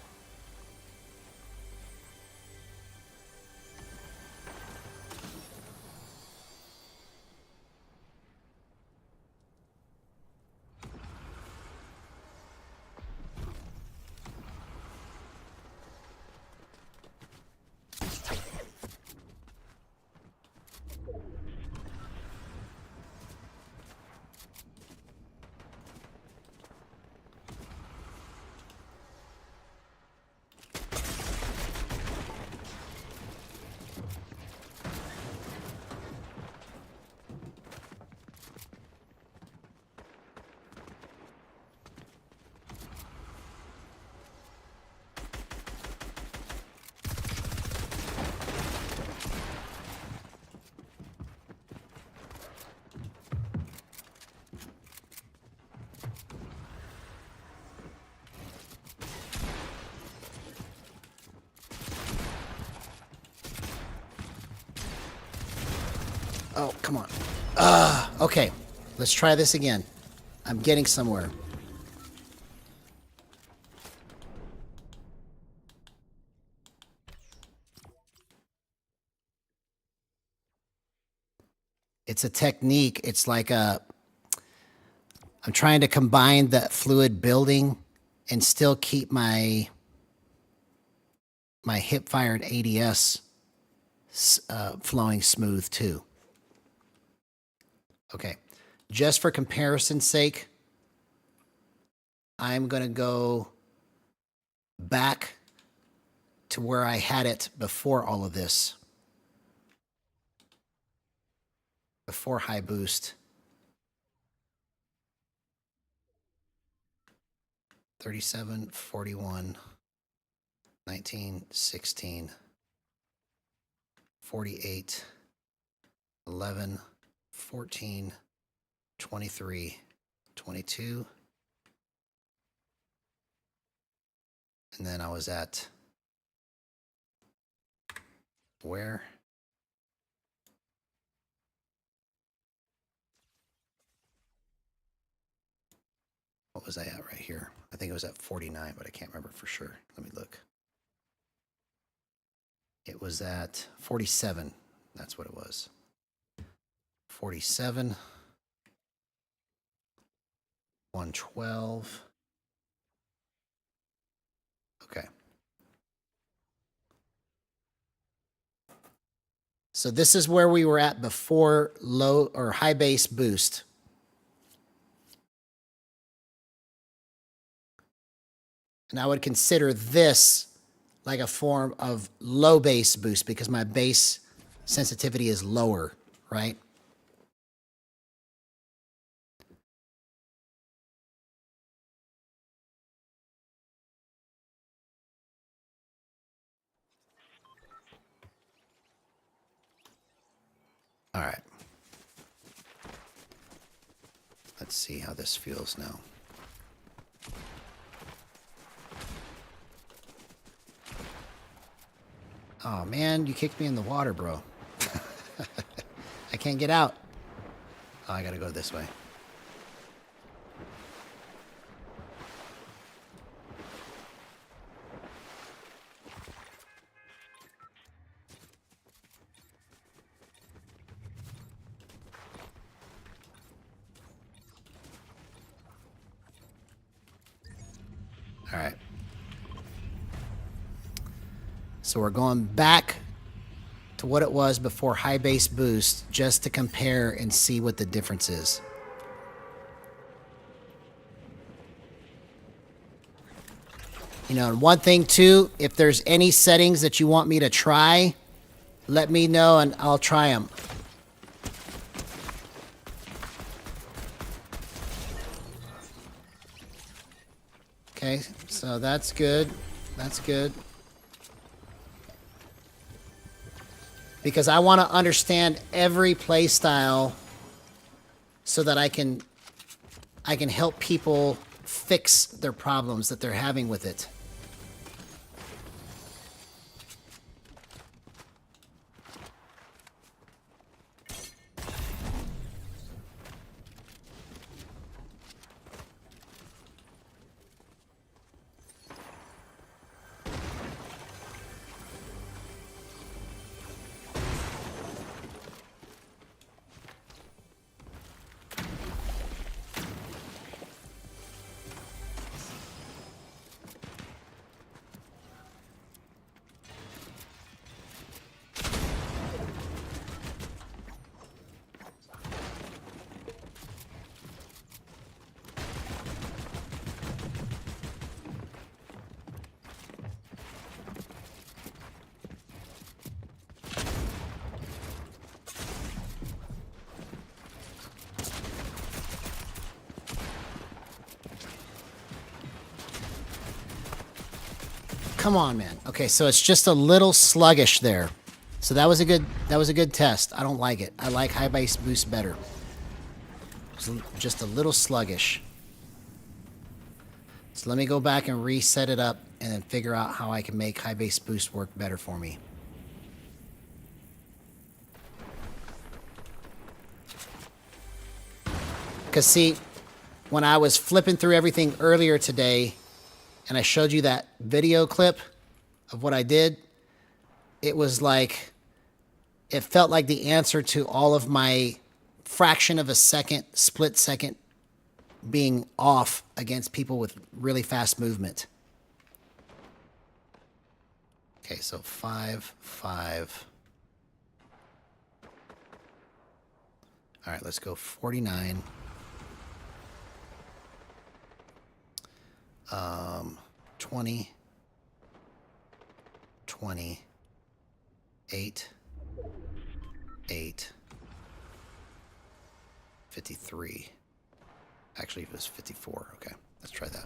Speaker 1: Oh, come on. Okay, let's try this again. I'm getting somewhere. It's a technique. It's like I'm trying to combine the fluid building and still keep my hip-fired ADS flowing smooth too. Okay, just for comparison's sake, I'm going to go back to where I had it before all of this. Before high boost. 37, 41, 19, 16, 48, 11, 14, 23, 22. And then I was at where? What was I at right here? I think it was at 49, but I can't remember for sure. Let me look. It was at 47. That's what it was. 47. 112. Okay. So this is where we were at before low or high base boost. And I would consider this like a form of low base boost because my base sensitivity is lower, right? All right. Let's see how this feels now. Oh man, you kicked me in the water, bro. I can't get out. Oh, I gotta go this way. All right. So we're going back to what it was before high base boost just to compare and see what the difference is. You know, and one thing too, if there's any settings that you want me to try, let me know and I'll try them. Okay, so that's good. That's good. Because I want to understand every play style so that I can help people fix their problems that they're having with it. Come on, man. Okay, so it's just a little sluggish there. So that was a good test. I don't like it. I like high base boost better. It's just a little sluggish. So let me go back and reset it up and then figure out how I can make high base boost work better for me. Because see, when I was flipping through everything earlier today and I showed you that video clip of what I did, it was like, it felt like the answer to all of my fraction of a second, split second being off against people with really fast movement. Okay, so 5, 5. All right, let's go 49. 20, 20, 8, 8, 53. Actually, it was 54. Okay, let's try that.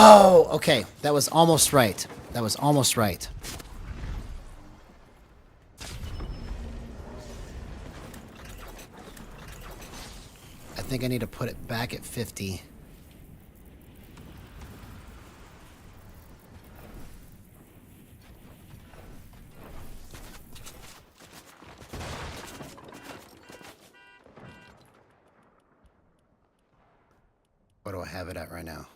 Speaker 1: Oh, okay. That was almost right. That was almost right. I think I need to put it back at 50. What do I have it at right now?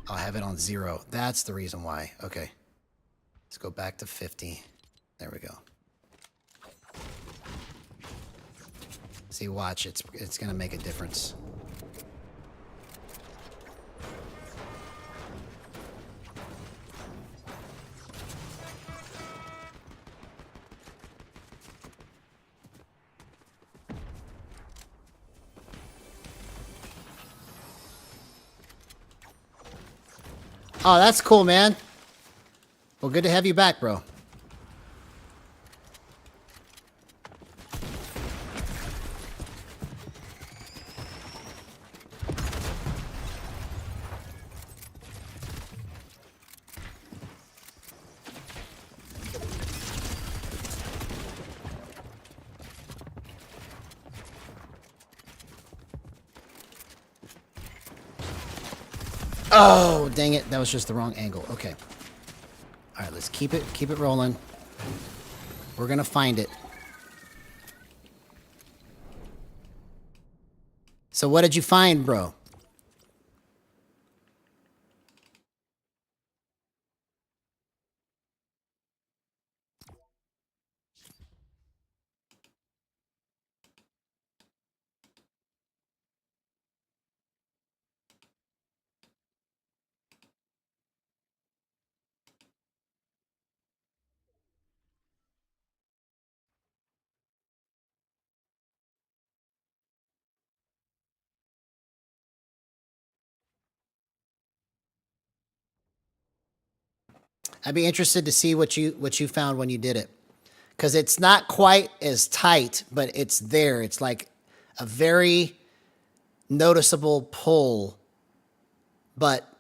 Speaker 1: I'll have it on 0. That's the reason why. Okay. Let's go back to 50. There we go. See, watch. It's going to make a difference. Oh, that's cool, man. Well, good to have you back, bro. Oh, dang it. That was just the wrong angle. Okay. All right, let's keep it rolling. We're going to find it. So what did you find, bro? I'd be interested to see what you found when you did it. Because it's not quite as tight, but it's there. It's like a very noticeable pull, but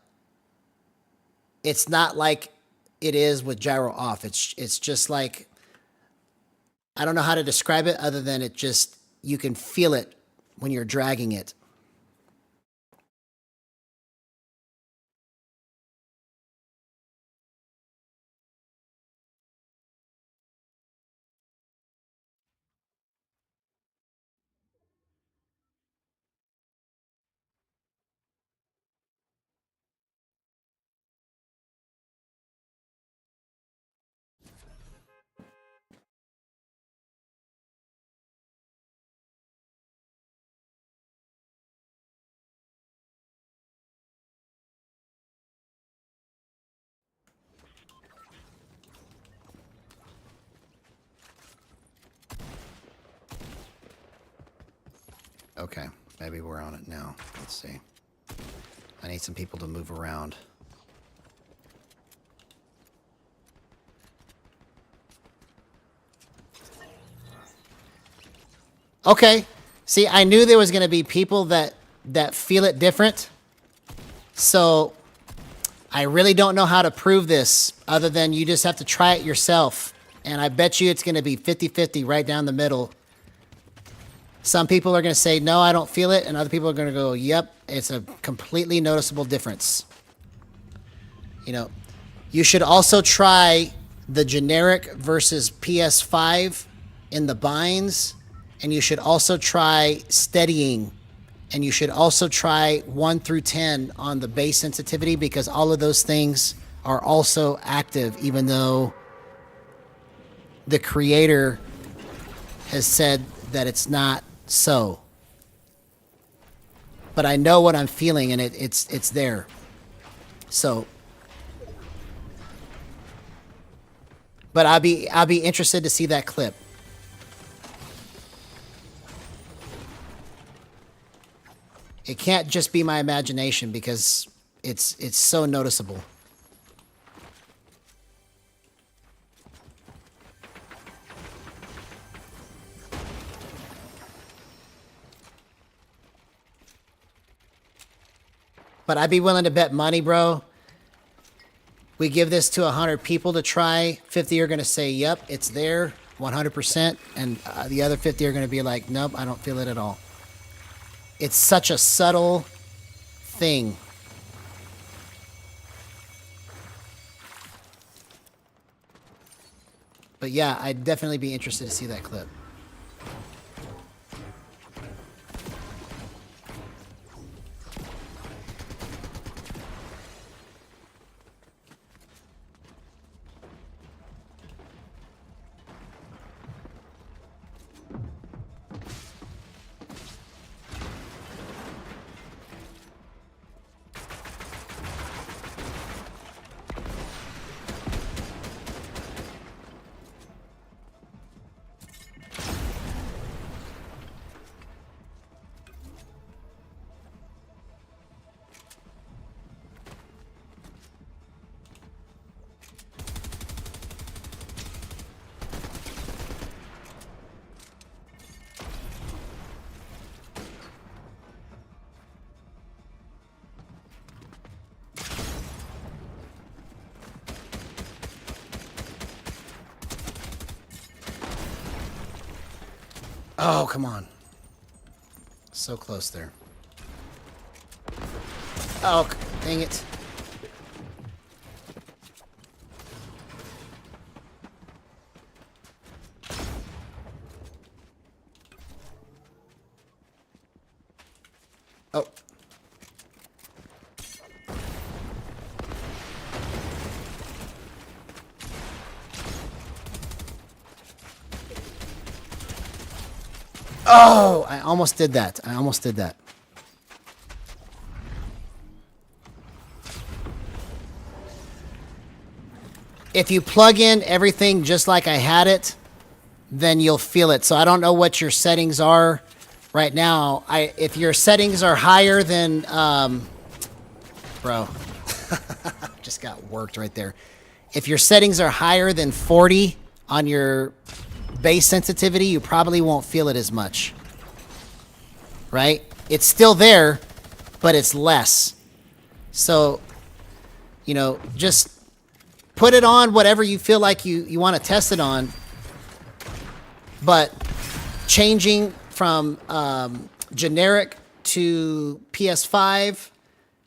Speaker 1: it's not like it is with gyro off. It's just like, I don't know how to describe it other than it just, you can feel it when you're dragging it. Okay, maybe we're on it now. Let's see. I need some people to move around. Okay. See, I knew there was going to be people that feel it different. So I really don't know how to prove this other than you just have to try it yourself. And I bet you it's going to be 50-50 right down the middle. Some people are going to say, no, I don't feel it. And other people are going to go, yep, it's a completely noticeable difference. You know, you should also try the generic versus PS5 in the binds. And you should also try steadying. And you should also try 1 through 10 on the base sensitivity, because all of those things are also active, even though the creator has said that it's not so. But I know what I'm feeling, and it's there. So, but I'll be interested to see that clip. It can't just be my imagination because it's so noticeable. But I'd be willing to bet money, bro. We give this to 100 people to try. 50 are going to say, yep, it's there, 100%. And the other 50 are going to be like, nope, I don't feel it at all. It's such a subtle thing. But yeah, I'd definitely be interested to see that clip. Oh, come on. So close there. Oh, dang it. Oh. Oh, I almost did that. I almost did that. If you plug in everything just like I had it, then you'll feel it. So I don't know what your settings are right now. If your settings are higher than, bro, just got worked right there. If your settings are higher than 40 on your base sensitivity, you probably won't feel it as much, right? It's still there, but it's less. So, you know, just put it on whatever you feel like you want to test it on. But changing from generic to PS5,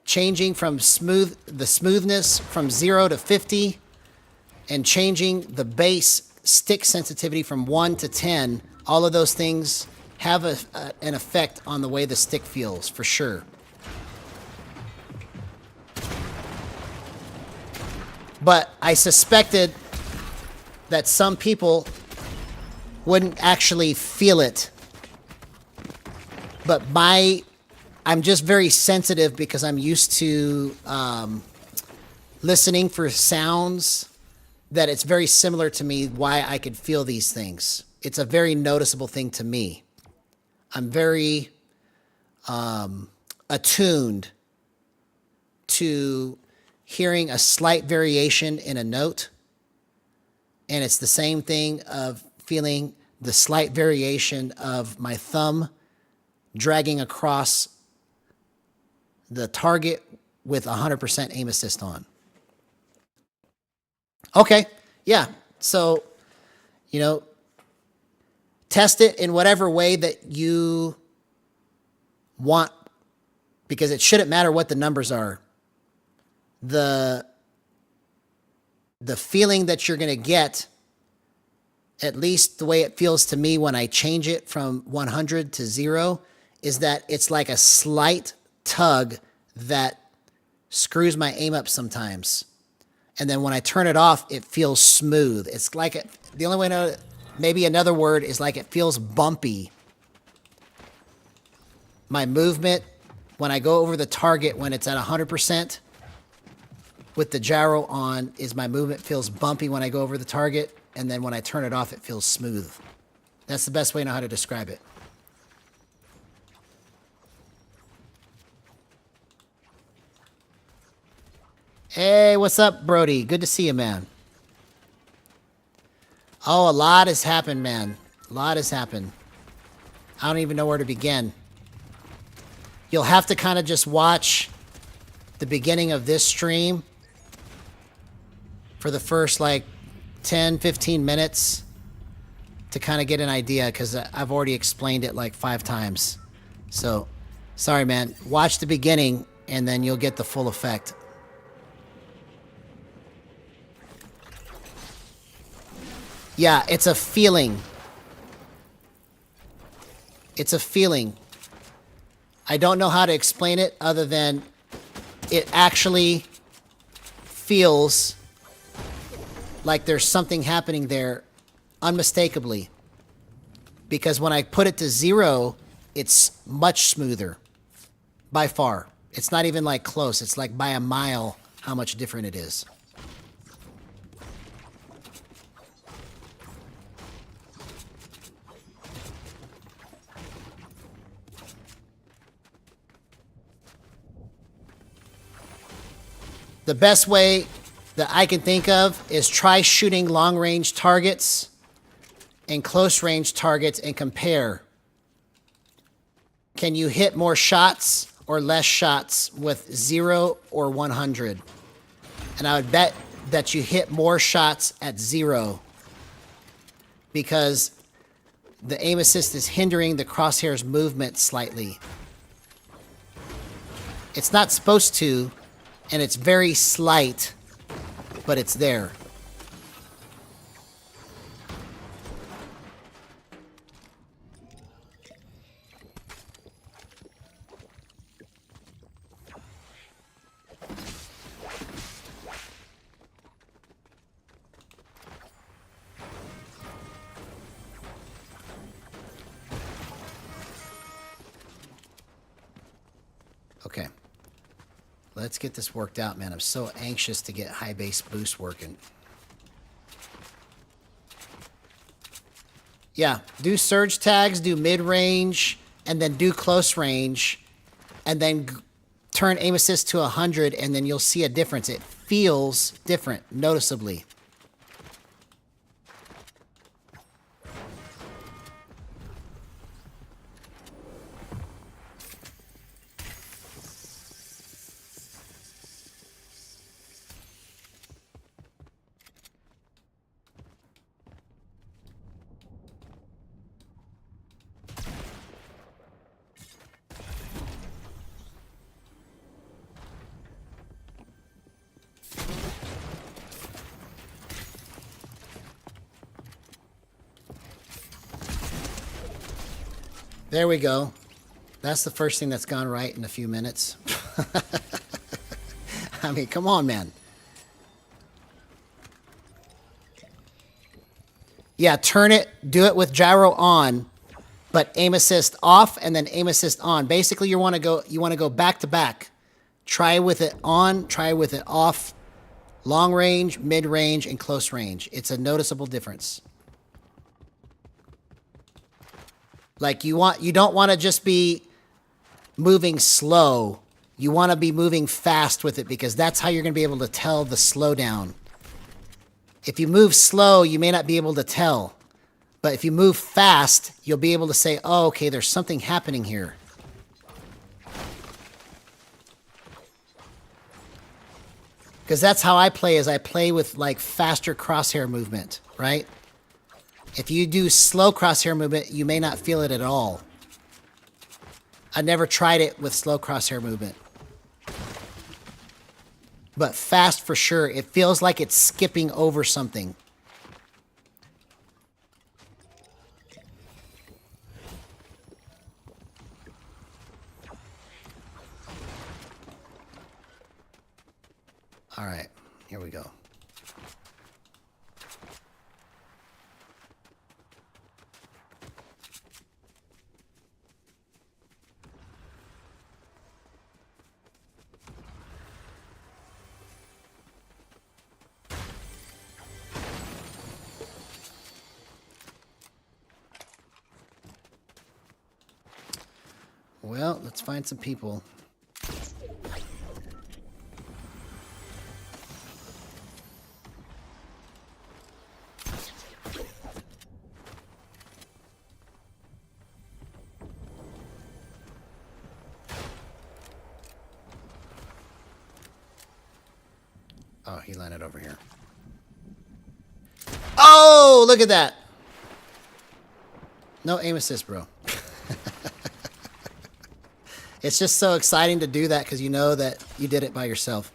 Speaker 1: changing from the smoothness from 0 to 50, and changing the base stick sensitivity from 1 to 10, all of those things have an effect on the way the stick feels, for sure. But I suspected that some people wouldn't actually feel it. But I'm just very sensitive because I'm used to listening for sounds that it's very similar to me why I could feel these things. It's a very noticeable thing to me. I'm very attuned to hearing a slight variation in a note. And it's the same thing of feeling the slight variation of my thumb dragging across the target with 100% aim assist on. Okay, yeah. So, you know, test it in whatever way that you want, because it shouldn't matter what the numbers are. The feeling that you're going to get, at least the way it feels to me when I change it from 100 to 0, is that it's like a slight tug that screws my aim up sometimes. And then when I turn it off, it feels smooth. It's like the only way to know, maybe another word is like it feels bumpy. My movement, when I go over the target, when it's at 100%, with the gyro on, is my movement feels bumpy when I go over the target, and then when I turn it off, it feels smooth. That's the best way I know how to describe it. Hey, what's up, Brody? Good to see you, man. Oh, a lot has happened, man. A lot has happened. I don't even know where to begin. You'll have to kind of just watch the beginning of this stream for the first like 10, 15 minutes to kind of get an idea, because I've already explained it like 5 times. So, sorry, man. Watch the beginning, and then you'll get the full effect. Yeah, it's a feeling. It's a feeling. I don't know how to explain it other than it actually feels like there's something happening there unmistakably. Because when I put it to 0, it's much smoother. By far. It's not even like close. It's like by a mile how much different it is. The best way that I can think of is try shooting long-range targets and close-range targets and compare. Can you hit more shots or less shots with 0 or 100? And I would bet that you hit more shots at 0, because the aim assist is hindering the crosshair's movement slightly. It's not supposed to, and it's very slight, but it's there. Okay. Let's get this worked out, man. I'm so anxious to get high base boost working. Yeah, do surge tags, do mid-range, and then do close range, and then turn aim assist to 100, and then you'll see a difference. It feels different, noticeably. There we go. That's the first thing that's gone right in a few minutes. I mean, come on, man. Yeah, turn it, do it with gyro on, but aim assist off and then aim assist on. Basically, you want to go back to back. Try with it on, try with it off. Long range, mid range, and close range. It's a noticeable difference. Like you don't want to just be moving slow. You want to be moving fast with it because that's how you're going to be able to tell the slowdown. If you move slow, you may not be able to tell. But if you move fast, you'll be able to say, oh, okay, there's something happening here. Because that's how I play, is I play with like faster crosshair movement, right? If you do slow crosshair movement, you may not feel it at all. I never tried it with slow crosshair movement. But fast for sure. It feels like it's skipping over something. All right, here we go. Well, let's find some people. Oh, he landed over here. Oh, look at that. No aim assist, bro. It's just so exciting to do that because you know that you did it by yourself.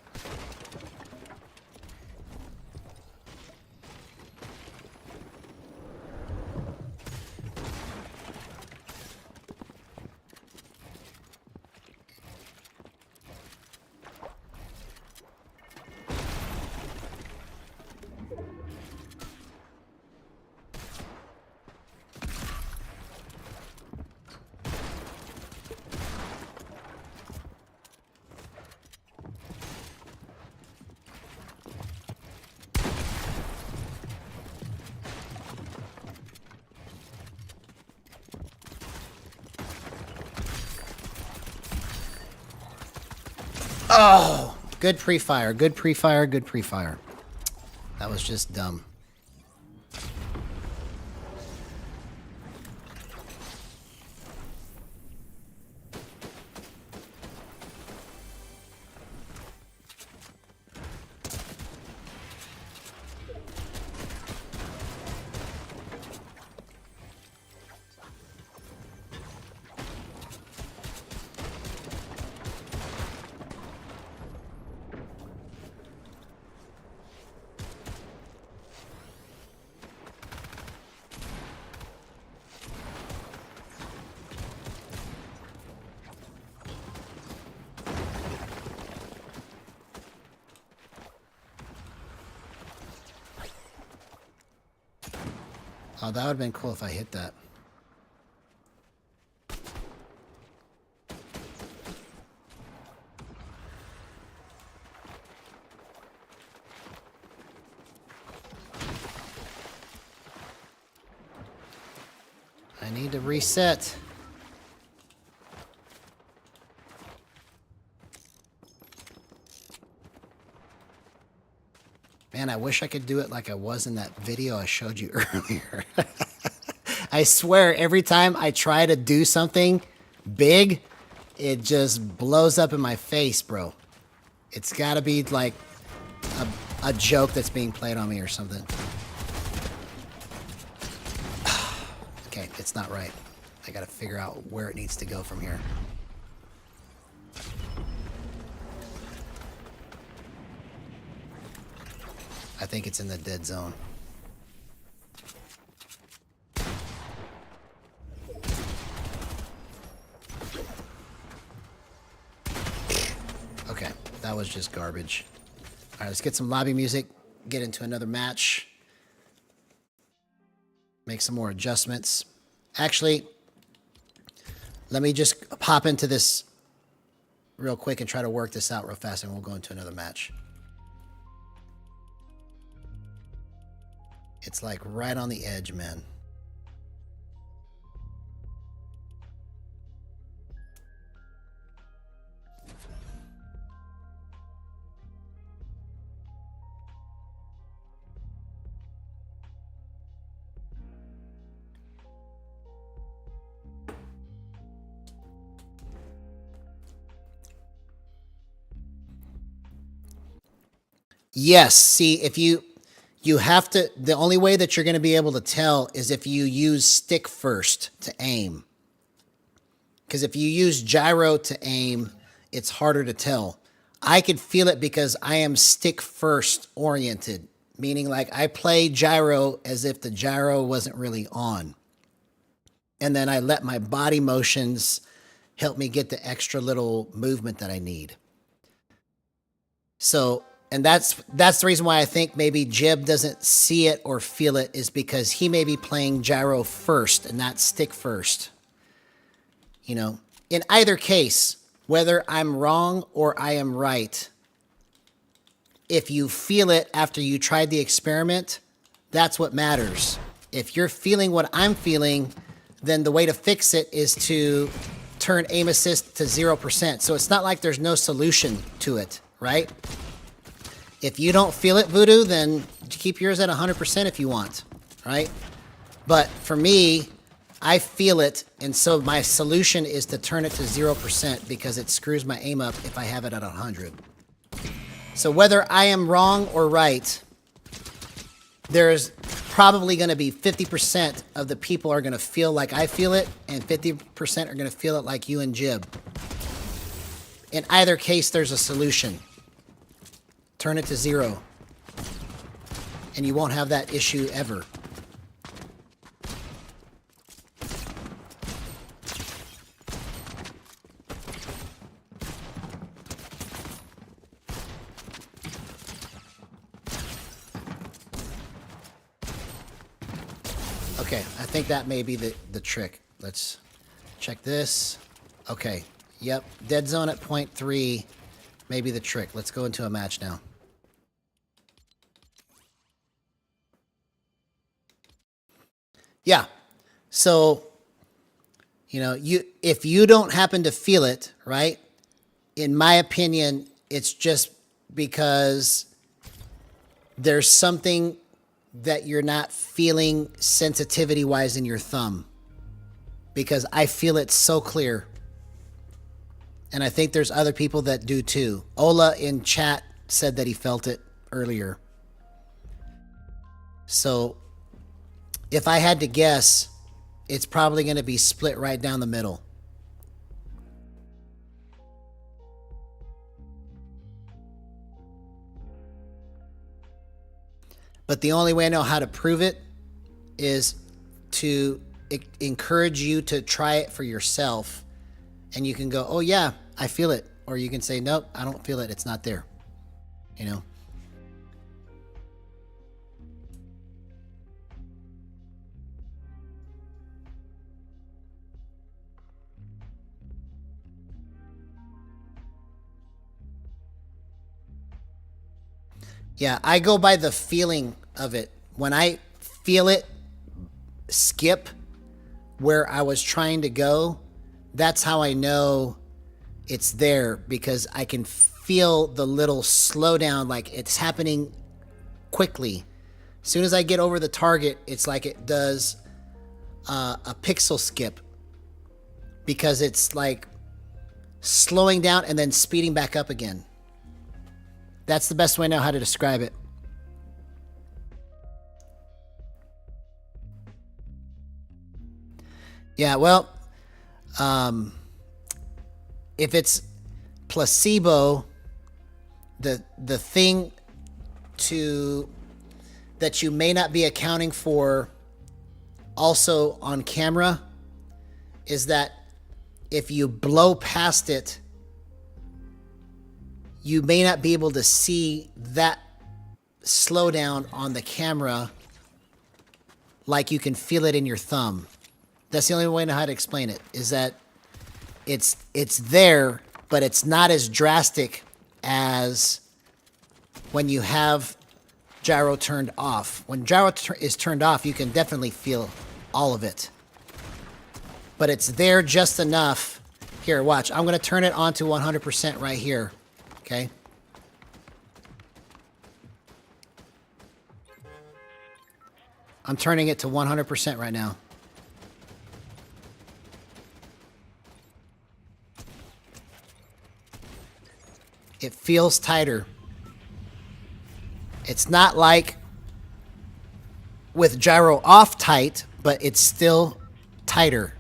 Speaker 1: Oh, good pre-fire, good pre-fire, good pre-fire. That was just dumb. Oh, that would have been cool if I hit that. I need to reset. Man, I wish I could do it like I was in that video I showed you earlier. I swear, every time I try to do something big, it just blows up in my face, bro. It's gotta be like a joke that's being played on me or something. Okay, it's not right. I gotta figure out where it needs to go from here. I think it's in the dead zone. Okay, that was just garbage. All right, let's get some lobby music, get into another match. Make some more adjustments. Actually, let me just pop into this real quick and try to work this out real fast, and we'll go into another match. It's like right on the edge, man. Yes, see, if you have to, the only way that you're going to be able to tell is if you use stick first to aim. Because if you use gyro to aim, it's harder to tell. I could feel it because I am stick first oriented, meaning like I play gyro as if the gyro wasn't really on. And then I let my body motions help me get the extra little movement that I need. So, and that's the reason why I think maybe Jibb doesn't see it or feel it, is because he may be playing gyro first and not stick first. You know, in either case, whether I'm wrong or I am right, if you feel it after you tried the experiment, that's what matters. If you're feeling what I'm feeling, then the way to fix it is to turn aim assist to 0%. So it's not like there's no solution to it, right? If you don't feel it, Voodoo, then keep yours at 100% if you want, right? But for me, I feel it, and so my solution is to turn it to 0% because it screws my aim up if I have it at 100. So whether I am wrong or right, there's probably going to be 50% of the people are going to feel like I feel it, and 50% are going to feel it like you and Jibb. In either case, there's a solution. Turn it to 0. And you won't have that issue ever. Okay, I think that may be the trick. Let's check this. Okay, yep, dead zone at 0.3 may be the trick. Let's go into a match now. Yeah, so, you know, if you don't happen to feel it, right, in my opinion, it's just because there's something that you're not feeling sensitivity-wise in your thumb. Because I feel it so clear. And I think there's other people that do too. Ola in chat said that he felt it earlier. So if I had to guess, it's probably going to be split right down the middle. But the only way I know how to prove it is to encourage you to try it for yourself. And you can go, oh yeah, I feel it. Or you can say, nope, I don't feel it. It's not there. You know? Yeah, I go by the feeling of it. When I feel it skip where I was trying to go, that's how I know it's there, because I can feel the little slowdown, like it's happening quickly. As soon as I get over the target, it's like it does a pixel skip, because it's like slowing down and then speeding back up again. That's the best way I know how to describe it. Yeah, well, if it's placebo, the thing to that you may not be accounting for also on camera is that if you blow past it, you may not be able to see that slowdown on the camera like you can feel it in your thumb. That's the only way I know how to explain it, is that it's there, but it's not as drastic as when you have gyro turned off. When gyro is turned off, you can definitely feel all of it. But it's there just enough. Here, watch. I'm going to turn it on to 100% right here. Okay? I'm turning it to 100% right now. It feels tighter. It's not like with gyro off tight, but it's still tighter.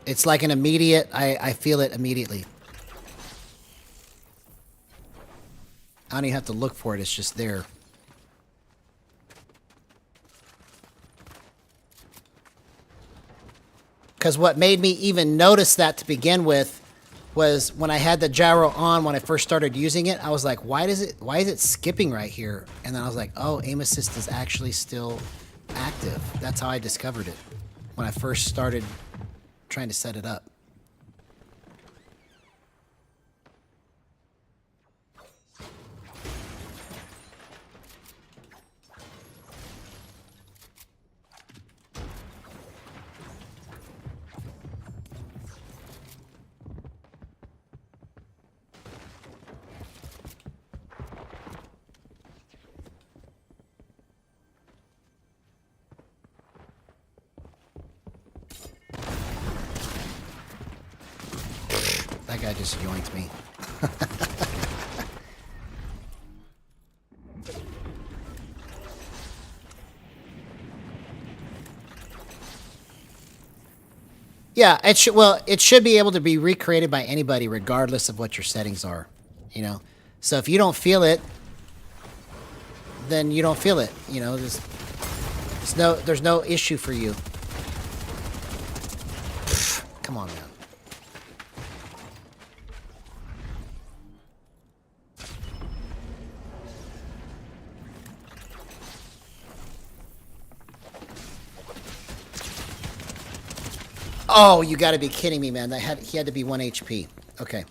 Speaker 1: It's like an immediate, I feel it immediately. I don't even have to look for it, it's just there. Because what made me even notice that to begin with was when I had the gyro on when I first started using it. I was like, why is it skipping right here? And then I was like, oh, aim assist is actually still active. That's how I discovered it when I first started trying to set it up. That guy just yoinked me. Yeah, it should be able to be recreated by anybody regardless of what your settings are, you know. So if you don't feel it, then you don't feel it, you know. There's no issue for you. Come on, man. Oh, you got to be kidding me, man. He had to be 1 HP. Okay.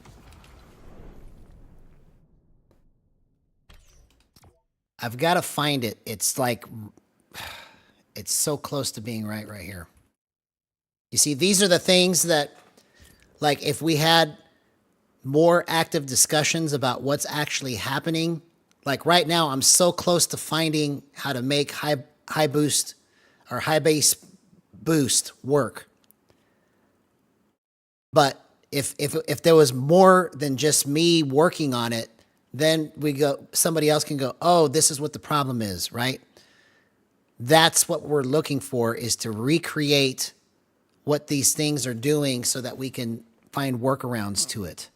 Speaker 1: I've got to find it. It's like it's so close to being right here. You see, these are the things that, like, if we had more active discussions about what's actually happening, like right now, I'm so close to finding how to make high boost or high base boost work. But if there was more than just me working on it, then somebody else can go, oh, this is what the problem is, right? That's what we're looking for, is to recreate what these things are doing so that we can find workarounds to it.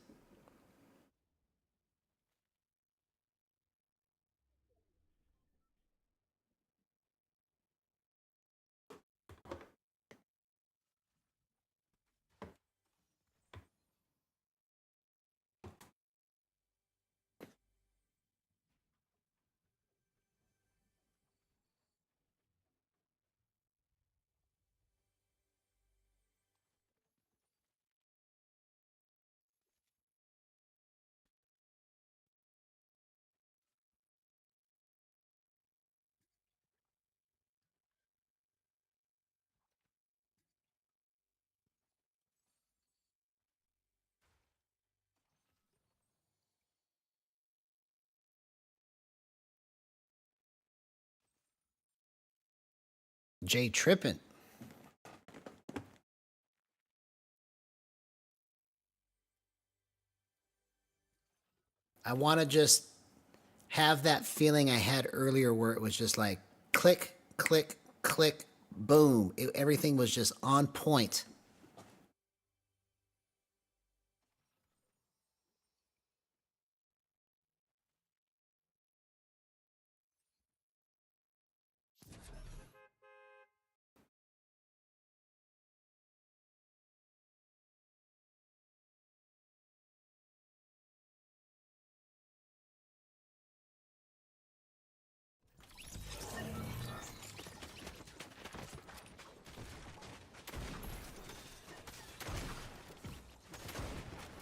Speaker 1: Jay tripping. I want to just have that feeling I had earlier where it was just like click, click, click, boom. Everything was just on point.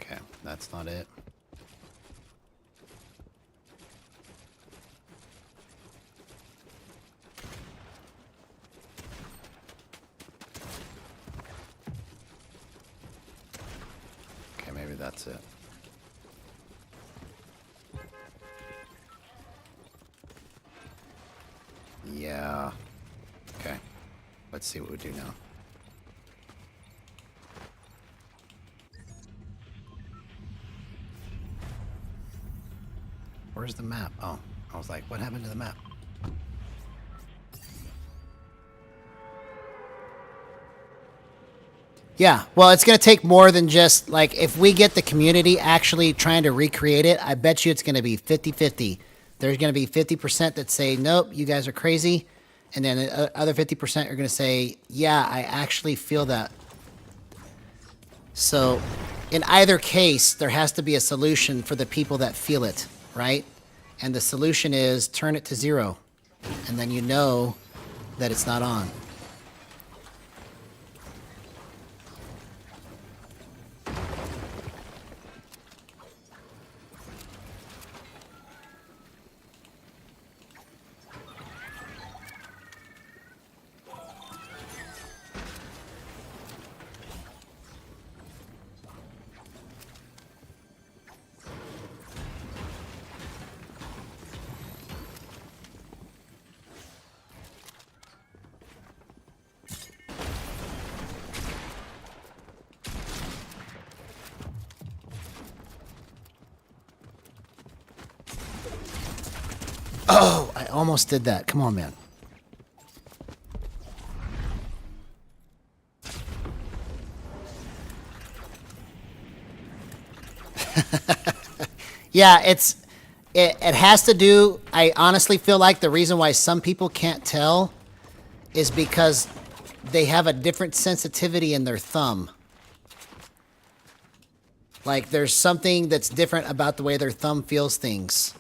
Speaker 1: Okay, that's not it. Okay, maybe that's it. Yeah. Okay. Let's see what we do now. Where's the map? Oh, I was like, what happened to the map? Yeah, well, it's going to take more than just, like, if we get the community actually trying to recreate it, I bet you it's going to be 50-50. There's going to be 50% that say, nope, you guys are crazy. And then the other 50% are going to say, yeah, I actually feel that. So in either case, there has to be a solution for the people that feel it, right? And the solution is turn it to 0. And then you know that it's not on. Oh, I almost did that. Come on, man. Yeah, it has to do, I honestly feel like the reason why some people can't tell is because they have a different sensitivity in their thumb. Like there's something that's different about the way their thumb feels things.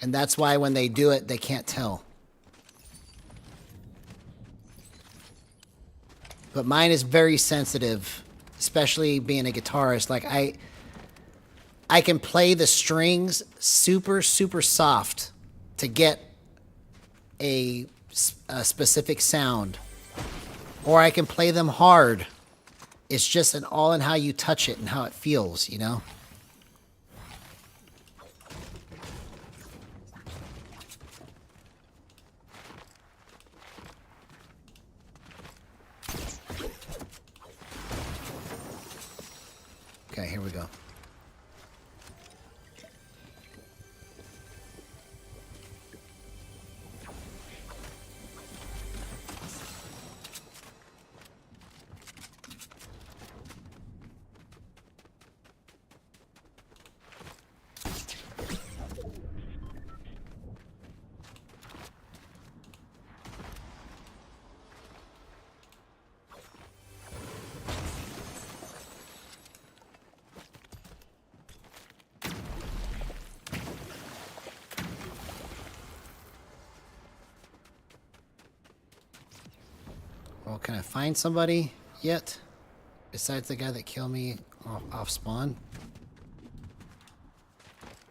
Speaker 1: And that's why when they do it, they can't tell. But mine is very sensitive, especially being a guitarist. Like I can play the strings super, super soft to get a specific sound. Or I can play them hard. It's just all in how you touch it and how it feels, you know? Okay, here we go. Well, can I find somebody yet? Besides the guy that killed me off spawn?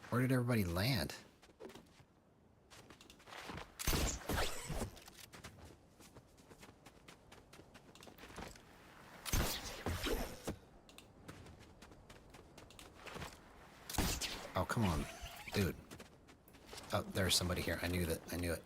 Speaker 1: Where did everybody land? Oh, come on, dude. Oh, there's somebody here. I knew that. I knew it.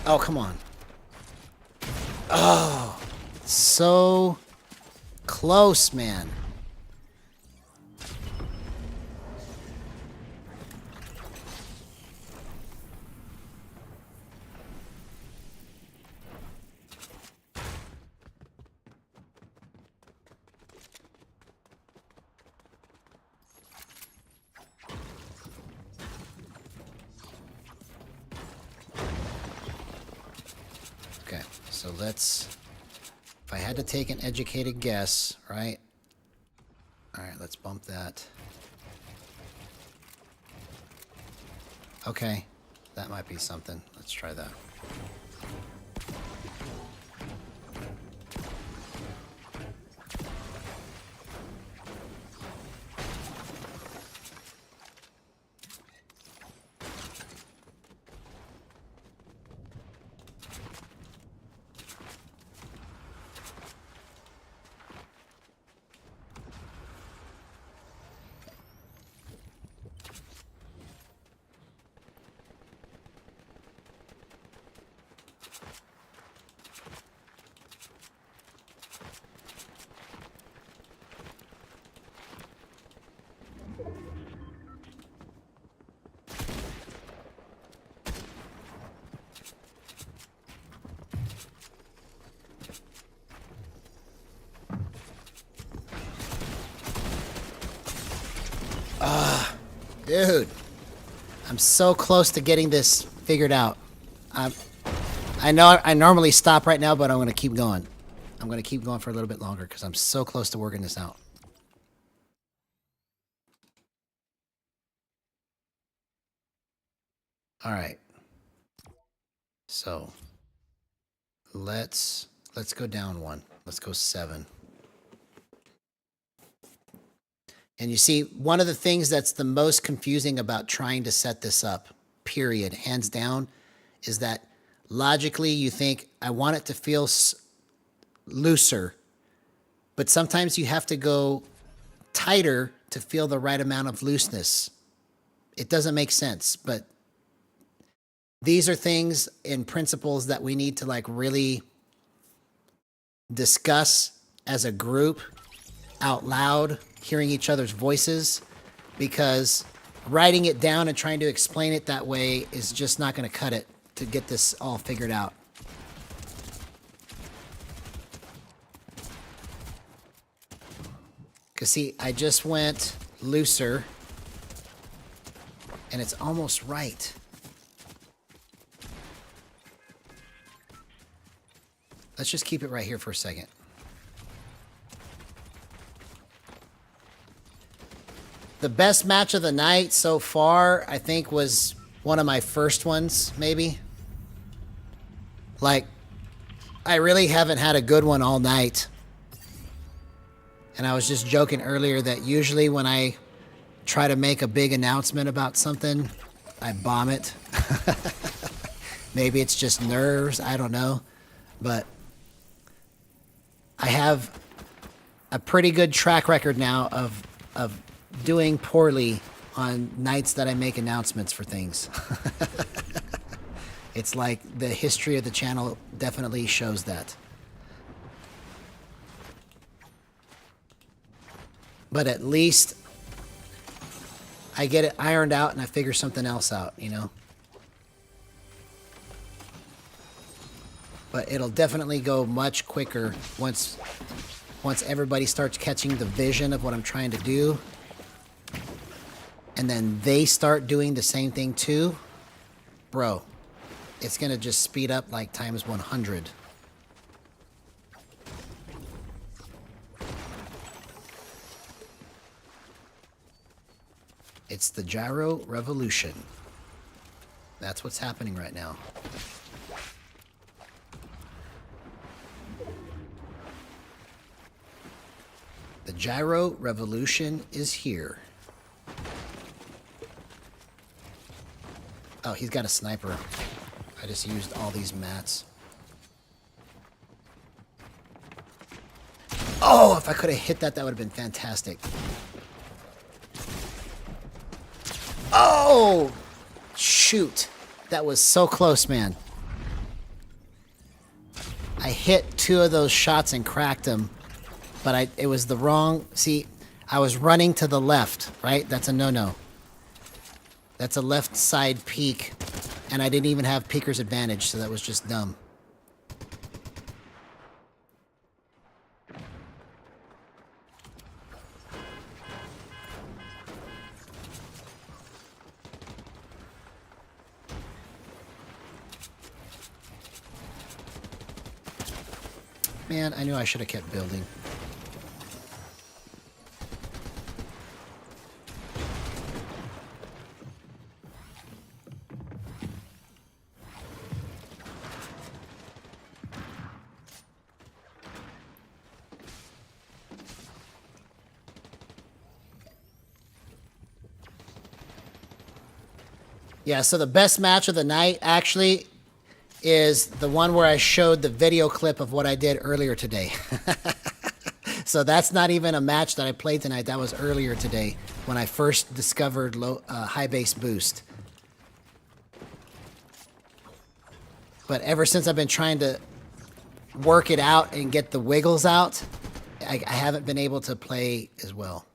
Speaker 1: Oh, come on. Oh, so close, man. Okay, so let's, if I had to take an educated guess, right? All right, let's bump that. Okay, that might be something. Let's try that. Dude, I'm so close to getting this figured out. I know I normally stop right now, but I'm going to keep going. I'm going to keep going for a little bit longer because I'm so close to working this out. All right. So let's go down one. Let's go 7. And you see, one of the things that's the most confusing about trying to set this up, period, hands down, is that logically you think, I want it to feel looser, but sometimes you have to go tighter to feel the right amount of looseness. It doesn't make sense, but these are things and principles that we need to like really discuss as a group out loud, hearing each other's voices, because writing it down and trying to explain it that way is just not going to cut it to get this all figured out. Because see, I just went looser and it's almost right. Let's just keep it right here for a second. The best match of the night so far, I think, was one of my first ones, maybe. Like, I really haven't had a good one all night. And I was just joking earlier that usually when I try to make a big announcement about something, I bomb it. Maybe it's just nerves, I don't know. But I have a pretty good track record now of doing poorly on nights that I make announcements for things. It's like the history of the channel definitely shows that. But at least I get it ironed out and I figure something else out, you know? But it'll definitely go much quicker once everybody starts catching the vision of what I'm trying to do. And then they start doing the same thing too. Bro, it's going to just speed up like times 100. It's the Gyro revolution. That's what's happening right now. The Gyro revolution is here. Oh, he's got a sniper. I just used all these mats. Oh, if I could have hit that, that would have been fantastic. Oh, shoot. That was so close, man. 2 of those shots and cracked him, but it was the wrong... See, I was running to the left, right? That's a no-no. That's a left side peek, and I didn't even have peeker's advantage, so that was just dumb. Man, I knew I should have kept building. Yeah, so the best match of the night, actually, is the one where I showed the video clip of what I did earlier today. So that's not even a match that I played tonight. That was earlier today when I first discovered high base boost. But ever since I've been trying to work it out and get the wiggles out, I haven't been able to play as well.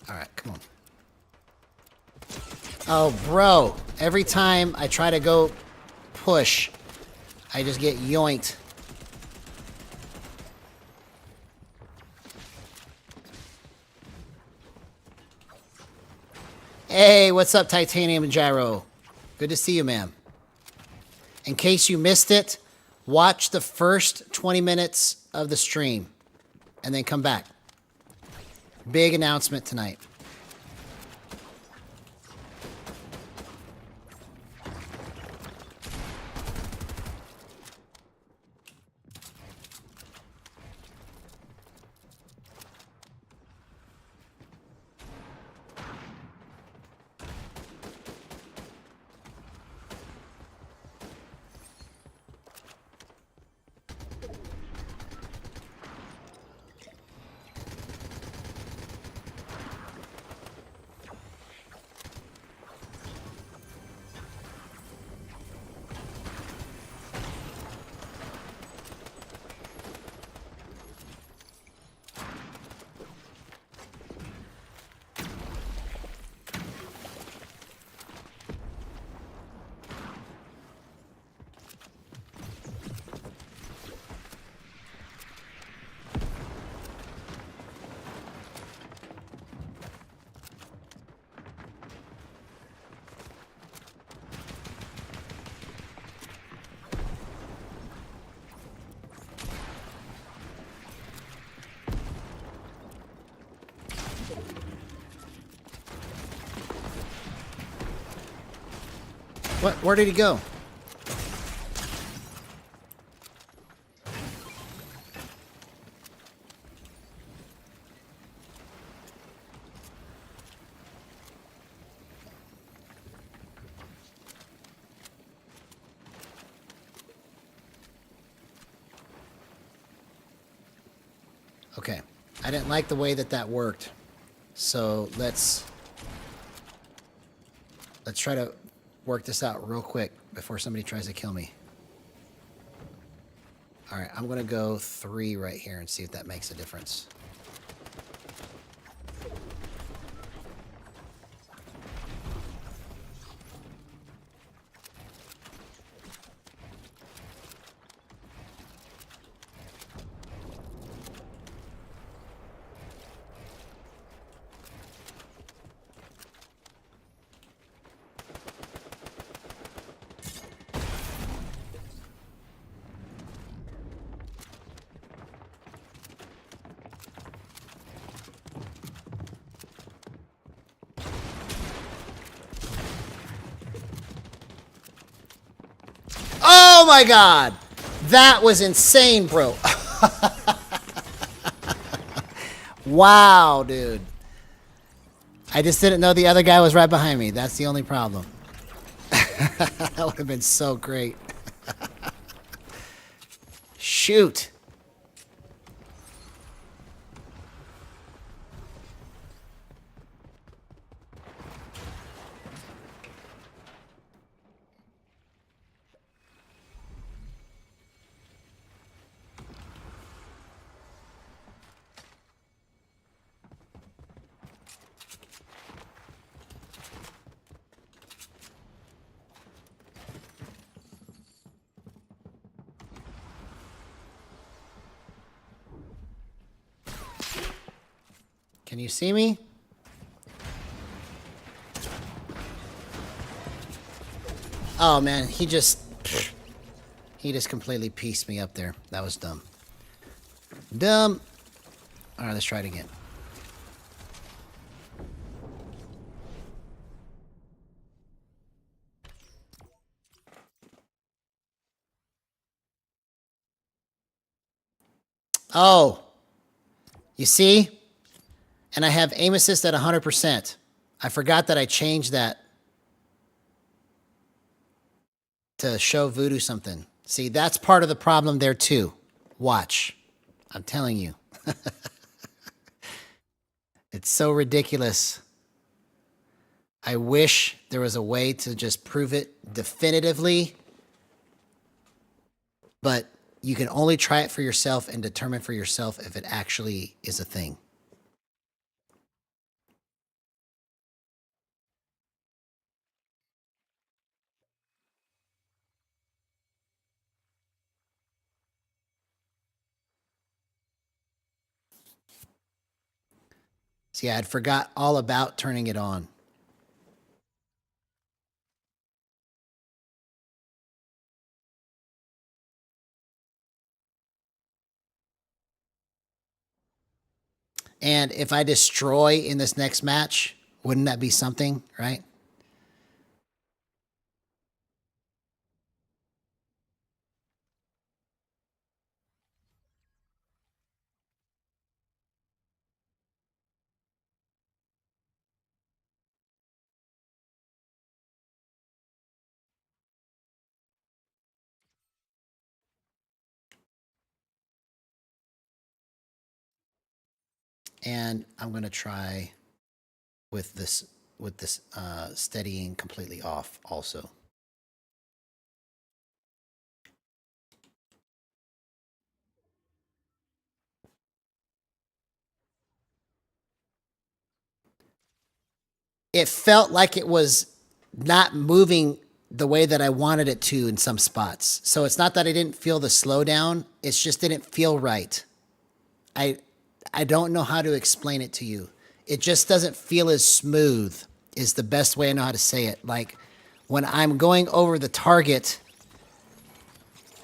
Speaker 1: All right, come on. Oh, bro. Every time I try to go push, I just get yoinked. Hey, what's up, Titanium and Gyro? Good to see you, ma'am. In case you missed it, watch the first 20 minutes of the stream and then come back. Big announcement tonight. What? Where did he go? Okay. I didn't like the way that worked. So let's try to work this out real quick before somebody tries to kill me. All right, I'm gonna go 3 right here and see if that makes a difference. my god! That was insane, bro. Wow, dude. I just didn't know the other guy was right behind me. That's the only problem. That would have been so great. Shoot. Can you see me? Oh man, he just completely pieced me up there. That was dumb. Dumb. All right, let's try it again. Oh, you see? And I have aim assist at 100%. I forgot that I changed that to show Voodoo something. See, that's part of the problem there too. Watch. I'm telling you. It's so ridiculous. I wish there was a way to just prove it definitively. But you can only try it for yourself and determine for yourself if it actually is a thing. See, I'd forgot all about turning it on. And if I destroy in this next match, wouldn't that be something, right? And I'm going to try with this steadying completely off also. It felt like it was not moving the way that I wanted it to in some spots. So it's not that I didn't feel the slowdown. It's just didn't feel right. I don't know how to explain it to you. It just doesn't feel as smooth is the best way I know how to say it. Like when I'm going over the target,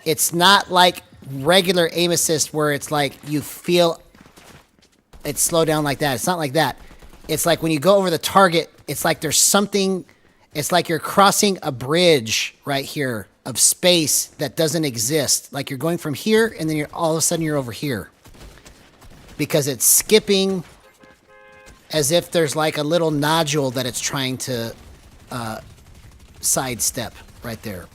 Speaker 1: it's not like regular aim assist where it's like you feel it slow down like that. It's not like that. It's like when you go over the target, it's like there's something, it's like you're crossing a bridge right here of space that doesn't exist. Like you're going from here and then all of a sudden you're over here. Because it's skipping as if there's like a little nodule that it's trying to sidestep right there.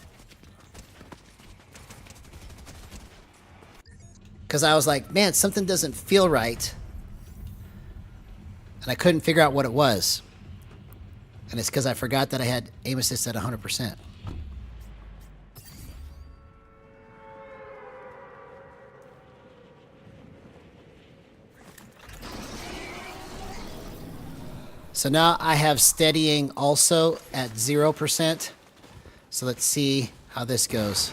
Speaker 1: Because I was like, man, something doesn't feel right. And I couldn't figure out what it was. And it's because I forgot that I had aim assist at 100%. So now I have steadying also at 0%. So let's see how this goes.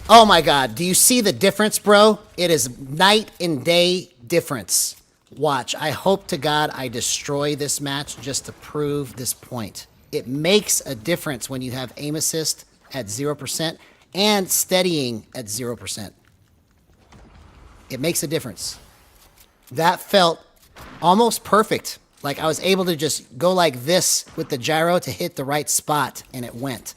Speaker 1: Oh my God, do you see the difference, bro? It is night and day difference. Watch, I hope to God I destroy this match just to prove this point. It makes a difference when you have aim assist at 0% and steadying at 0%. It makes a difference. That felt almost perfect. Like I was able to just go like this with the gyro to hit the right spot, and it went.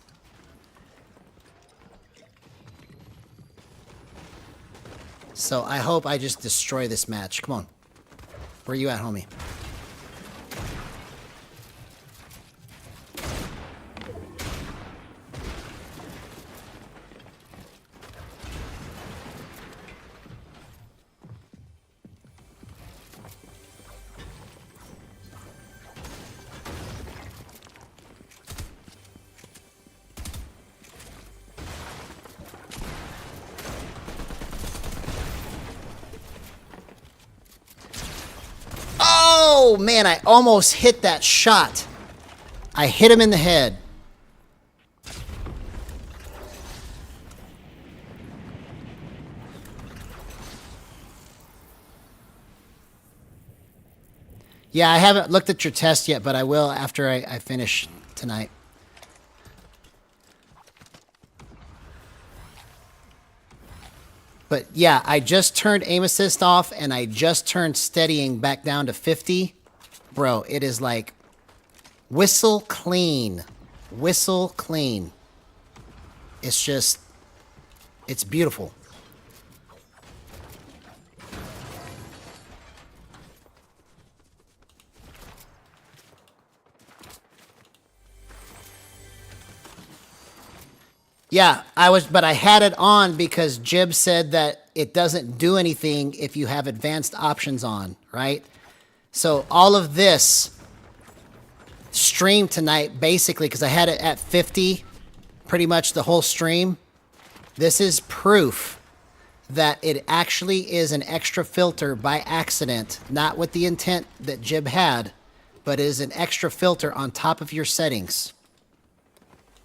Speaker 1: So I hope I just destroy this match. Come on. Where you at, homie? Oh, man, I almost hit that shot. I hit him in the head. Yeah, I haven't looked at your test yet, but I will after I finish tonight. But yeah, I just turned aim assist off and I just turned steadying back down to 50. Bro, it is like whistle clean. Whistle clean. It's just, it's beautiful. Yeah, but I had it on because Jibb said that it doesn't do anything if you have advanced options on, right? So all of this stream tonight, basically, because I had it at 50, pretty much the whole stream. This is proof that it actually is an extra filter by accident, not with the intent that Jibb had, but is an extra filter on top of your settings.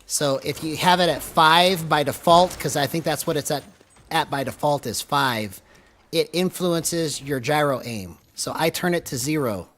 Speaker 1: So if you have it at 5 by default, because I think that's what it's at by default is 5, it influences your gyro aim. So I turn it to 0.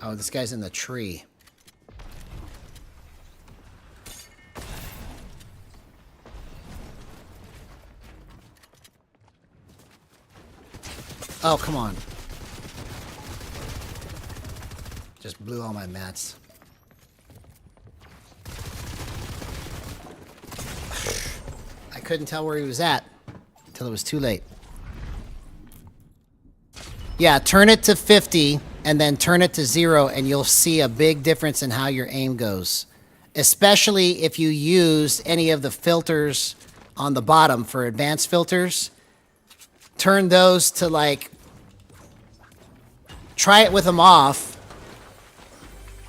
Speaker 1: Oh, this guy's in the tree. Oh, come on. Just blew all my mats. I couldn't tell where he was at until it was too late. Yeah, turn it to 50 and then turn it to 0 and you'll see a big difference in how your aim goes. Especially if you use any of the filters on the bottom for advanced filters. Turn those to like, try it with them off,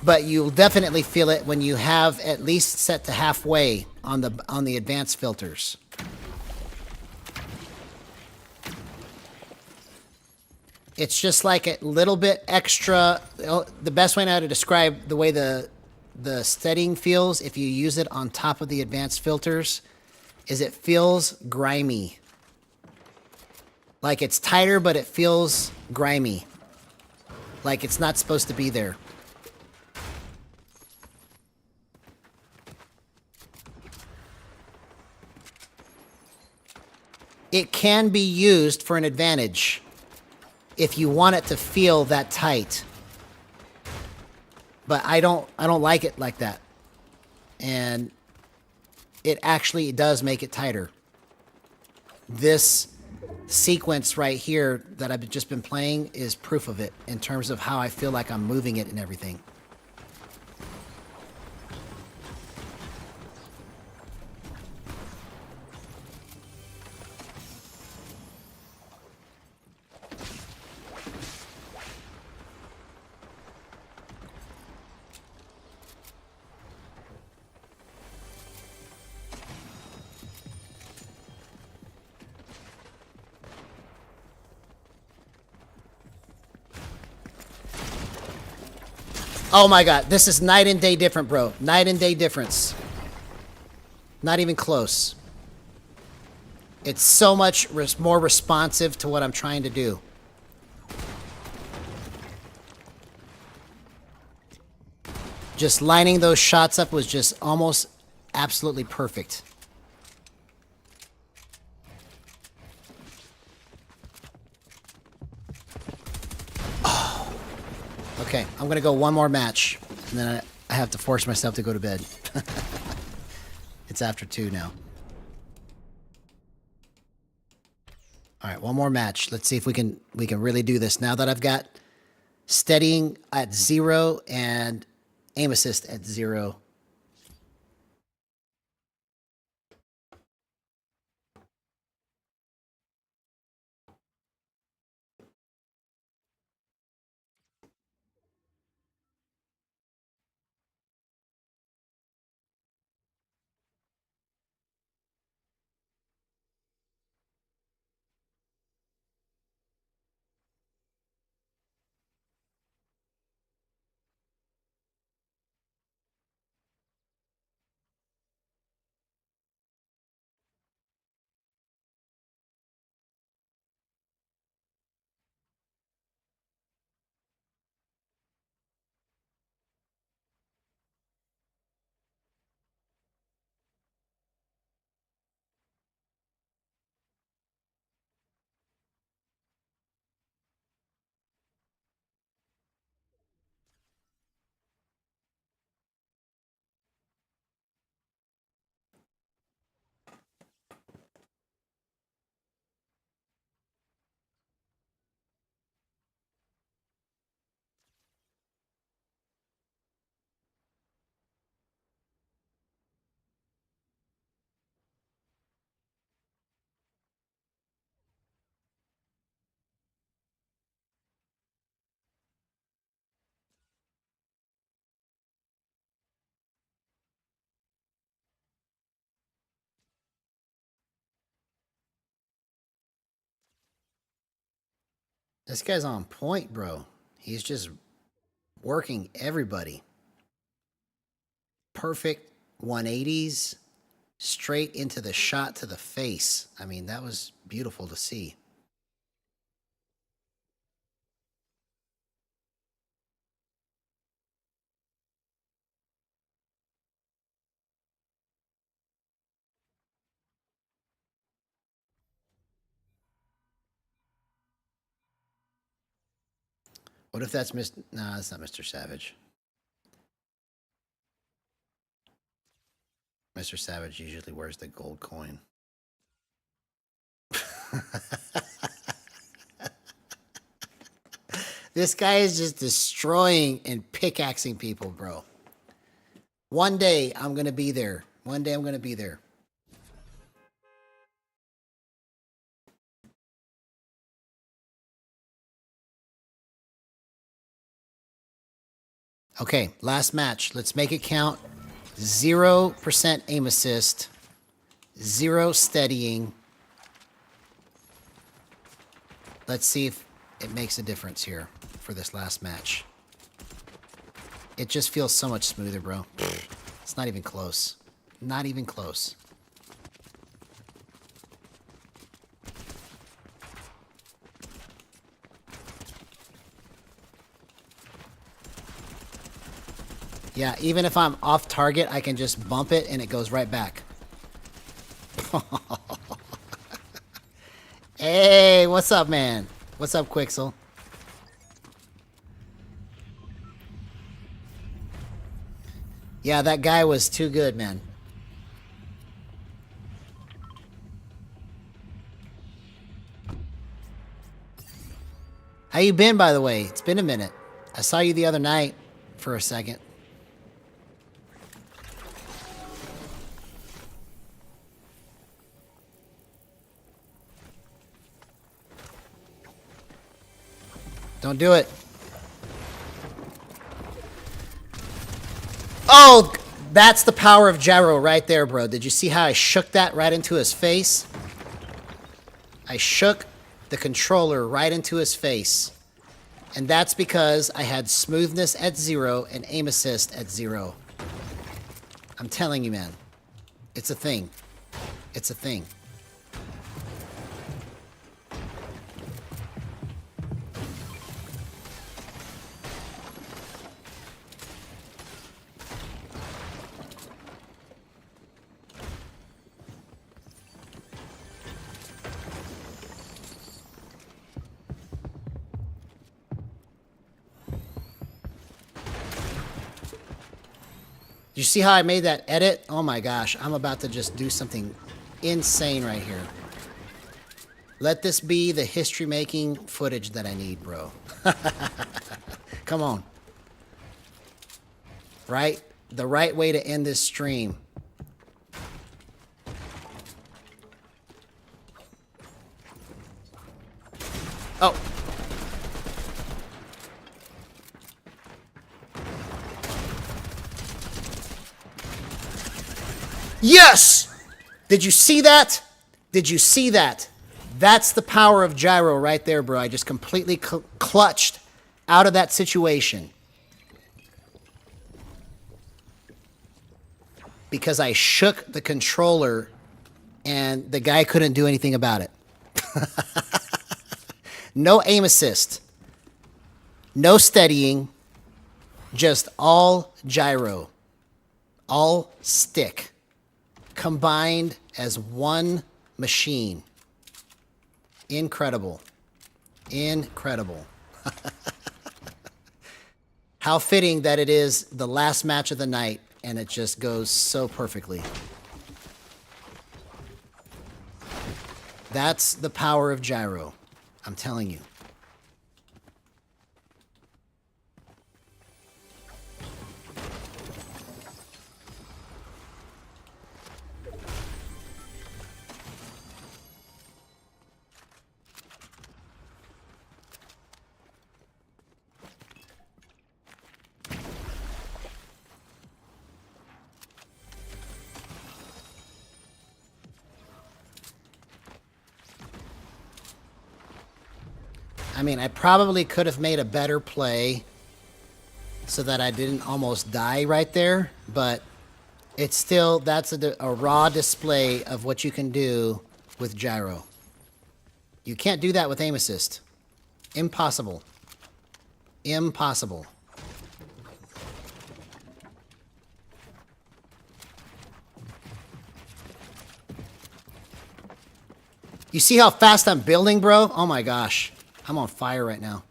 Speaker 1: but you'll definitely feel it when you have at least set to halfway on the advanced filters. It's just like a little bit extra. The best way now to describe the way the steadying feels if you use it on top of the advanced filters is it feels grimy. Like it's tighter, but it feels grimy. Like it's not supposed to be there. It can be used for an advantage if you want it to feel that tight. But I don't like it like that. And it actually does make it tighter. This sequence right here that I've just been playing is proof of it in terms of how I feel like I'm moving it and everything. Oh my god, this is night and day different, bro. Night and day difference. Not even close. It's so much more responsive to what I'm trying to do. Just lining those shots up was just almost absolutely perfect. Oh. Okay, I'm gonna go one more match, and then I have to force myself to go to bed. It's after 2 now. All right, one more match. Let's see if we can really do this. Now that I've got steadying at 0 and aim assist at 0. This guy's on point, bro. He's just working everybody. Perfect 180s, straight into the shot to the face. I mean, that was beautiful to see. What if that's Mr. Nah, that's not Mr. Savage. Mr. Savage usually wears the gold coin. This guy is just destroying and pickaxing people, bro. One day I'm going to be there. One day I'm going to be there. Okay, last match. Let's make it count. 0% aim assist. 0 steadying. Let's see if it makes a difference here for this last match. It just feels so much smoother, bro. It's not even close. Not even close. Yeah, even if I'm off target, I can just bump it and it goes right back. Hey, what's up, man? What's up, Quixel? Yeah, that guy was too good, man. How you been, by the way? It's been a minute. I saw you the other night for a second. Don't do it. Oh, that's the power of Gyro right there, bro. Did you see how I shook that right into his face? I shook the controller right into his face. And that's because I had smoothness at 0 and aim assist at 0. I'm telling you, man. It's a thing. It's a thing. You see how I made that edit? Oh my gosh, I'm about to just do something insane right here. Let this be the history-making footage that I need, bro. Come on. Right? The right way to end this stream. Oh. Yes! Did you see that? Did you see that? That's the power of Gyro right there, bro. I just completely clutched out of that situation. Because I shook the controller and the guy couldn't do anything about it. No aim assist. No steadying. Just all gyro. All stick. Combined as one machine. Incredible. Incredible. How fitting that it is the last match of the night and it just goes so perfectly. That's the power of Gyro. I'm telling you. I mean, I probably could have made a better play so that I didn't almost die right there, but it's still, that's a raw display of what you can do with Gyro. You can't do that with aim assist. Impossible. Impossible. You see how fast I'm building, bro? Oh my gosh. I'm on fire right now.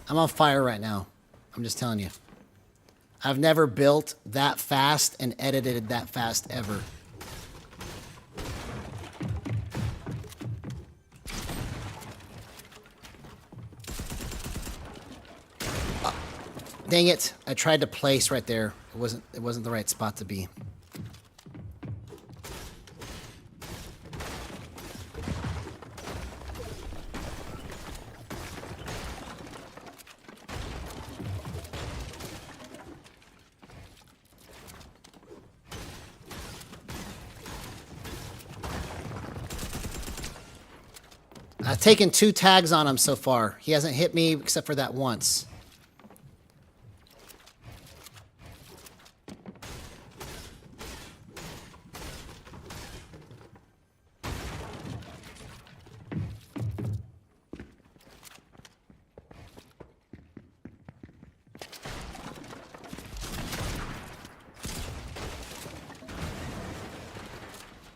Speaker 1: I'm on fire right now. I'm just telling you. I've never built that fast and edited that fast ever. Dang it. I tried to place right there. It wasn't the right spot to be. I've taken 2 tags on him so far. He hasn't hit me except for that once.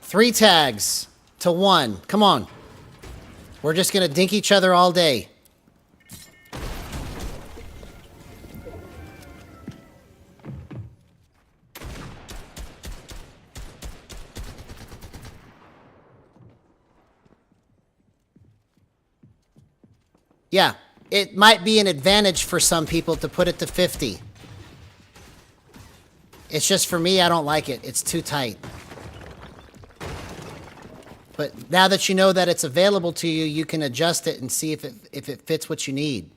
Speaker 1: Three tags to 1. Come on. We're just going to dink each other all day. Yeah, it might be an advantage for some people to put it to 50. It's just for me, I don't like it. It's too tight. But now that you know that it's available to you, you can adjust it and see if it fits what you need.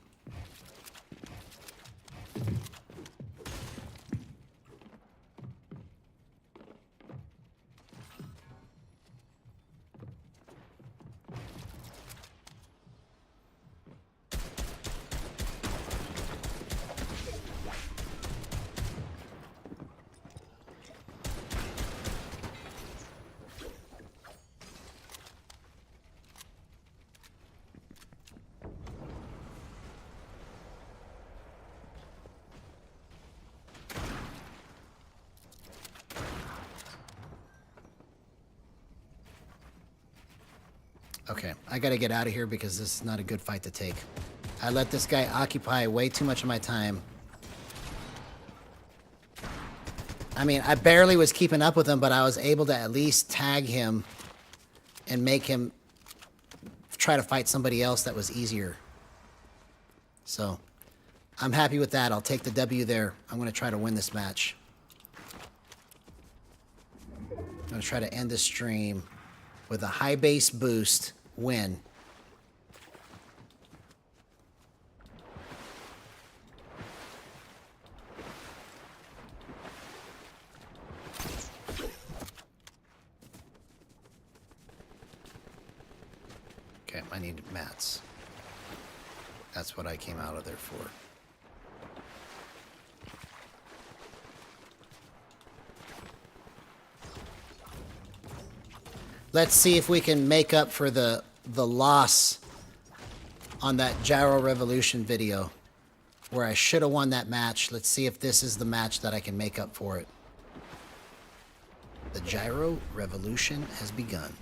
Speaker 1: Okay, I gotta get out of here because this is not a good fight to take. I let this guy occupy way too much of my time. I mean, I barely was keeping up with him, but I was able to at least tag him and make him try to fight somebody else that was easier. So, I'm happy with that. I'll take the W there. I'm going to try to win this match. I'm going to try to end this stream with a high base boost win. Okay, I need mats. That's what I came out of there for. Let's see if we can make up for the loss on that Gyro Revolution video where I should have won that match. Let's see if this is the match that I can make up for it. The Gyro Revolution has begun.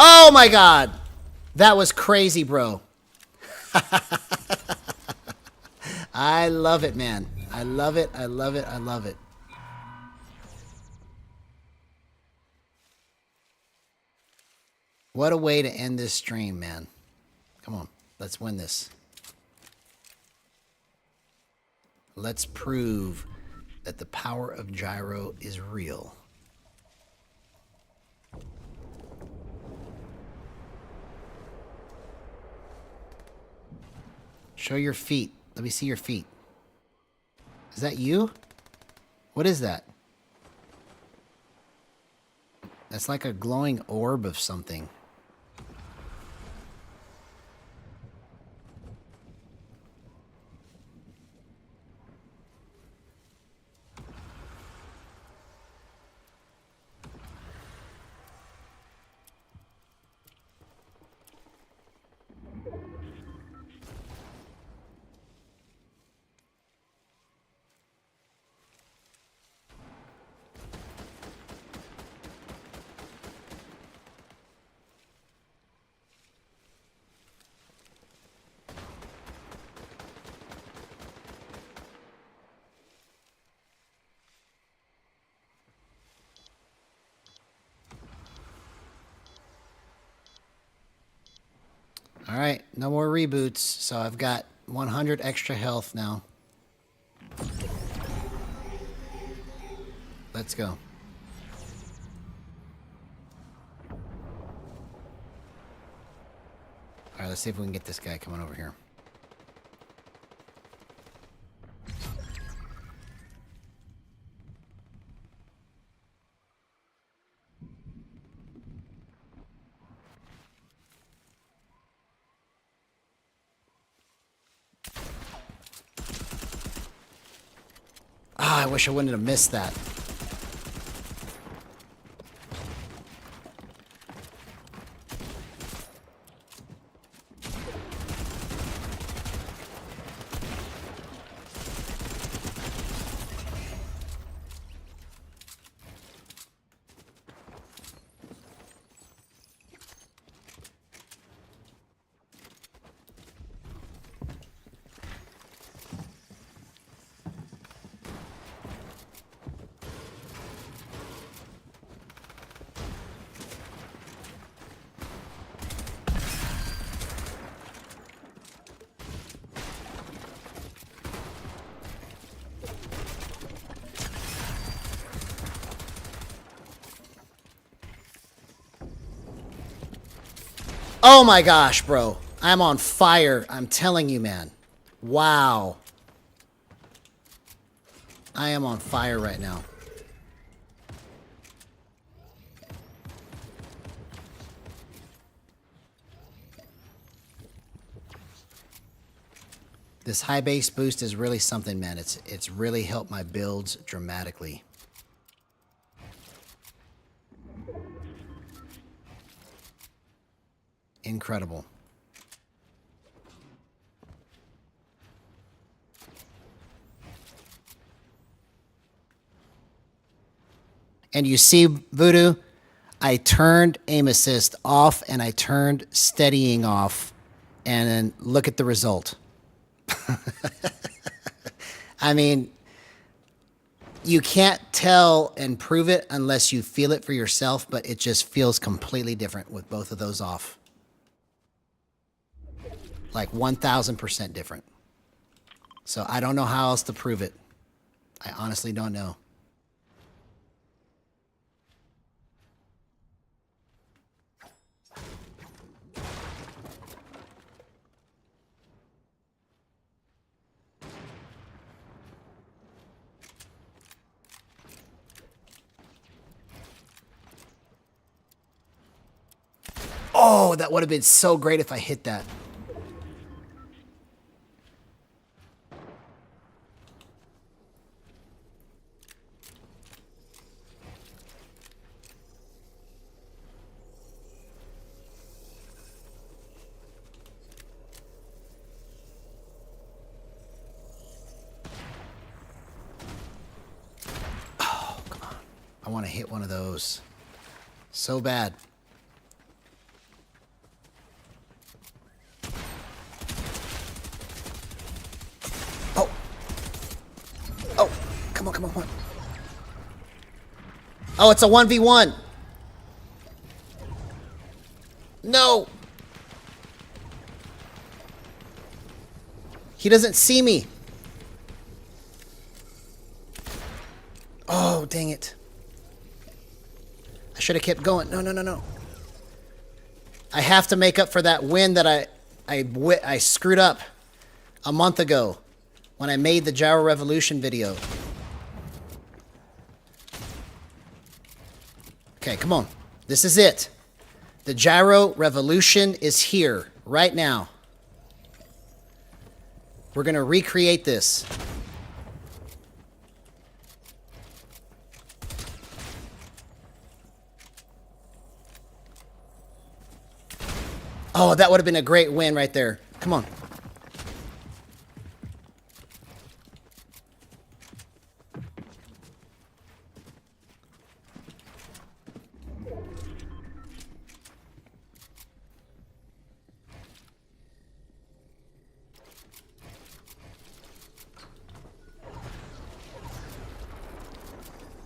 Speaker 1: Oh my god! That was crazy, bro. I love it, man. I love it, I love it, I love it. What a way to end this stream, man. Come on, let's win this. Let's prove that the power of Gyro is real. Show your feet. Let me see your feet. Is that you? What is that? That's like a glowing orb of something. Alright, no more reboots, so I've got 100 extra health now. Let's go. Alright, let's see if we can get this guy coming over here. I wish I wouldn't have missed that. Oh my gosh, bro. I'm on fire. I'm telling you, man. Wow. I am on fire right now. This high base boost is really something, man. It's really helped my builds dramatically. Incredible. And you see, Voodoo, I turned aim assist off and I turned steadying off, and then look at the result. I mean, you can't tell and prove it unless you feel it for yourself, but it just feels completely different with both of those off. Like 1,000% different. So I don't know how else to prove it. I honestly don't know. Oh, that would have been so great if I hit that. Oh, come on. I want to hit one of those so bad. Come on, come on, come on. Oh, it's a 1v1. No. He doesn't see me. Oh, dang it. I should have kept going. No, no, no, no. I have to make up for that win that I screwed up a month ago when I made the Gyro Revolution video. Okay, come on. This is it. The Gyro Revolution is here right now. We're going to recreate this. Oh, that would have been a great win right there. Come on.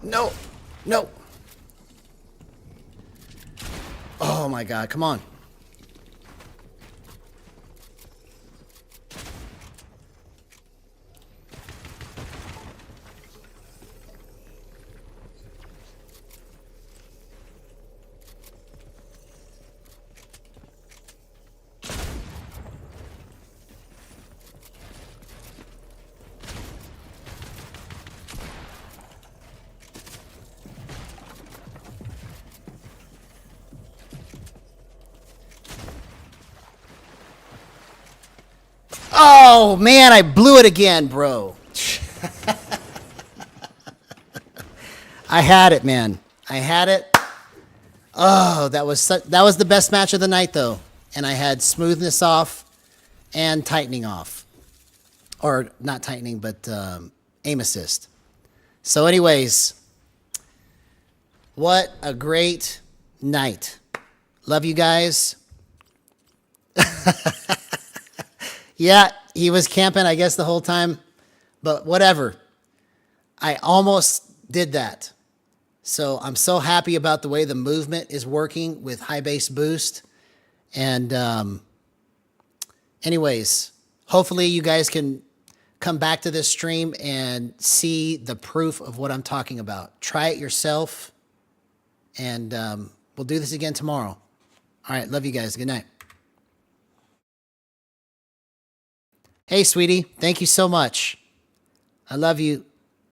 Speaker 1: No, no. Oh my God, come on. Oh man, I blew it again, bro. I had it, man. I had it. Oh, that was the best match of the night, though. And I had smoothness off and tightening off. Or not tightening, but aim assist. So anyways, what a great night. Love you guys. Yeah, he was camping, I guess, the whole time. But whatever. I almost did that. So I'm so happy about the way the movement is working with high base boost. And anyways, hopefully you guys can come back to this stream and see the proof of what I'm talking about. Try it yourself. And we'll do this again tomorrow. All right, love you guys. Good night. Hey, sweetie. Thank you so much. I love you.